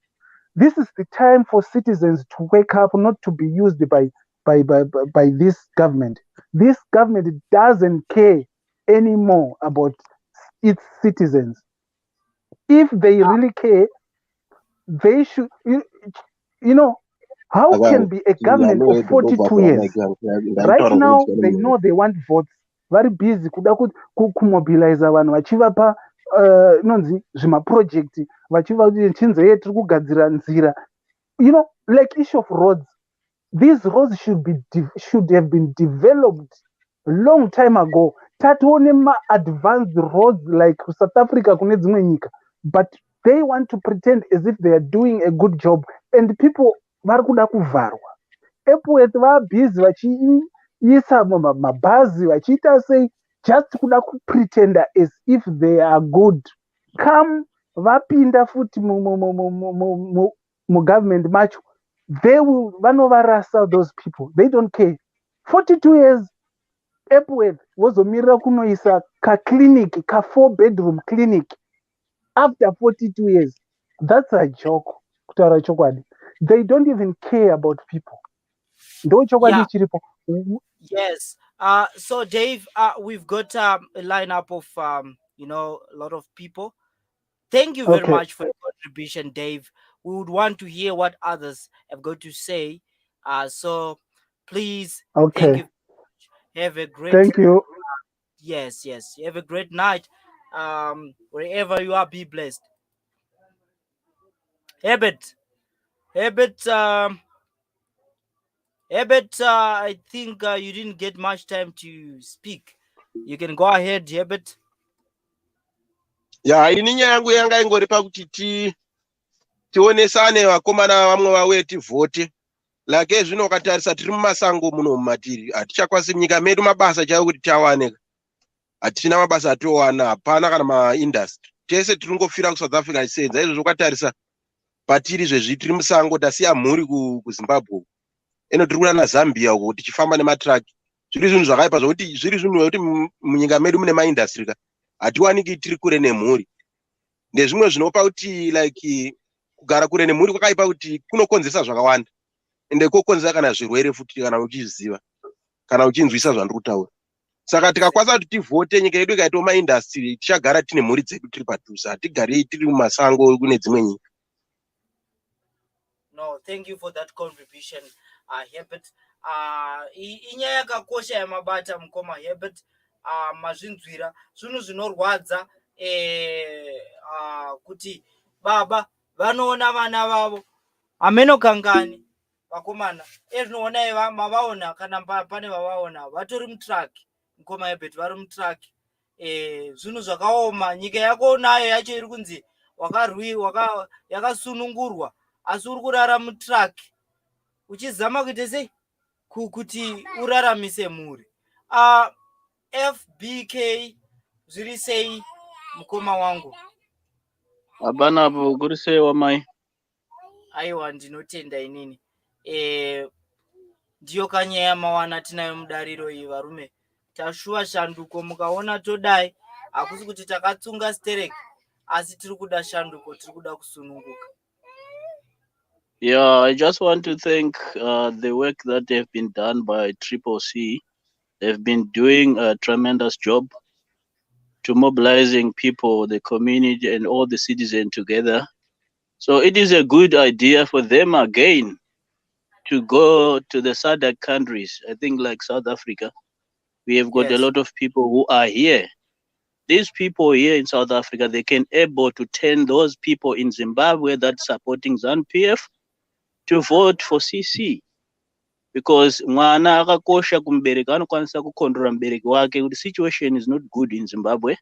This is the time for citizens to wake up, not to be used by this government. This government doesn't care anymore about its citizens. If they really care, they should, you know, how can be a government of 42 years? Right now, they know they want votes. Very busy kuda kumobiliza vanhu vachivapa inonzi zvimapurojekti vachiva kuti chinzeye tiri kugadzira nzira, like issue of roads. These roads should have been developed long time ago. Tatione ma-advanced roads like South Africa kune dzimwe nyika, but they want to pretend as if they are doing a good job, and people vari kuda kuvharwa. Epwet vabhizi vachiisa mabhazi vachiita sei, just kuda kupretenda as if they are good. Come vapinda futi mugovernment macho, vanovarasa those people. They don't care. 42 years Epworth vozomirira kunoisa clinic, 4-bedroom clinic after 42 years. That's a joke. Kutaura chokwadi, they don't even care about people. Ndo chokwadi chiripo. Yes. So Dave, we've got a lineup of a lot of people. Thank you very much for your contribution, Dave. We would want to hear what others have got to say. So please, thank you. Have a great. Thank you. Yes. Have a great night. Wherever you are, be blessed. Herbert, I think you didn't get much time to speak. You can go ahead, Herbert. Ini nyaya yangu yanga ingori pakuti tionesane vakomana vamwe vauye tivhote. Like zvino ukatarisa tiri mumasango muno mumatiri, hatichakwanisi munyika medu mabasa chaiwo kuti tiawane. Hatina mabasa atowana, hapana kana maindastry. Tese tiri kungofira kuSouth Africa tisenza. Izvozvo ukatarisa patiri zvezvitiri musango tasiya mhuri kuZimbabwe. Eno tiri kuenda naZambia uko tichifamba nematraki. Zviri zvinhu zvakaipa zvokuti zviri zvinhu zvokuti munyika medu mune maindastry ka hatiwaniki tiri kure nemhuri. Ndezvimwe zvinopa kuti like kugara kure nemhuri kwakaipa kuti kunokonzesa zvakawanda. Ende kokonzesa kana zvirwere futi kana uchiziva kana uchinzwisa zvandiri kutaura. Saka tikakwanisa kuti tivhote nyika yedu ikaitawo maindastry tichagara tine mhuri dzedu tiri padhuze, hatigari tiri mumasango kune dzimwe nyika. No, thank you for that contribution, Herbert. Inyaya yakakosha yamabata mukoma Herbert. Mazvinzwira zvinhu zvinorwadza kuti baba vanoona vana vavo amenokangani vakomana ezvinoona mavaona kana pane vavaona vatori mutraki mukoma Herbert vari mutraki. Zvinhu zvakaoma. Nyika yako nayo yacho iri kunzi yakasunungurwa asi uri kurara mutraki uchizama kuita sei kuti uraramise mhuri. FBK zviri sei mukoma wangu? Hapana hapo kuri sei wamai? Aiwa, ndinotenda inini. Ndiyo kanyaya mawana tinayo mudariro iyi varume. Tashuwa shanduko mukaona todai, hakusi kuti takatsunga stereki asi tiri kuda shanduko, tiri kuda kusununguka. Yeah, I just want to thank the work that have been done by Triple C. They've been doing a tremendous job to mobilizing people, the community, and all the citizens together. So it is a good idea for them again to go to the SADC countries. I think like South Africa, we have got a lot of people who are here. These people here in South Africa, they can able to turn those people in Zimbabwe that's supporting ZANU-PF to vote for CC. Because mwana akakosha kumbereka anokwanisa kukontrol mbereki wake kuti situation is not good in Zimbabwe.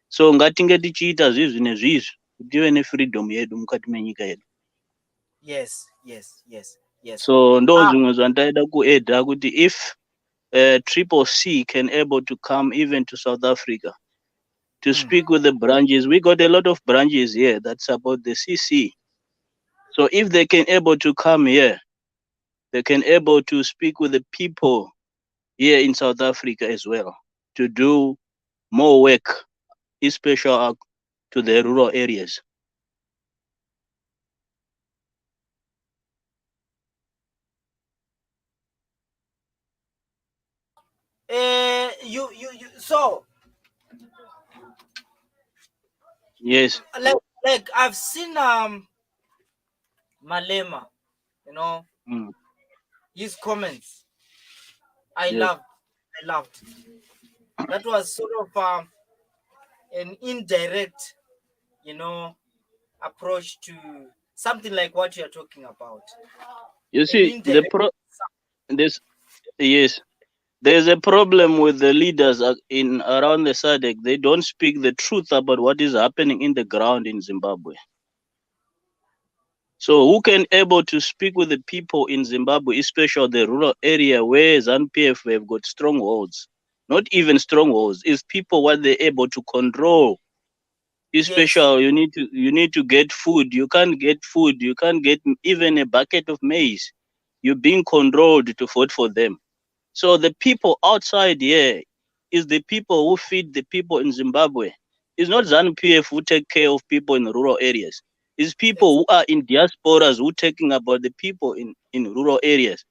So ngatinge tichiita zvizvi nezvizvi kuti tive nefreedom yedu mukati menyika yedu. Yes. So ndo zvimwe zvandaida kuedha kuti if Triple C can able to come even to South Africa to speak with the branches. We got a lot of branches here that support the CC. So if they can able to come here, they can able to speak with the people here in South Africa as well to do more work, especially to the rural areas. So Yes. like I've seen Malema, Mm. his comments. I Yes. loved. That was sort of an indirect, approach to something like what you're talking about. You An see, indirect. this yes, there's a problem with the leaders in around the SADC. They don't speak the truth about what is happening in the ground in Zimbabwe. So who can able to speak with the people in Zimbabwe, especially the rural area where ZANU-PF have got strongholds? Not even strongholds, it's people what they're able to control. Especially you need to get food. You can't get food. You can't get even a bucket of maize. You're being controlled to vote for them. So the people outside here is the people who feed the people in Zimbabwe. It's not ZANU-PF who take care of people in rural areas. It's people who are in diasporas who taking about the people in rural areas.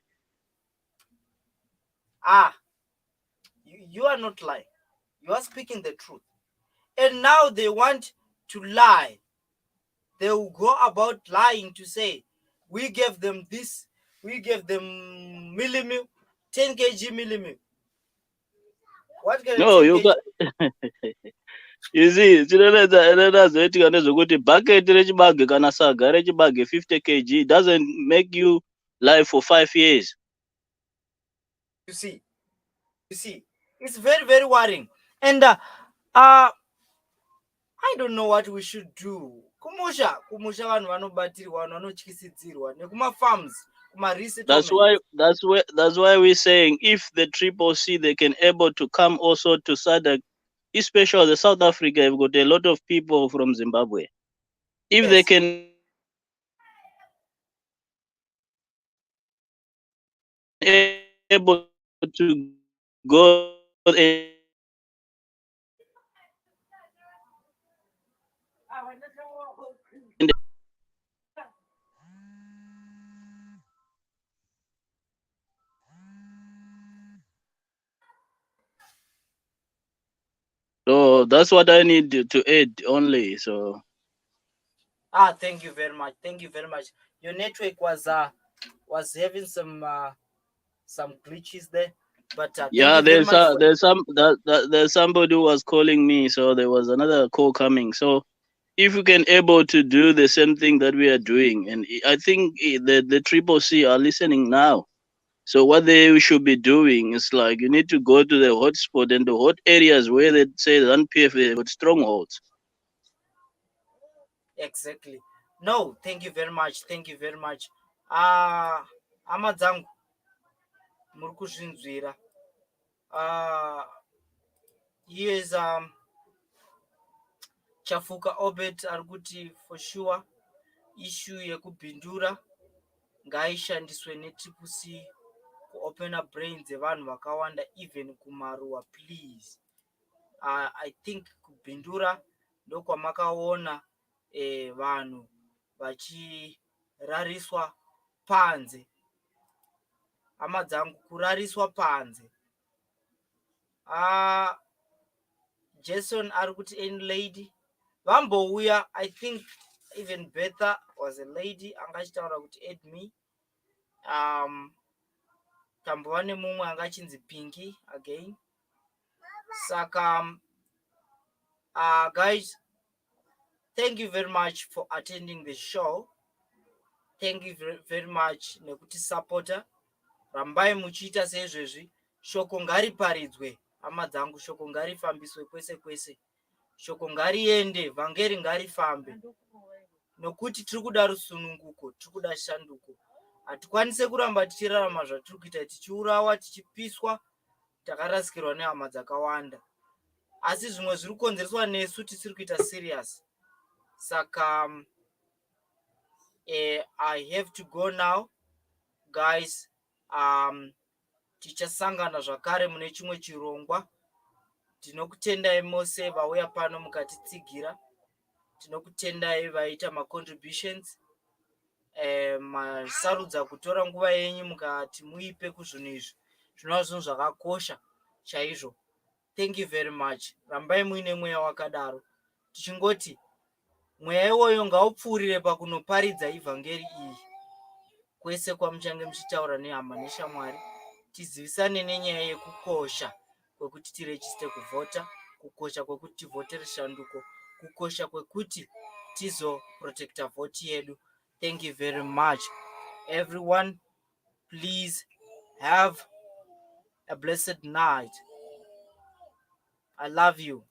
You are not lying. You are speaking the truth. And now they want to lie. They will go about lying to say, we gave them this, we gave them 10 kg millimil. What can No, 10 you kg? got you see, chinozoitika ndezvekuti bucket rechibage kana saga rechibage 50 kg doesn't make you live for 5 years. You see, it's very, very worrying. And I don't know what we should do. Kumusha vanhu vanobatirwa, vanhu vanotyisidzirwa nekuma-farms, kuma-resettlements. That's why we're saying if the Triple C they can able to come also to SADC, especially the South Africa have got a lot of people from Zimbabwe. If they can able to go so that's what I need to add only. So Thank you very much. Thank you very much. Your network was having some glitches there, but thank yeah, you very much. there's somebody who was calling me, so there was another call coming. So if we can able to do the same thing that we are doing, and I think the Triple C are listening now. So what they should be doing is like you need to go to the hotspot and the hot areas where they say the NPF got strongholds. Exactly. No, thank you very much. Thank you very much. Hama dzangu muri kuzvinzwira. Yes, Chafuka Obet ari kuti for sure issue yekubhindura ngaishandiswe neTriple C kuopen up brains evanhu vakawanda even kumaruwa please. I think kubhindura ndokwamakaona vanhu vachirariswa panze. Hama dzangu kurariswa panze. Jason ari kuti any lady vambouya. I think even Betha was a lady angachitaura kuti add me. Tambova nemumwe angachinzi Pinky again. Saka guys, thank you very much for attending the show. Thank you very much nekuti supporter. Rambai muchiita seizvezvi. Shoko ngariparidzwe hama dzangu, shoko ngarifambiswe kwese kwese, shoko ngariende, vhangeri ngarifambe, nokuti tiri kuda rusununguko, tiri kuda shanduko. Hatikwanise kuramba tichirarama zvatiri kuita, tichiurawa, tichipiswa, takarasikirwa nehama dzakawanda. Asi zvimwe zviri kukonzereswa nesu tisiri kuita serious. Saka I have to go now guys. Tichasangana zvakare mune chimwe chirongwa. Tinokutendai mose vauya pano mukatitsigira. Tinokutendai vaita macontributions. Masarudza kutora nguva yenyu mukati muipe kuzvinhu izvi. Zvinova zvinhu zvakakosha. chaizvo. Thank you very much. Rambai muine mweya wakadaro. Tichingoti mweya iwoyo ngaupfuurire pakunoparidza ivhangeri iyi kwese kwamuchange muchitaura nehama neshamwari, tizivisane nenyaya yekukosha kwekuti tirejiste kuvhota, kukosha kwekuti tivhotere shanduko, kukosha kwekuti tizoprotecta vhoti yedu. Thank you very much everyone. Please have a blessed night. I love you.